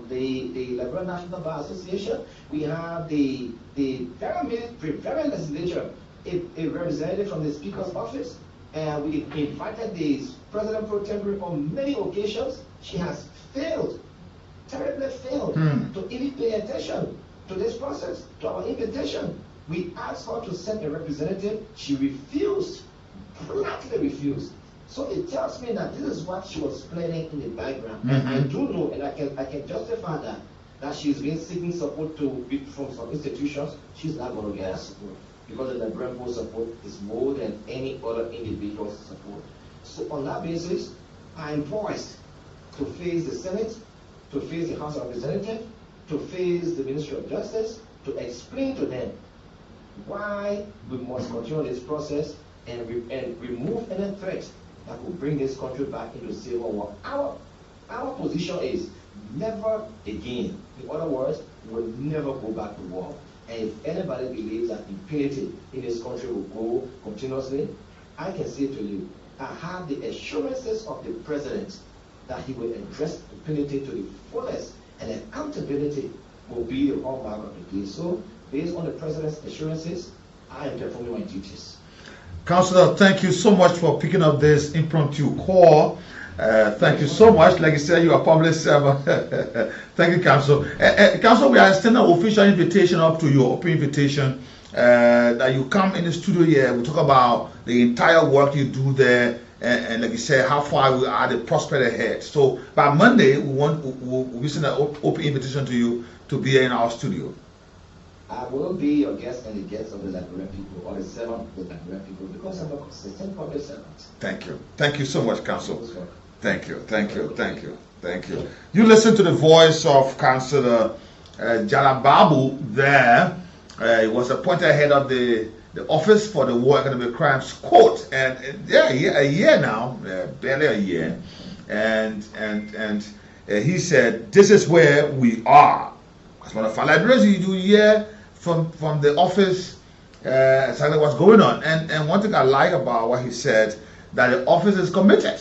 the Liberal National Bar Association, we have the very legislature, a representative from the Speaker's office, and we invited the President Pro Tempore on many occasions. She has failed, terribly failed, to even pay attention to this process, to our invitation. We asked her to send a representative. She refused, flatly refused. So it tells me that this is what she was planning in the background. And I do know, and I can justify that she's been seeking support from some institutions. She's not going to get her support, because the Liberian Post support is more than any other individual's support. So on that basis, I am poised to face the Senate, to face the House of Representatives, to face the Ministry of Justice, to explain to them why we must continue this process and remove any threat that will bring this country back into civil war. Our position is never again. In other words, we will never go back to war. And if anybody believes that impunity in this country will go continuously, I can say to you, I have the assurances of the President that he will address impunity to the fullest, and accountability will be the hallmark of the day. So, based on the President's assurances, I am performing my duties. Councillor, thank you so much for picking up this impromptu call. Thank you so much. Like you said, you are a public servant. Thank you, Council. Council, we are extending an official invitation up to you, open invitation, that you come in the studio here. We talk about the entire work you do there, and like you said, how far we are, the prospect ahead. So by Monday, we send an open invitation to you to be here in our studio. I will be your guest and the guest of the Liberian people, or the servant of the Liberian people, because I'm a consistent public servant. Thank you. Thank you so much, Council. Thank you. Thank you. Thank you. Thank you. You listen to the voice of Councillor Jalababu there. He was appointed head of the Office for the War Economic Crimes Court, and a year now, barely a year, and he said, this is where we are. As one of our librarians, you do hear from the office exactly what's going on. And one thing I like about what he said, that the office is committed.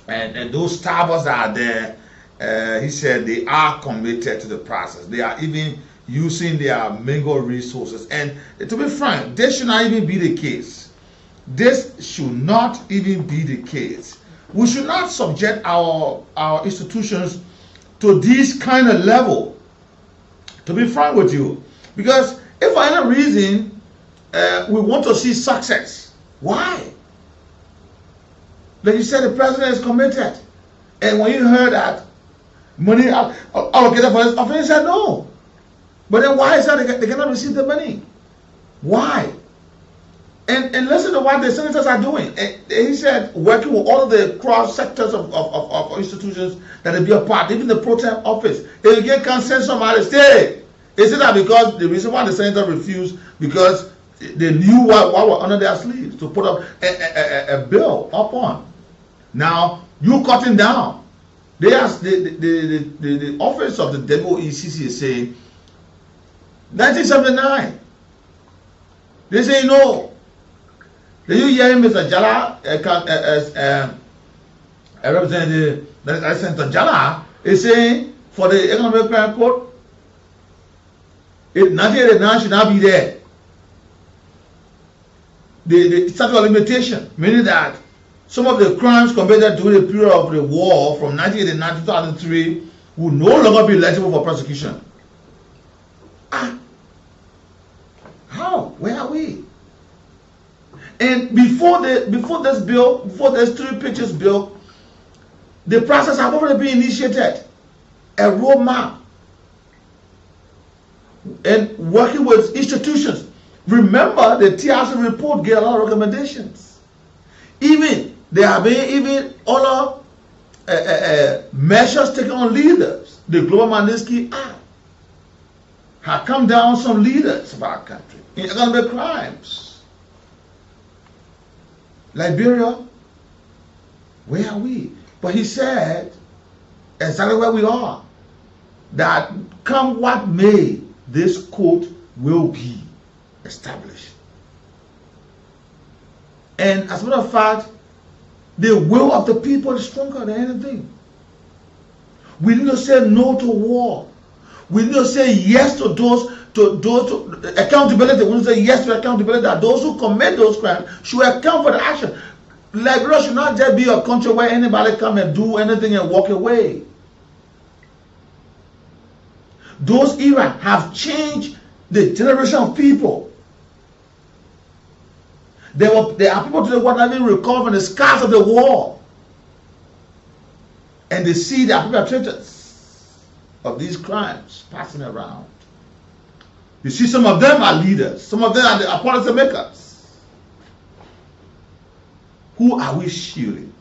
And those staffers that are there, he said they are committed to the process. They are even using their mingle resources. And to be frank, this should not even be the case. This should not even be the case. We should not subject our institutions to this kind of level, to be frank with you. Because if for any reason we want to see success, why? Like you said, the president is committed. And when you heard that money allocated for this office, he said no. But then why is that they cannot receive the money? Why? And listen to what the senators are doing. And he said, working with all of the cross sectors of institutions that will be a part, even the pro tem office. They will get consensus from out of state. Is it that because the reason why the senators refused, because they knew what were under their sleeves to put up a bill upon. Now, you cutting down. They asked the office of the WECC is saying, 1979. They say no. Did you hear Mr. Jala, a representative, Senator Jala, is saying for the economic crime code, 1989 should not be there. The statute of limitation, meaning that some of the crimes committed during the period of the war from 1989 to 2003 will no longer be eligible for prosecution. How? Where are we? And before this bill, before this 3 pages bill, the process has already been initiated. A roadmap. And working with institutions. Remember, the TRC report gave a lot of recommendations. Even there have been even other measures taken on leaders. The Global Magnitsky Act have come down some leaders of our country in economic crimes. Liberia, where are we? But he said exactly where we are. That come what may, this court will be established. And as a matter of fact, the will of the people is stronger than anything. We need to say no to war. We need to say yes to those to accountability. We need to say yes to accountability, that those who commit those crimes should account for the action. Liberia should not just be a country where anybody come and do anything and walk away. Those eras have changed the generation of people. There are people today who are not even recalled from the scars of the war. And they see the perpetrators of these crimes passing around. You see, some of them are leaders. Some of them are policy makers. Who are we shielding?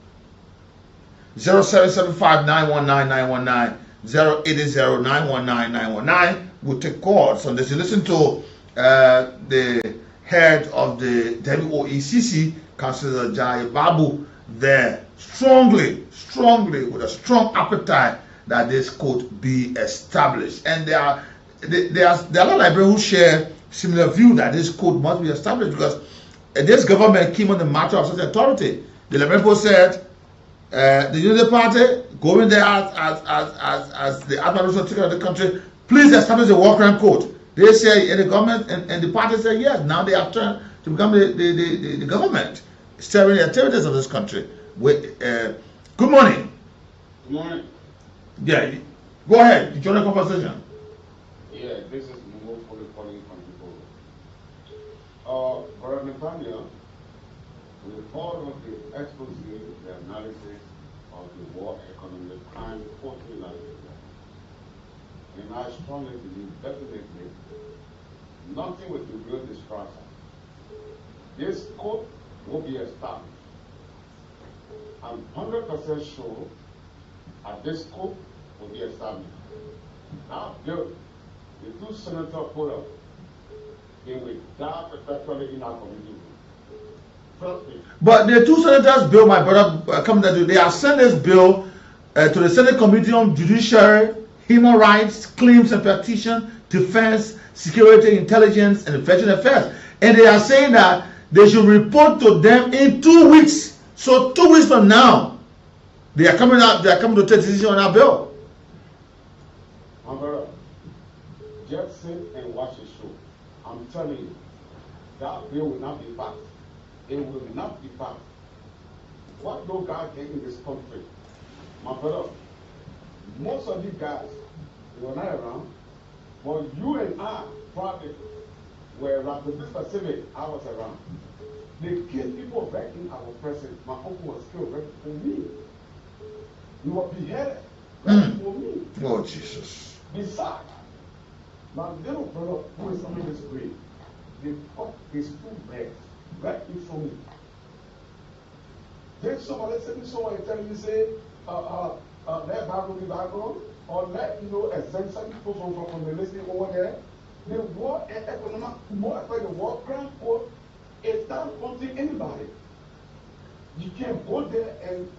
0775-919-919, 080-919-919. We'll take calls on this. You listen to the head of the WOECC, Councillor Jai Babu, there strongly, with a strong appetite that this could be established. And there are a lot of Liberians who share similar view that this code must be established, because this government came on the matter of such authority. The Liberian people said, the Unity Party going there as the administrator of the country, please establish a war crime code. They say, and the government and the party say yes. Now they have turned to become the government steering the activities of this country. Good morning. Good morning. Yeah, go ahead. Join the conversation. Yeah, this is Mungo calling from people. Brother Nathaniel, with all of the expose, the analysis of the war economic crime totally Liberia. And I strongly believe definitely nothing will reveal this process. This code will be established. I'm 100% sure that this code will be established. Now, the 2 senators put up, they will die perpetually in our community. Trust me. But the 2 senators bill, my brother, they have sent this bill to the Senate Committee on Judiciary, Human Rights, Claims and Petition, Defense, Security, Intelligence, and Veteran Affairs. And they are saying that they should report to them in 2 weeks. So 2 weeks from now, they are coming to take a decision on our bill. My brother, just sit and watch the show. I'm telling you, that bill will not be passed. It will not be passed. What no God did in this country, my brother, most of you guys, you were not around, but you and I probably were around. To be specific, I was around. They killed people back in our presence. My uncle was killed right for me. You were beheaded right for me. Oh, Jesus. Besides, my little brother who is under this grave, they fought his 2 legs Rightly for me. Then somebody send me someone and telling me, say, let Bible be Bible, or let, exempt some people from the listening over there. The war and economic, more like the war crime court is not wanting anybody. You can't go there and,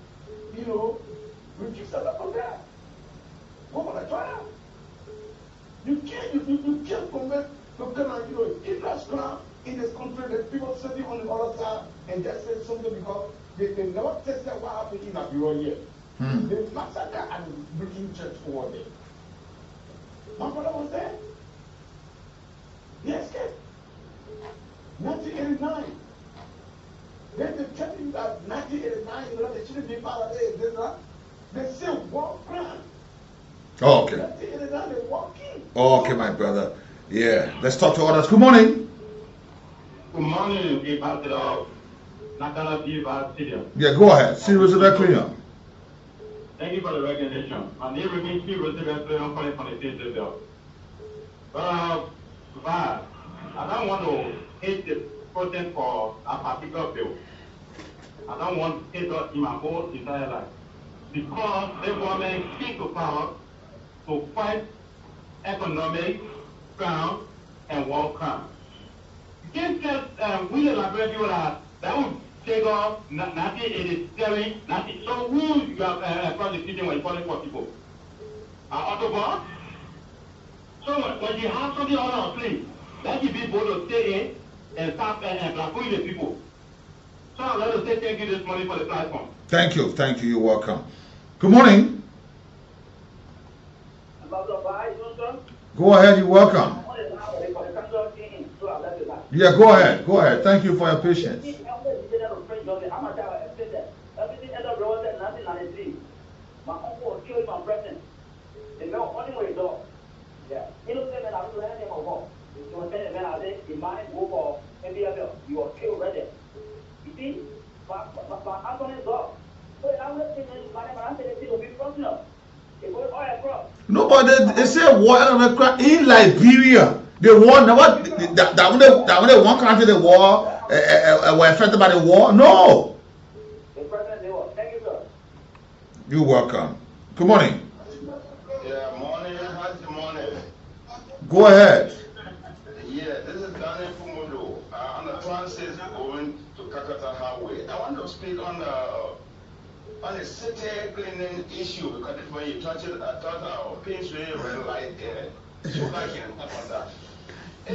refuse that on that. What would I try? You can't commit the kind of, illness crime in this country that people sitting on the other side and just say something because they never tested what happened in LIBERIA yet. They massacred at the British church over there. My brother was there. He escaped. 1989. Then they tell you that 1989, they shouldn't be part of it. They say war crime. Oh, okay. 1989, they walk in. Oh, okay, my brother. Yeah. Let's talk to others. Good morning. Good morning, Natl. Yeah, go ahead. See Roosevelt Clear. Thank you for the recognition. My name remains Roosevelt Clear. I'm calling from the state of Bill. But I don't want to hate the protest for a particular bill. I don't want to hate us in my whole entire life. Because the government came to power to fight economic crime and war crime. You can't just we the Liberian people that would take off 1987, so who you are prosecuting when you calling for people? Autobahn? So when you have something on our plate, let you be able to stay in and start and blackmail the people. So I'm going to say thank you this morning for the platform. Thank you. You're welcome. Good morning. Go ahead, you're welcome. Yeah, go ahead. Thank you for your patience. My uncle was killed my president. The man only way dog. Yeah. You know, man, I don't know anything about. You were saying, man, I said, in my group or NBFL, you were killed right there. You see? But I'm going to dog. So I'm going to say, man, I said, it's a big problem. It goes all across. No, but they say war in Liberia. The war, that when they one country the war were affected by the war. No. Thank you, sir. You're welcome. Good morning. Yeah, morning. Go ahead. Yeah, this is Daniel Fumudo. On the transit going to Kakata Highway. I want to speak on the city cleaning issue because when you touch it, I thought our pins really red light there. So I can talk on that. I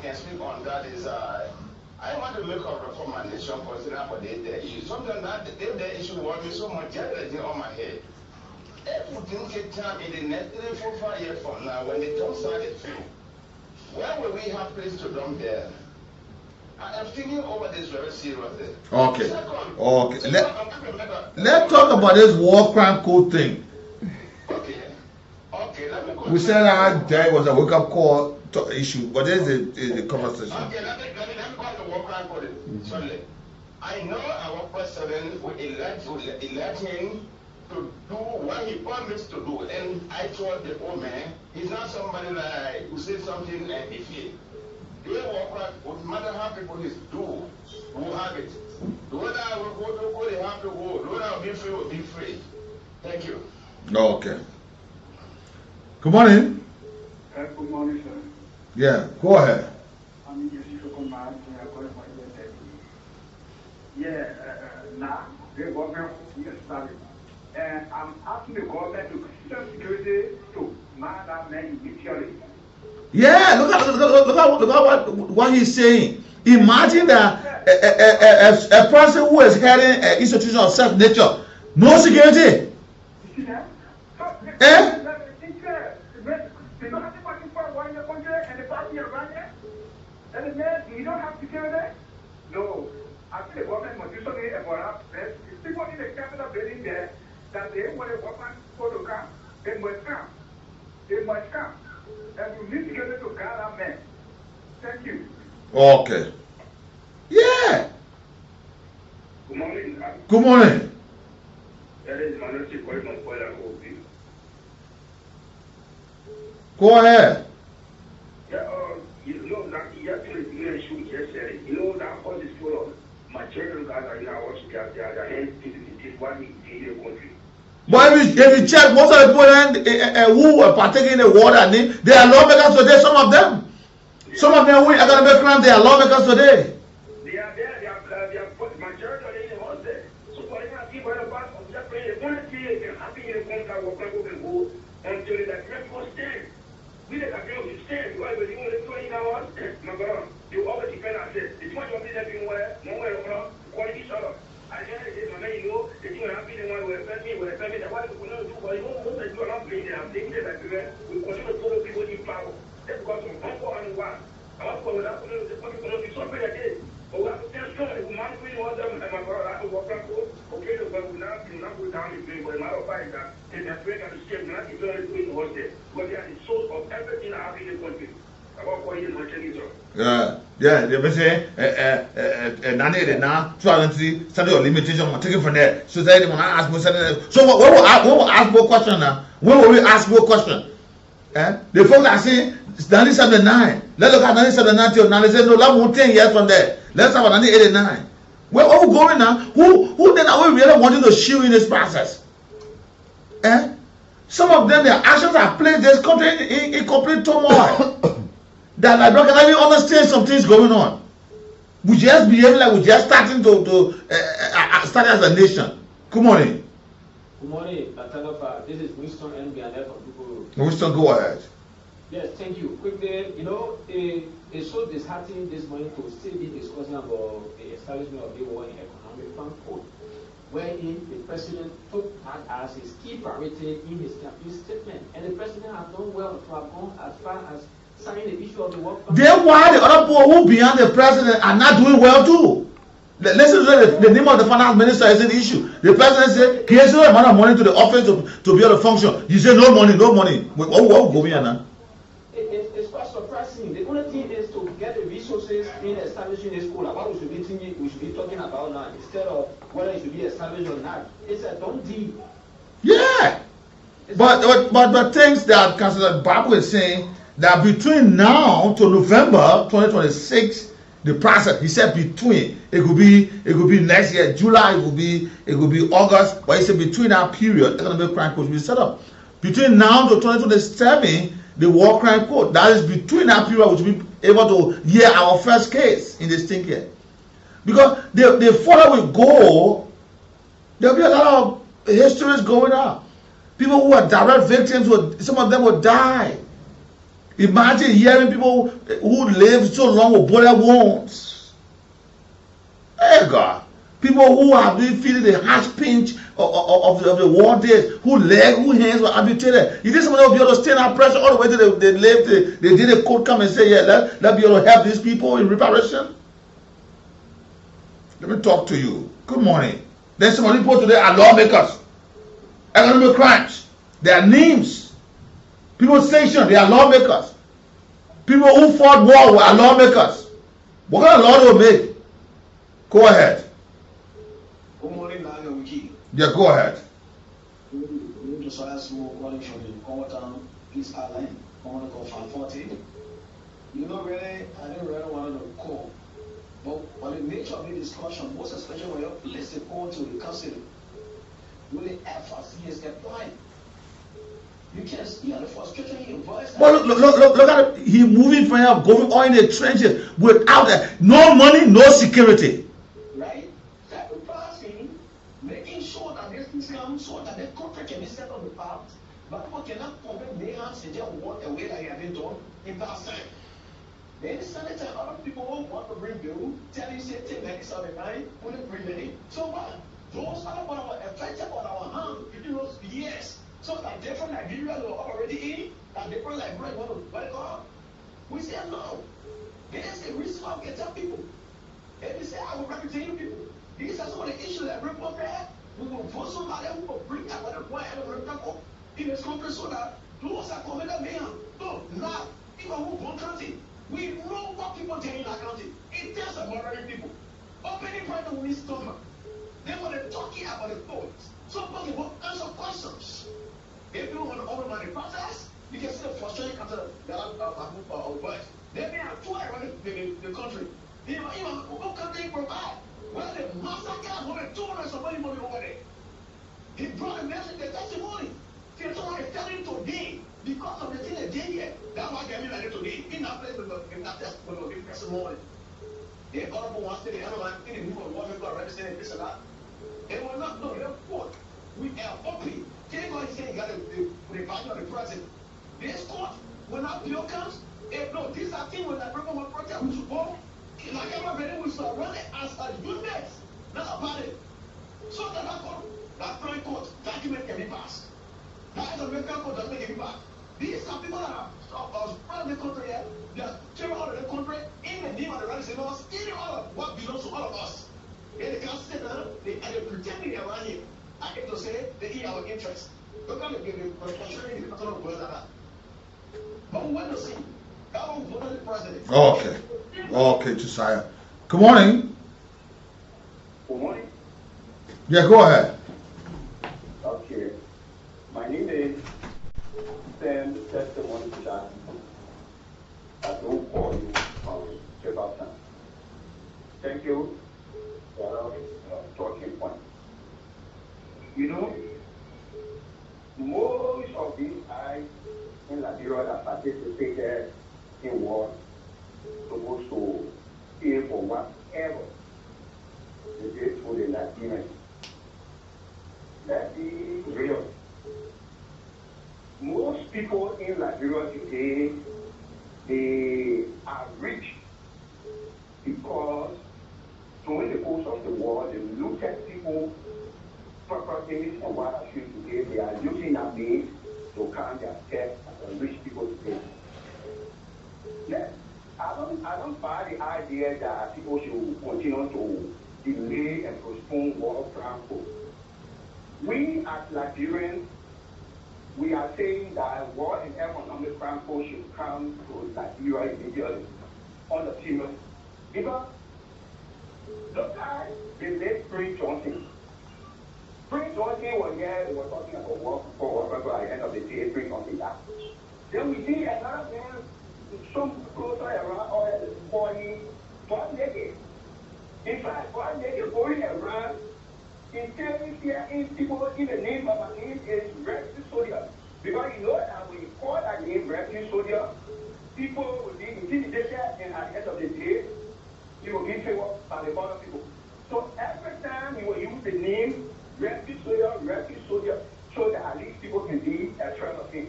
can speak on that is I want to make a recommendation considering for the issue. Sometimes that the issue worries me so much on my head. If we didn't get time in the next 3, 4, 5 years from now, when they don't start it through, where will we have place to dump there? I am thinking over this very seriously. Okay. Let's talk about this war crime code thing. Okay, let me go. We said that was a wake-up call issue, but there's a conversation. Okay, let me go to the war crime code. Sorry. I know our president will elect him to do what he promised to do. And I told the old man, he's not somebody like who says something and he feels. The war crime, no matter how people do, will have it. The one that will go to go, they have to go. The one that will be free. Thank you. Okay. Good morning. Good morning, sir. Yeah, go ahead. I'm just looking at now the government is starting. And I'm asking the government to send security to man that man immediately. Yeah, look at what he's saying. Imagine that a person who is heading an institution of self-nature, no security. Eh? They don't have to fight for one in the country and the party around there. And the man, you don't have security? No. I think the government must do something about that. If people in the capital building there, that they want a weapon for to come, they must come. They must come. And you need to get to guard that man. Thank you. Okay. Yeah. Good morning. Good morning. That is my little question for the whole thing. Go ahead. Yeah, you know that yesterday Joshua just said it. You know that cause is full of material guys are in our their hands to what he did in the country. But if you check, most of the people who are partaking in the war, they are lawmakers today, some of them. Some of them who are academic crime, they are lawmakers today. They are majority in the house there. So for example, people are about to just play the one thing can happen in the contract where people can go until that people stand. We the people to stand. Because when you want to do it now, my God, you always depend on this. It's what you want to be where, nowhere, quality each other. I can't say, my man, you know, the thing will happen in one way, the family, the wife will not do, but you won't do a lot of things. I'm thinking that we continue to follow people in power. That's because of uncle and one. I'm going to be something like this. But we have to tell strong, we might really want them, and my brother, I will walk back home. Okay, but we not go down the drain, but a matter of fact, that in the break and the escape, not even doing the horse there. Because they are the source of everything that happens in the country. About 4 years, my children. Yeah, they say, Nani, now, 2003, study of limitation, I'm taking from there. Society, when I ask me, so what will ask more question now? When will we ask more question? The folks are saying, 1979. Let's look at 1979 till now. They say, no, that won't 10 years from there. Let's have 1989. Where are we going now? Who then are we really wanting to shield in this process? Some of them, their actions have placed this country in complete turmoil. That I don't even understand some things going on. We just behave like we're just starting to start as a nation. Good morning. Good morning, Natl. This is Winston NBNF from Google. Winston, go ahead. Yes, thank you. Quickly, you know, it's so disheartening this morning to still be discussing about the establishment of the war in economic fund code, wherein the president took that as his key priority in his campaign statement. And the president has done well to have gone as far as signing the issue of the work. Then why the other people who beyond the president are not doing well too? Listen to the name of the finance minister is an issue. The president said he has no amount of money to the office to be able to function. You say no money. What will go here now? It's quite surprising. The only thing is to get the resources in establishing a school. What we should be talking about now, instead of whether it should be established or not. It's a don't deal. Yeah. But things that Councillor Babu is saying that between now to November 2026, the process, he said between, it could be next year, July, it could be August, but he said between that period, economic crime code will be set up. Between now to 2027, the war crime code, that is between that period, which will be able to hear our first case in this thing here. Because the further we go, there'll be a lot of histories going on. People who are direct victims, some of them will die. Imagine hearing people who lived so long with bullet wounds. Hey God. People who have been feeling the harsh pinch of the war days, whose hands were amputated. You think somebody will be able to stand that pressure all the way till they lived, they did a court come and say, yeah, let's be able to help these people in reparation? Let me talk to you. Good morning. Then some of the people today are lawmakers. Economic crimes. They are names. People sanctioned, they are lawmakers. People who fought war are lawmakers. What kind of law do we make? Go ahead. Good morning, Weekie. Yeah, go ahead. We just saw small calling from the Common Peace Island, Common called 540. You know, really, I didn't really want to call. But by the nature of the discussion, most especially when you place the call to the council, really FRC is applying. You can see the frustration in your voice. But look at it. He moving from here, going on in the trenches without no money, no security. Right? Sacrificing, making sure that this things come, so that the contract can be set on the path. But people cannot commit their hands and just walk away like they have been done in past time. Then the Senate and other people who want to bring bill, tell you say take 1979, wouldn't bring any. So what? Those other people were affected on our hand within those years. So that different Nigeria are already in, that different Liberia want to welcome. We say no. There's a reason why we can tell people. And we say, I will represent you people. These are some of the issues that bring up there. We will vote somebody who will bring up the point and remember in this country so that those are committed mayhem. No, now, even who want country, we know what people tell in our country. It tells the murdering people. Opening point of this stomach. Then when they're talking about the thoughts, somebody will answer questions. If you want to overrun the process, you can see the frustration comes out of work. They may have two around the country. Even what can they provide? Well, the massacre more than 200 somebody money over there. He brought a message, the testimony. See, someone is telling today, because of the thing they did here, that's why they like it today. In that place, in that testimony. The honorable wants to the other one, in the new one, people are representing this and that. They will not know their court. We are open. Take what he's saying, you got the value of the president. This court, when our bill comes, no, these are things when I bring one project, we support. Like everybody, we should run it as a unit, not about it. So that French court document can be passed. That is American court doesn't make it back. These are people that are spread the country here. They are tearing out of the country in the name of the rights of us, stealing all of what belongs to all of us. And they can't sit down, they're pretending they're around here. I get to say they eat our interest. Look at the controlling the control of the world. But we want to see how we voted the president. Okay. Okay, Josiah. Good morning. Good morning. Yeah, go ahead. Okay. My name is Sam Testimony Jack. I don't call you several times. Thank you for talking point. You know, most of these guys in Liberia that participated in war supposed to pay for whatever they did for the Liberians. Let's be real. Most people in Liberia today, they are rich because during the course of the war, they look at people, properties, and what I should today, they are using that means to count their debt as rich people today. Yes, I don't buy the idea that people should continue to delay and postpone war plan. We as Liberians, we are saying that war and economic crime should come to Liberia immediately on the serious. Because look at the late Prince Johnson. Prince Johnson was here, they were talking about war before, but at the end of the day, Prince Johnson died. Then we see another man, some closer around oil is 1 naked. In fact, 1 naked going around in telling here in people in the name of my name is rescue soldier. Because you know that when you call that name rescue soldier, people will be intimidated, and at the end of the day, you will be favored by the other people. So every time you will use the name rescue soldier, so that at least people can be afraid of him.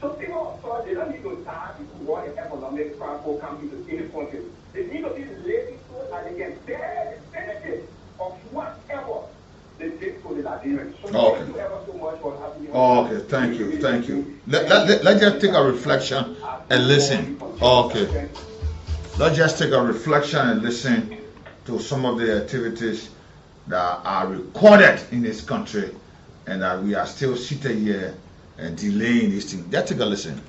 So people, of course, they don't need to die to war and economic crime will come into any country. They need to be lazy so that they can bear the benefit of whatever they did for the Liberians. So thank you ever so much for having me. Okay, thank you. Let's just take a reflection and listen. Okay. Let's just take a reflection and listen to some of the activities that are recorded in this country and that we are still sitting here and delaying this thing. Let's take a listen.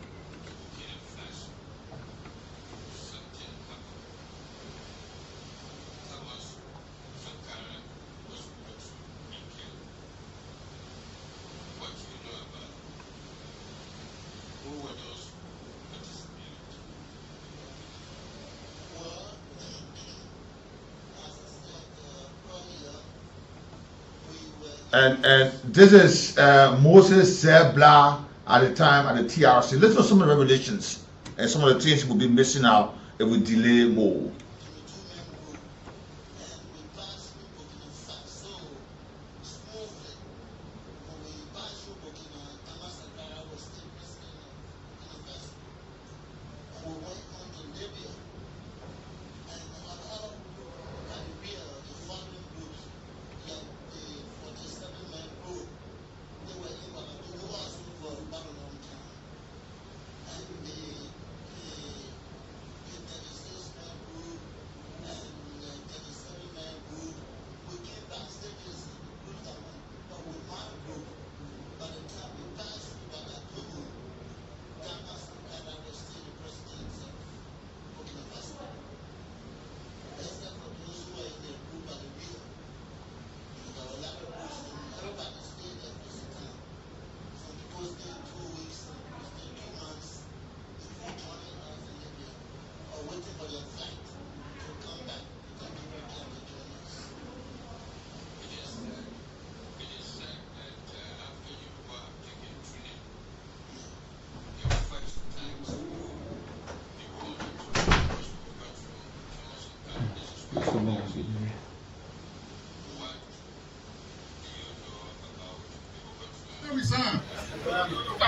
And this is Moses Zebla at the time at the TRC. Listen to some of the revelations and some of the things we'll be missing out if we delay more.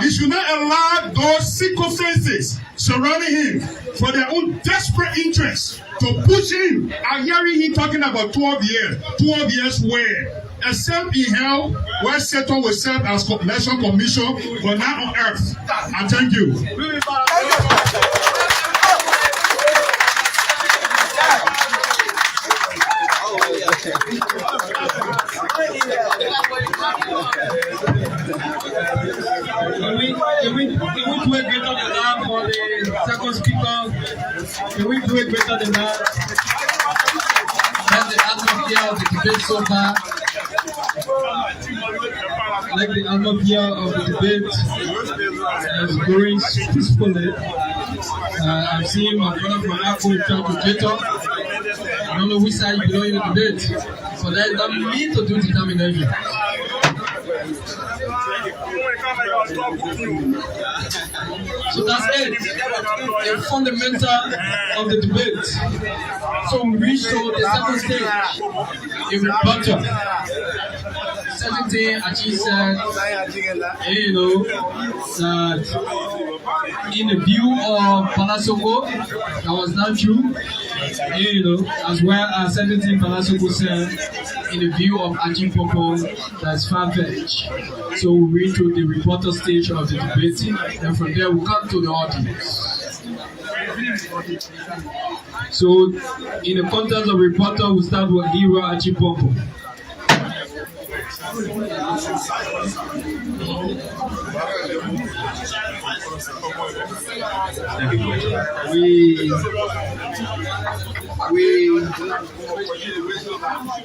He should not allow those circumstances surrounding him for their own desperate interests to push him. I'm hearing him talking about 12 years. 12 years where? Except in hell, where Satan will serve as election commission, but not on earth. And thank you. Can we do it greater than that for the second speaker? Can we do it greater than that? That's the atmosphere of the debate so far. Like the atmosphere of the debate is going peacefully. I'm seeing my brother from Apple trying to get up. I don't know which side you belong in the debate. So there's no need to do determination. So that's it. The fundamental of the debate. So we reach to the second stage. In rebuttal. Second thing, Achi said, that in the view of Palasoko, that was not true. As well as certain thing Palasoko said in the view of Achi Popo, that's far-fetched. So we reach to the reporter stage of the debate, and from there we come to the audience. So in the context of reporter, we start with Hero Achi Popo.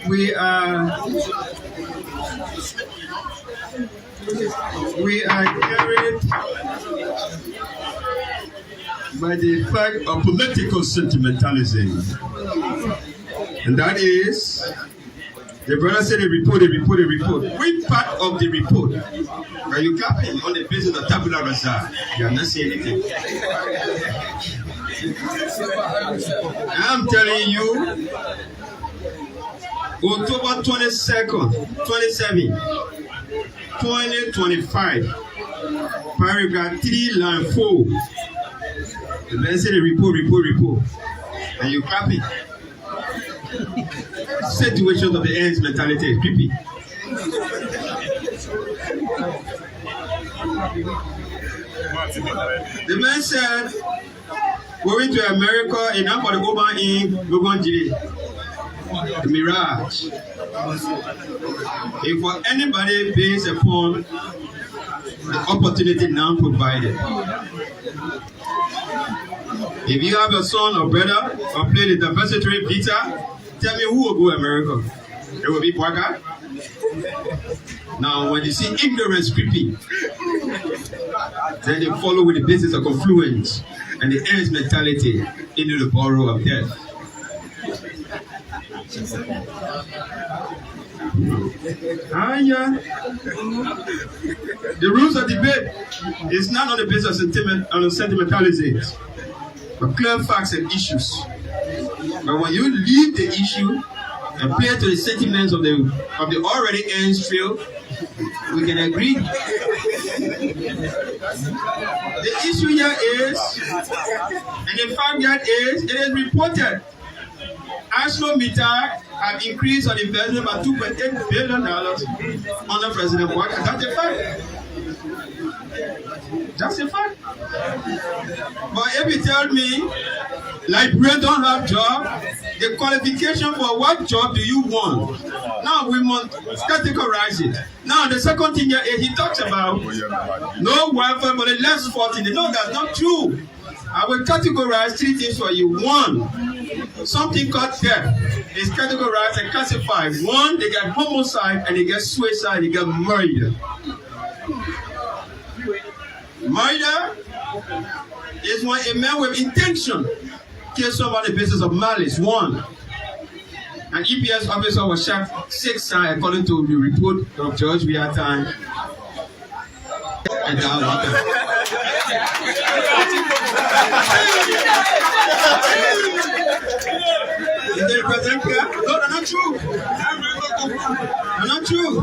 We are carried by the fact of political sentimentalism, and that is the brother said a report. Which part of the report are you capping on the basis of tabula rasa? You are not saying anything. I'm telling you, October 22nd, 27, 2025, paragraph 3, line 4. The man said a report, and you capping. Situation of the ends mentality is creepy. The man said, going to America and now for the Oban in, we're going to the mirage. If for anybody based upon the opportunity now provided, if you have a son or brother or play the diversity visa, tell me who will go to America? It will be Parker. Now, when you see ignorance creeping, then they follow with the basis of confluence and the ends mentality into the borrow of death. The rules of debate is not on the basis of sentimentalism, but clear facts and issues. But when you leave the issue and play to the sentiments of the already ends field, we can agree. The issue here is, and the fact here is, it is reported, ArcelorMittal have increased on investment by $2.8 billion under President Buhari. That's a fact. That's a fact. But if you tell me, Liberians don't have job, the qualification for what job do you want? Now we must categorize it. Now the second thing here is he talks about no welfare for the less fortunate. No, that's not true. I will categorize three things for you. One, something called death is categorized and classified. One, they get homicide and they get suicide, they get murder. Murder is when a man with intention kills somebody on the basis of malice. One. An EPS officer was shot 6 times according to the report of George Viatine. And is there a president here? No, that's not true. Not true.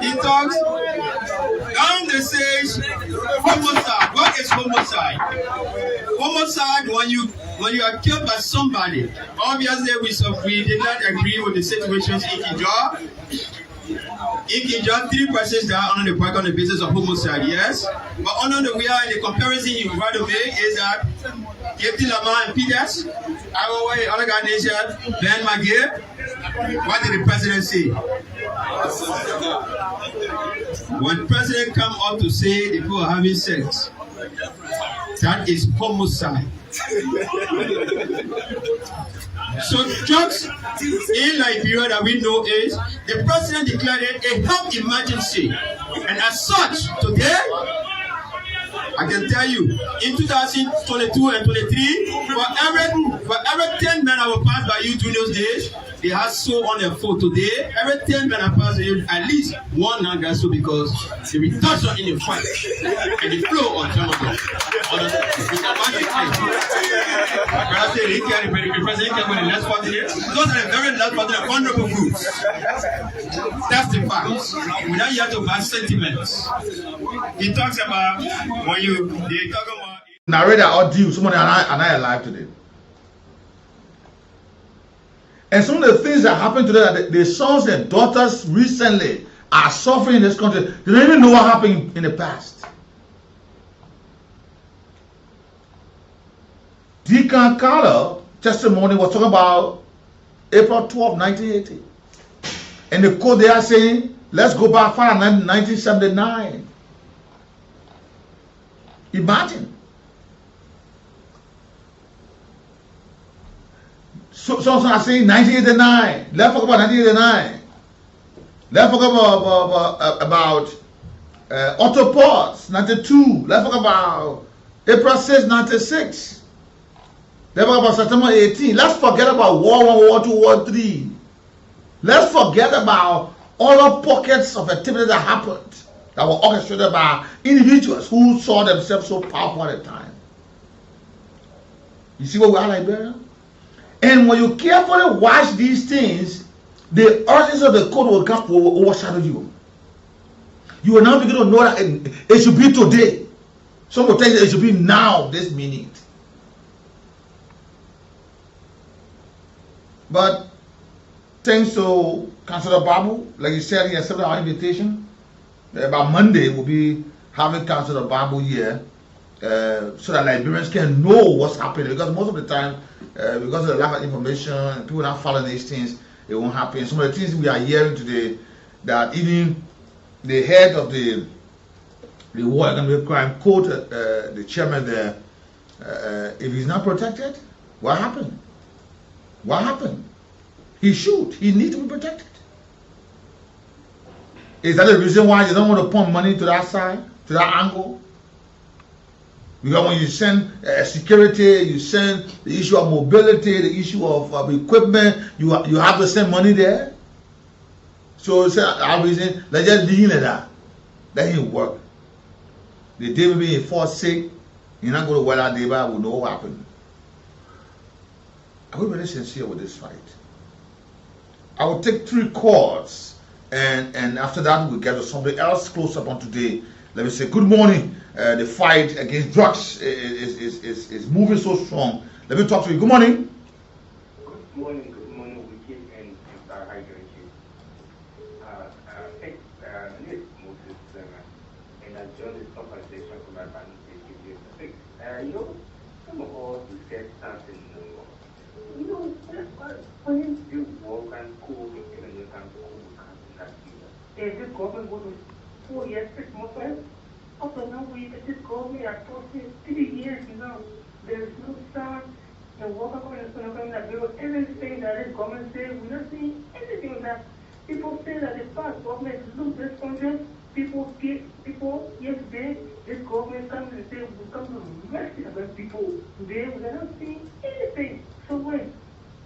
He talks. Down the says homicide. What is homicide? Homicide when you are killed by somebody. Obviously, we did not agree with the situations Ikija, 3 persons that are on the park on the basis of homicide, yes. But on the way in the comparison you right away is that Yeti Lama and Peters, our organization, Ben Magir. What did the president say? When the president come up to say the people are having sex, that is homicide. So drugs in Liberia that we know is the president declared it a health emergency, and as such today I can tell you in 2022 and 23 for every 10 men that will pass by you during those days, they have so on their phone today. Every 10 men that pass by you, at least one now got so because the reduction in the fight and the flow on some of them. Those are the very last part of the vulnerable groups. That's the fact. We don't have to buy sentiments. He talks about when they talk about narrator audio, someone and I are alive today. And some of the things that happened today, that the sons and daughters recently are suffering in this country. They don't even know what happened in the past. Deacon Carter testimony was talking about April 12, 1980. And the code they are saying, let's go back far 1979. Imagine. So are saying 1989. Let's talk about 1989. Let's talk about Autopods 92. Let's talk about April 6, 96. Let's talk about September 18. Let's forget about War 1, War 2, War 3. Let's forget about all the pockets of activity that happened that were orchestrated by individuals who saw themselves so powerful at the time. You see where we are, Liberia? And when you carefully watch these things, the urgency of the code will overshadow you. You will now begin to know that it should be today. Some will tell you that it should be now, this minute. But thanks to Councillor Babu, like you said, he accepted our invitation. By Monday, we'll be having Councillor Babu here so that Liberians can know what's happening. Because most of the time, because of the lack of information, people not following these things, it won't happen. Some of the things we are hearing today, that even the head of the War Economic Crime Court, the chairman there, if he's not protected, what happened? What happened? He should. He needs to be protected. Is that the reason why you don't want to pump money to that side, to that angle? Because when you send security, you send the issue of mobility, the issue of equipment, you have to send money there. So that reason, let's just leave it like that. That ain't work. The day we be fall sick, you're not going to wear that day, but will know what happened. Are we really sincere with this fight? I will take 3 calls, and after that we'll get to somebody else close up on today. Let me say good morning. The fight against drugs is moving so strong. Let me talk to you. Good morning. Good morning, Weekie and how are you doing? My name is Moses, and I joined this conversation from my family. You know, some of us will get something. You know, when you walk and cool, you can cool, this government was 4 years, 6 months ago. Also, now this government are posting 3 years, you know. There is no start. The worker is going to come that bureau. Everything that this government says, we're not seeing anything that people say that the past government look this country. People yesterday, this government comes and say we come to rescue the people. Today, we're not seeing anything. So when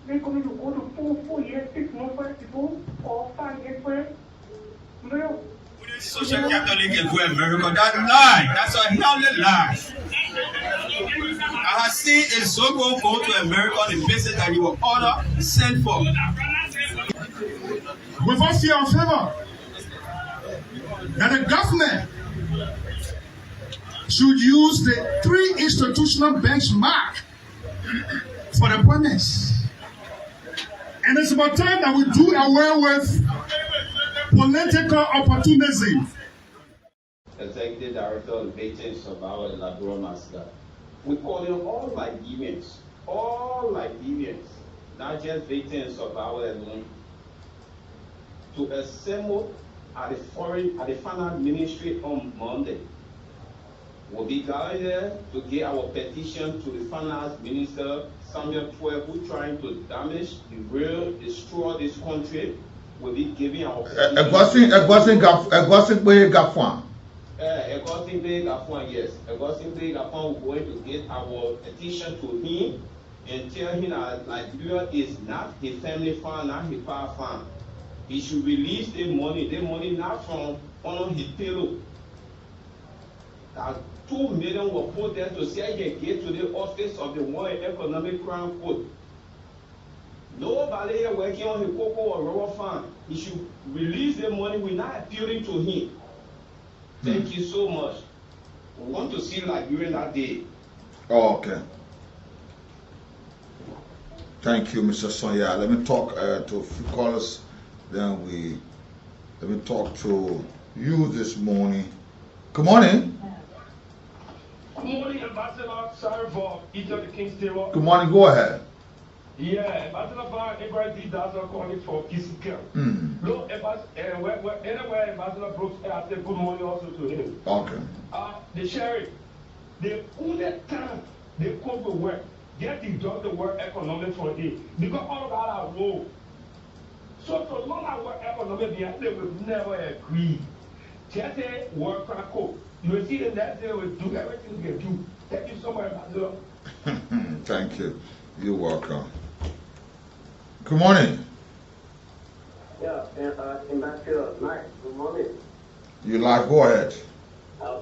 they're going to go to 4 years, 6 months for people, or 5 years for it, well, social Catholic and go America, that lie, that's a hell of a lie. I vaccine is so going to go to America on the basis that he will order sent for. We must see our favor that the government should use the 3 institutional benchmark for the appointments. And it's about time that we do away with political opportunism. Executive Director of Victims of our LIBERIA massacre. We call them all Liberians, not just victims of our alone, to assemble at the finance ministry on Monday. We'll be gathered there to get our petition to the finance minister, Samuel 12, who trying to damage, derail, destroy this country. We'll be giving our petition. Augustine yes. Augustine Bay Gafwan, we're going to get our petition to him and tell him that Liberia is not his family farm, not his power farm. He should release the money not from on his pillow. That 2 million were put there to say he can get to the office of the World Economic Crime Court. Nobody here working on his cocoa or rubber farm. He should release the money. We're not appealing to him. Thank you so much. We want to see Liberia that day. Oh, okay. Thank you, Mr. Sonia. Let me talk to a few callers. Then let me talk to you this morning. Good morning. Good morning, Ambassador. Sorry for each of the King's Table. Good morning. Go ahead. Yeah, Ambassador Bar, Abraham D. Dazzler calling for peace and care. Look, anywhere Ambassador Brooks, I say good morning also to him. Okay. The sheriff, the only time they cope with work, get the doctor work economic for a day. Because all of that are low. So to not our work economic, they will never agree. Just say work crack code. You will see the next day will do everything we can do. Thank you so much, Ambassador. Thank you. You're welcome. Good morning. Yeah, Ambassador, nice. Good morning. You live? Go ahead.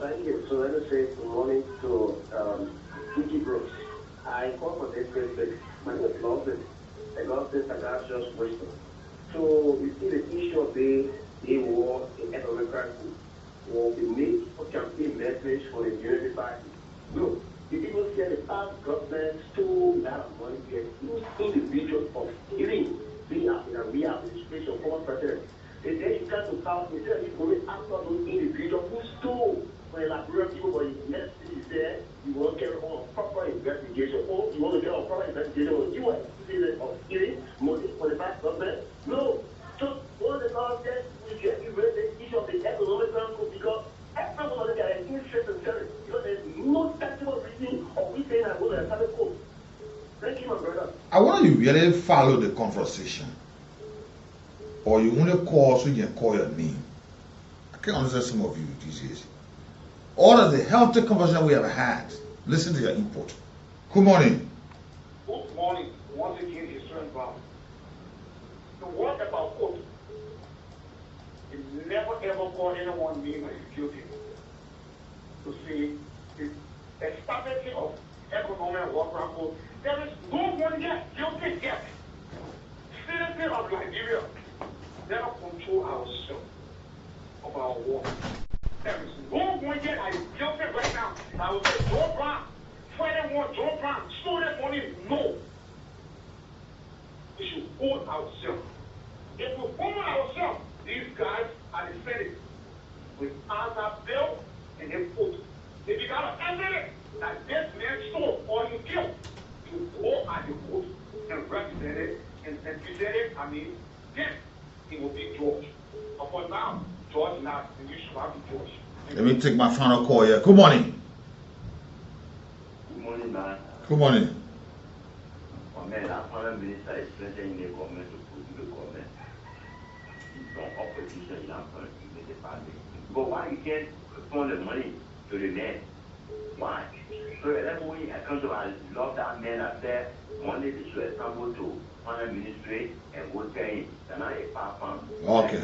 Thank you. So let us say good morning to Weekie Brooks. I call for this respect. My name is Lawson. I got this just wisdom. So you see the issue of the war in economic crisis will be made for campaign message for the unity party. Look, the people say the past government stole a lot of money here, individuals of healing, being in a re-administration, former president. And then you come to power, you say you go after those individuals who stole for the Liberian people, but yes, is there, you want to get on a proper investigation, or you want to get on a proper investigation on U.S. citizens of healing money for the past government? No. So all the laws said we get you raise the issue of the economic ground because everyone of them got an interest in selling. Because there's no tangible reason of we saying that we're going to have a court. Thank you, my brother. I want you really follow the conversation. Or you want to call so you can call your name. I can understand some of you these days. All of the healthy conversation we have had, listen to your input. Good morning. Good morning. Once again, it's Trent Brown. The word about court, you never ever call anyone name as guilty. To see the establishment of economic worker code, there is no one yet guilty yet. Citizens of Liberia never control ourselves of our war. There is no one yet that is guilty right now. I will say Joe Brown, Friday one, Joe Brown, stole that money. No. We should hold ourselves. If we hold ourselves, these guys are the Senate with answer bill and they put. If you got evidence that this man stole or he killed, you go at the court and represent it and present it. Then he will be George. But for now, George not, and you should not be George. Let me take my final call here. Good morning. Good morning, man. Good morning. Man, our Prime Minister is threatening the government to put the government from opposition in our country with the party. But why you can't fund the money to the men? Why? So that's why I come to I love that man up there. Monday they should assemble to Prime Ministry and go tell him that I a power farm. Okay.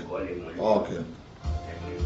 Okay. Thank you.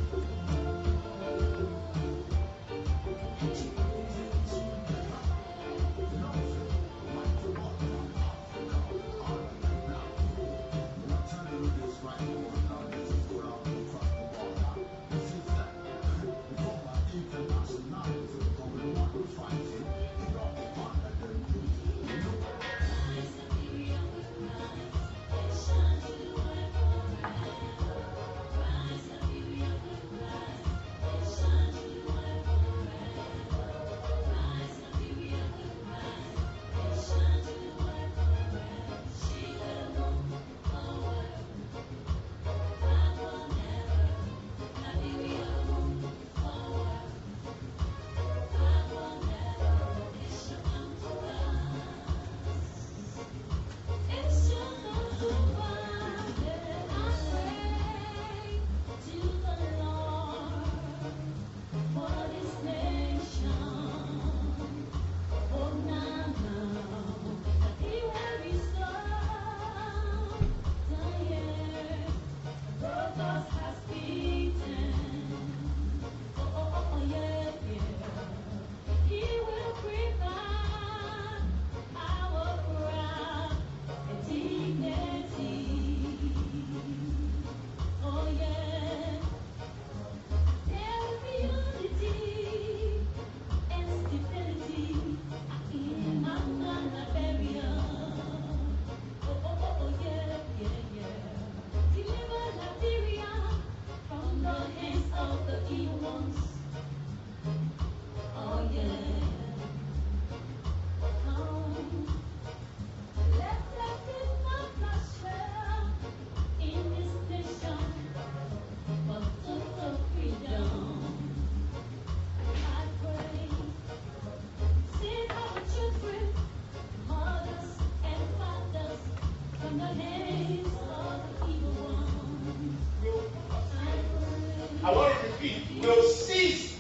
I want to repeat, will cease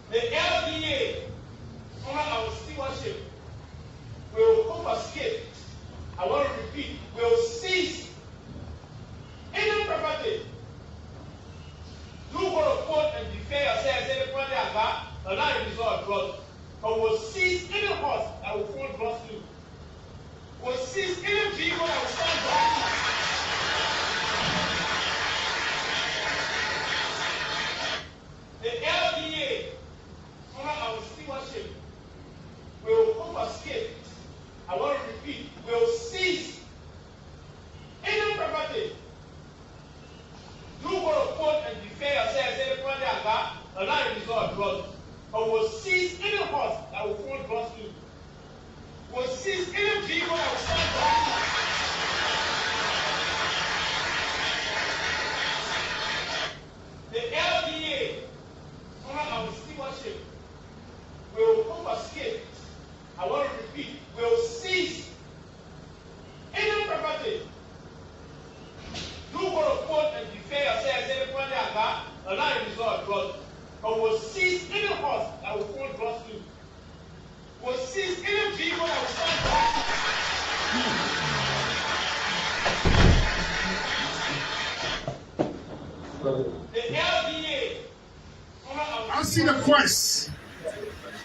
the LDA under our stewardship will confiscate. I want to repeat, will cease any property. Do what of court and defend yourself, say the property I got, allow you to resort drugs. But will cease any horse that will fall drugs to. Will cease any vehicle that will stand drugs. The LDA, under our stewardship, will confiscate. I want to repeat, will cease any property. Do what of court and defend yourself, say the property I got, allow you to resort drugs. But will cease any horse that will fall drugs to. Will cease any vehicle that will stand drugs. The LDA, under our stewardship, will confiscate. I want to repeat, will cease any property. Do what of court and defend yourself, say the property I got, allow you to resort drugs. But will cease any horse that will fall drugs to. Will cease any vehicle that will stand drugs. The LDA. I see the quest.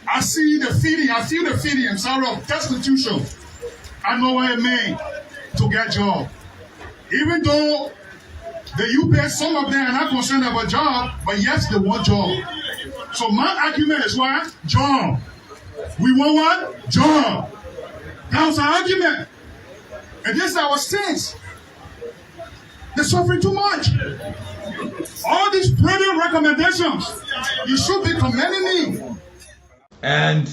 I see the feeding. I feel the feeding. I'm sorry of destitution. I know what it means to get job. Even though the UPS, some of them are not concerned about job, but yes, they want job. So my argument is what? Job. We want what? Job. That was our argument. And this is our stance. They're suffering too much. All these brilliant recommendations, you should be commending me. And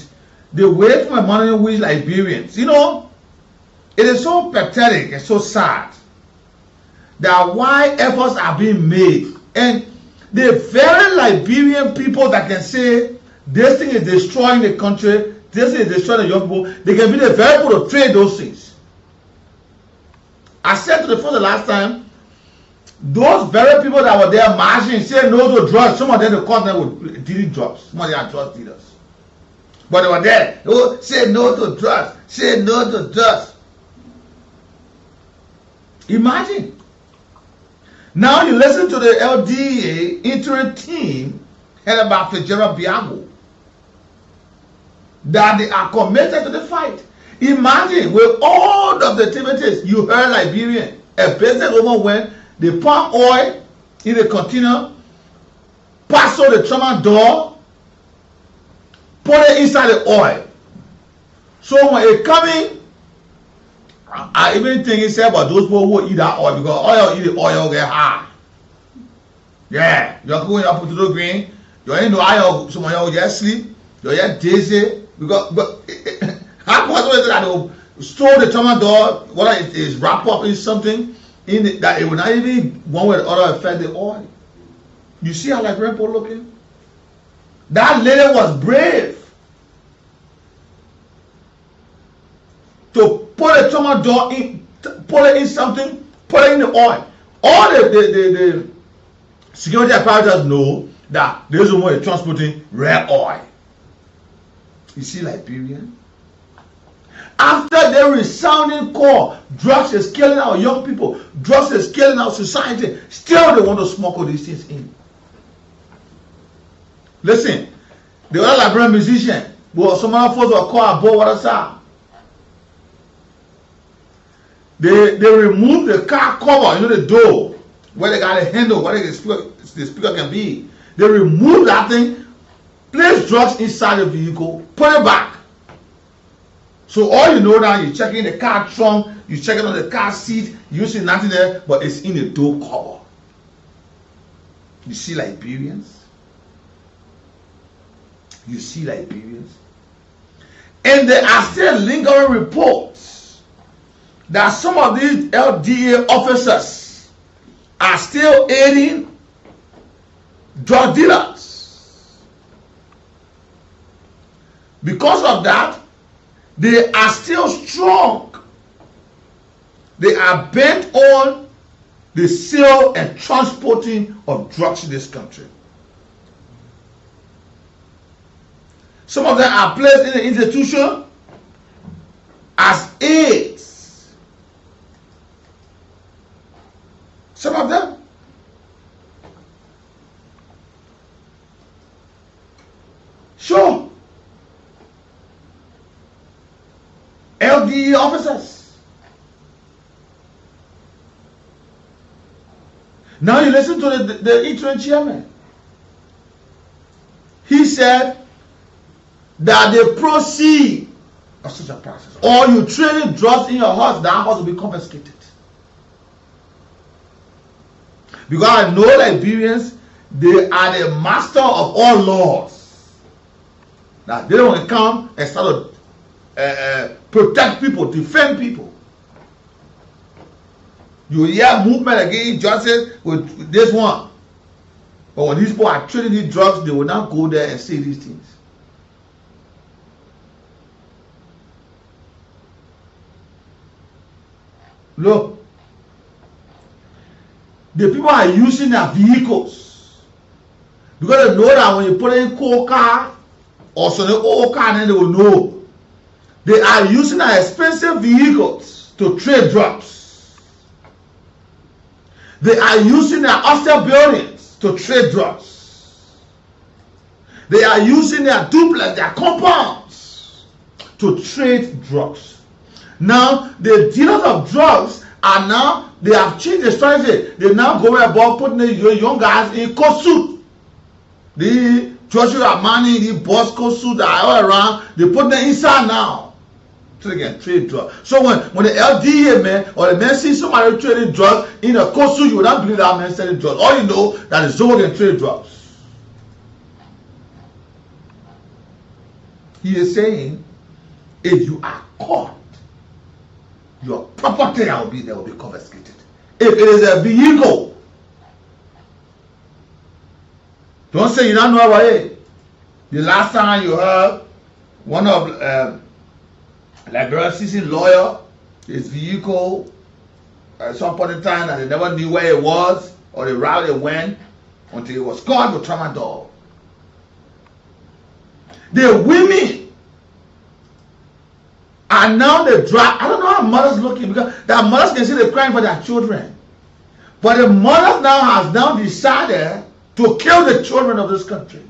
they wait for money with Liberians. You know, it is so pathetic and so sad that why efforts are being made. And the very Liberian people that can say this thing is destroying the country, this thing is destroying the young people, they can be the very people to trade those things. I said to the first the last time, those very people that were there marching, saying no to drugs, some of them they caught them with dealing drugs. Some of them are drug dealers. But they were there. Oh, say no to drugs. Say no to drugs. Imagine. Now you listen to the LDA interim team headed by General Biago, that they are committed to the fight. Imagine with all of the activities, you heard Liberian, a businesswoman when they pump oil in the container, pass through the trauma door, put it inside the oil. So when it coming, I even think he said about those people who eat that oil, because oil eat the oil get high. Yeah, you're going up to the green, you're in the oil, someone will just sleep, you're just dizzy, because how possible is it that they'll store the trauma door, whether it is wrapped up in something, in it, that it will not even one way or the other affect the oil. You see how like Grandpa looking? That lady was brave to put a trauma door in, put it in something, put it in the oil. All the security apparatus know that there's no way transporting rare oil. You see Liberian? After the resounding call, drugs is killing our young people, drugs is killing our society, still they want to smuggle these things in. Listen, the other Liberian musician, well, some other folks will call about what I saw. They remove the car cover, you know, the door, where they got a handle, where the speaker can be. They remove that thing, place drugs inside the vehicle, put it back. So all you know now, you're checking the car trunk, you're checking on the car seat, you see nothing there, but it's in the door cover. You see Liberians? You see Liberians? And there are still lingering reports that some of these LDA officers are still aiding drug dealers. Because of that, they are still strong. They are bent on the sale and transporting of drugs in this country. Some of them are placed in the institution as aides. Some of them. Sure. LDE officers. Now you listen to the interim chairman. He said that the proceed of such a process, or you trading drugs in your house, that house will be confiscated. Because I know Liberians, they are the master of all laws. Now they don't come and start to protect people, defend people. You hear movement against justice with this one. But when these people are trading these drugs, they will not go there and say these things. Look, the people are using their vehicles because they know that when you put in coal car or some old car, then they will know. They are using their expensive vehicles to trade drugs. They are using their hostel buildings to trade drugs. They are using their duplex, their compounds to trade drugs. Now, the dealers of drugs are now, they have changed the strategy. They now go about putting the young guys in coat suit. The Joshua Armani, the Bosco suit that are all around, they put them inside now. So they can trade drugs. So when the LDA man or the man sees somebody trading drugs in a coat suit, you would not believe that man selling drugs. All you know that is someone can trade drugs. He is saying, if you are caught, your property will be confiscated. If it is a vehicle, don't say you don't know about it. The last time you heard one of Liberia's seasoned lawyer, his vehicle, at some point in time, and they never knew where it was or the route it went until it was caught with tramadol. The women and now they drive. I don't know how mothers looking, because their mothers can see they're crying for their children. But the mothers now has now decided to kill the children of this country.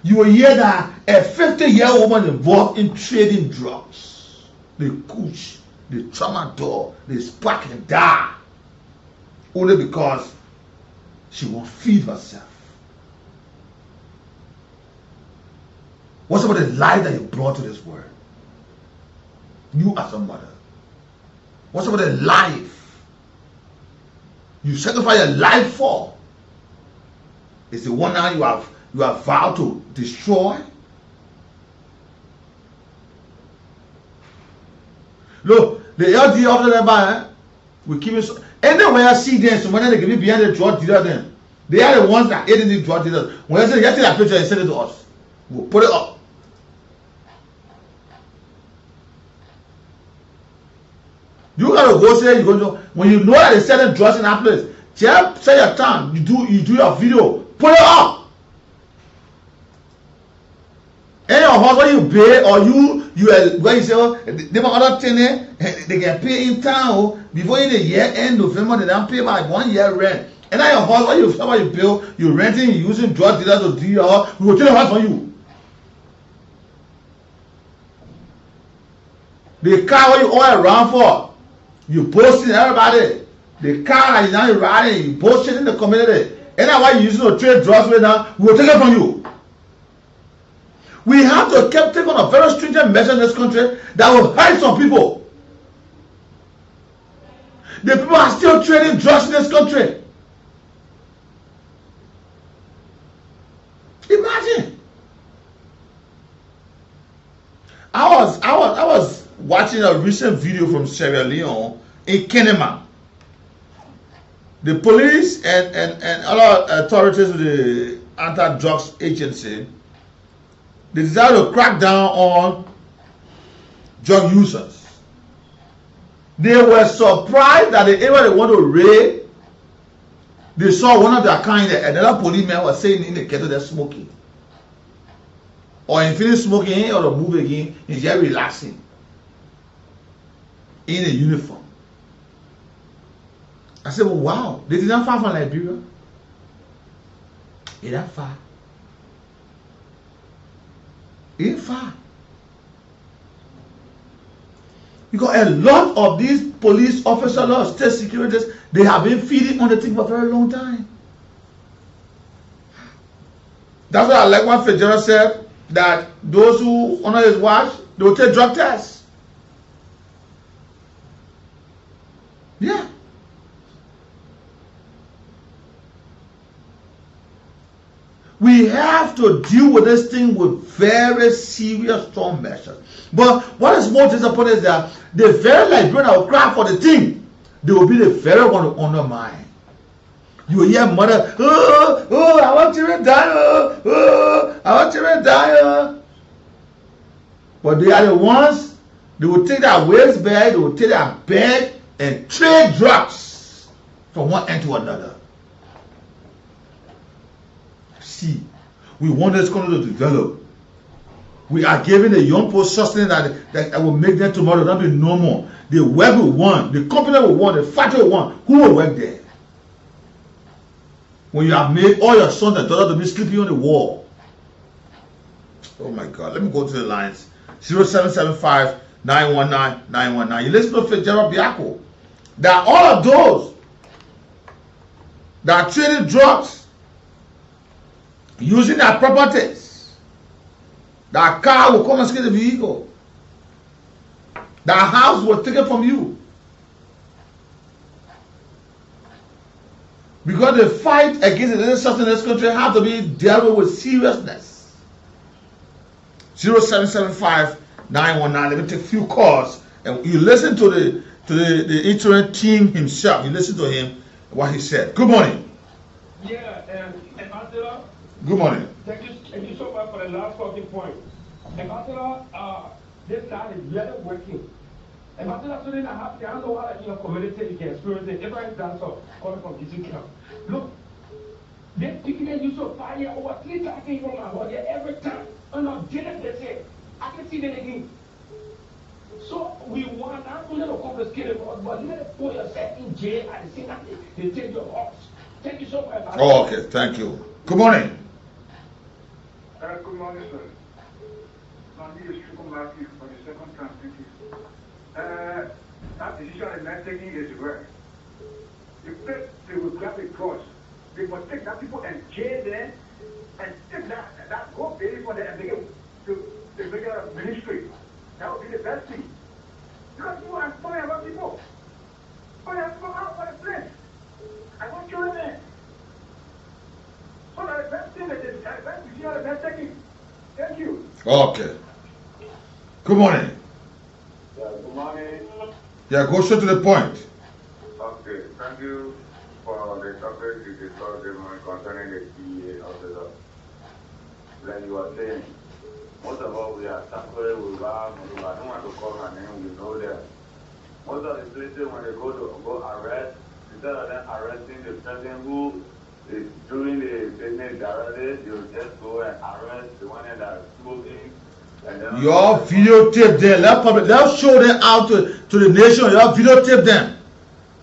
You will hear that a 50-year-old woman involved in trading drugs. They cooch, they tramadol, they spark and die. Only because she won't feed herself. What's about the life that you brought to this world? You as a mother. What's about the life you sacrifice your life for? It's the one now you have vowed to destroy. Look, the LD of the we keep it. Anywhere I see them, so when they give me behind the drug dealer, then they are the ones that aided the drug dealers. When I say get that picture and send it to us, we'll put it up. You gotta go say you go to when you know that they're selling drugs in that place. Just say your time. You do your video. Put it up. And your husband you pay or you when you say they want other thing they can pay in town before in the year end November they don't pay by 1 year rent. And now your husband you bill you renting you using drug dealers to do your we will tell the house for you. The car what you all around for you posting everybody. The car that you now riding you posting in the community. And now why you using to trade drugs right now we will take it from you. We have to keep taking a very stringent measure in this country that will hurt some people. The people are still trading drugs in this country. Imagine. I was watching a recent video from Sierra Leone in Kenema. The police and other authorities of the anti-drugs agency, they decided to crack down on drug users. They were surprised that the area they want to raid, they saw one of their kind, another policeman was saying in the kettle they're smoking. Or in finish smoking or to move again, he's just relaxing. In a uniform. I said, well, wow, they did not far from Liberia. It ain't far. It ain't far. Because a lot of these police officers, a lot of state securities, they have been feeding on the thing for a very long time. That's why I like what Fitzgerald said, that those who honor his watch, they will take drug tests. Yeah. We have to deal with this thing with very serious, strong measures. But what is more disappointing is that the very Liberian that will cry for the thing, they will be the very one to undermine. You will hear mother, oh, I want children to die, I want children to die. But they are the ones, they will take that waste bag, they will take that bag and trade drugs from one end to another. See, we want this country to develop. We are giving the young people sustenance that will make them tomorrow not be normal. They work with one, the company with one, the factory with one. Who will work there? When you have made all your sons and daughters to be sleeping on the wall. Oh my God, let me go to the lines. 0775 919 919. You listen to Fitzgerald Biako. That all of those that are trading drugs, using their properties, that car will come and steal the vehicle, that house will take it from you. Because the fight against the injustice in this country have to be dealt with seriousness. 0775 919. Let me take a few calls and you listen to the interim team himself. You listen to him what he said. Good morning. Yeah, Ambassador. Good morning. Thank you so much for the last talking point. Ambassador, this guy is really working. Ambassador, so then I don't know how in your community you can experience it. Everybody does so coming from Ezekiel. Look, they're picking and use of fire over 3,000 from my body every time. And I'm getting they say, I can see them again. So we want not only to confiscate it, but you let put yourself in jail at the same time they take your horse. Thank you so much. Oh, okay, thank you. Good morning. Good morning. decision the man taking is wrong. They will grab a cross. They will take that people and jail them and take that whole baby for them and begin to bring out a ministry. That would be the best thing. Because people are falling around people. But I'm going out for the place. I want children there. So that the best thing that is the best decision the man taking. Thank you. Okay. Good morning. Yeah, good morning. Yeah, go straight to the point. Okay, thank you for the topic you discussed concerning the PA officer. Like you were saying, most of us we are suffering with I don't want to call her name, we know that. Most of the places when they go arrest, instead of them arresting the person who is doing the business directly, they will just go and arrest the one that is smoking. Y'all videotape them. Let's show them out to the nation. Y'all videotape them.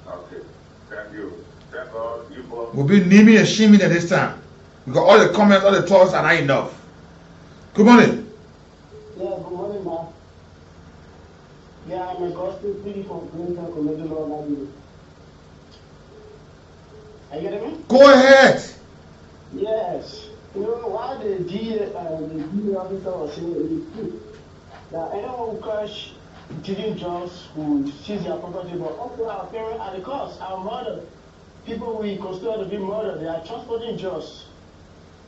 Okay, thank you. Thank God, you both. We'll be naming and shaming at this time. Because all the comments, all the talks are not enough. Good morning. Yeah, good morning, ma. Yeah, I'm a gospel pretty from Clinton, Committee Law. Are you getting me? Go ahead. Yes. You know, why the DA officer was saying it is true that anyone who cash dealing drugs will seize their property, but also our parents at the cost, our mother, people we consider to be murdered, they are transporting drugs.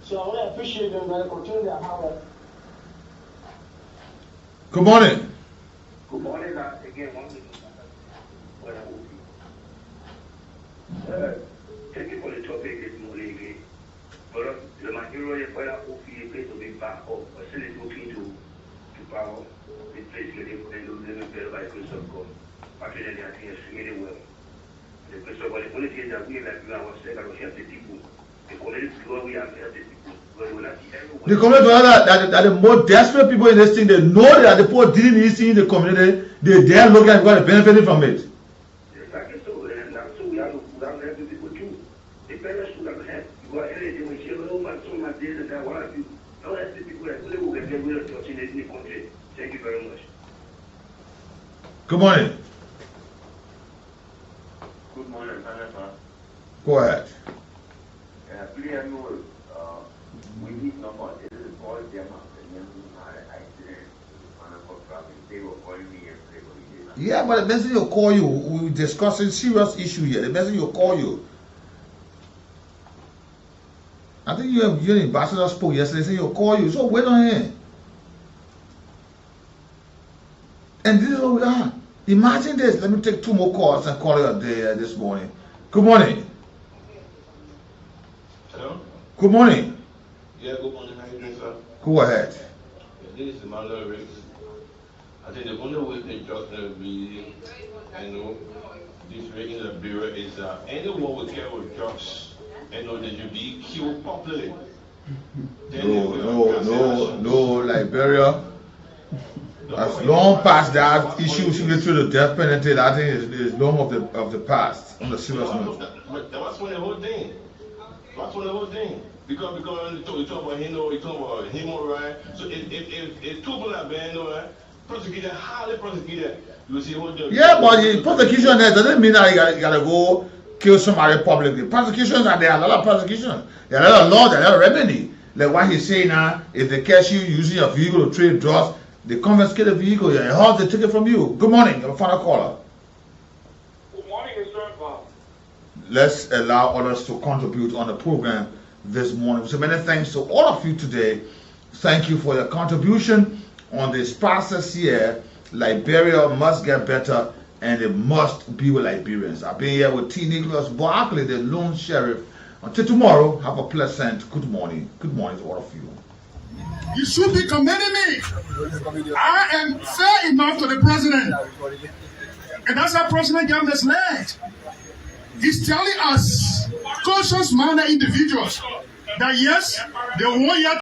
So I want to appreciate them that they continue their hard work. Good morning. Good morning, again, one minute. Thank you for the topic this morning again. But the majority of people feel place to be back up, or still looking to power, the place where they live better by the grace of God. Actually, they are doing extremely well. The grace of God, the only thing that we like to ourselves are to help the people. The community where we have helped the people. The community that the more desperate people in this thing, they know that the poor didn't need in the community, they dare look at God benefiting from it. Exactly so, and so we have to help the people too. The parents should have helped. You are anything when you know man, so much this and that, what have you. Don't help the people that will get rid of touching in the country. Thank you very much. Good morning. Good morning, Senator. Go ahead. Please, I know we need no more. This is all them and them who had an accident. They were calling me yesterday. Yeah, but the message will call you. We're discussing serious issue here. The message will call you. I think your ambassador spoke yesterday, saying he'll call you. So wait on him. And this is what we are. Imagine this. Let me take 2 more calls and call you a day this morning. Good morning. Hello? Good morning. Yeah, good morning. How you doing, sir? Go ahead. Yeah, this is Emmanuel Riggs. I think the only way they just be, this rating of Liberia is that anyone will care with drugs, they should be killed properly. No, Liberia. As long past that issue related to the death penalty, I think is long of the past. On the serious note. That's one of the whole thing. That's one of the whole thing. Because you talk about you talk about human rights. So if two people are being prosecuted, highly prosecuted, you will see whole job. Yeah, but the prosecution there doesn't mean that you gotta go kill somebody publicly. Prosecutions are there, a lot of prosecutions. There are a lot of laws, there are a lot of remedy. Like what he's saying now, if they catch you using your vehicle to trade drugs, they confiscate the vehicle, your house, they take it from you. Good morning, your final caller. Good morning, sir. Let's allow others to contribute on the program this morning. So many thanks to all of you today. Thank you for your contribution on this process here. Liberia must get better, and it must be with Liberians. I've been here with T. Nicholas Barkley, the lone sheriff. Until tomorrow, have a pleasant good morning. Good morning to all of you. You should be commending me. I am fair enough to the president. And that's how President got misled. He's telling us, conscious-minded individuals, that yes, they won't yet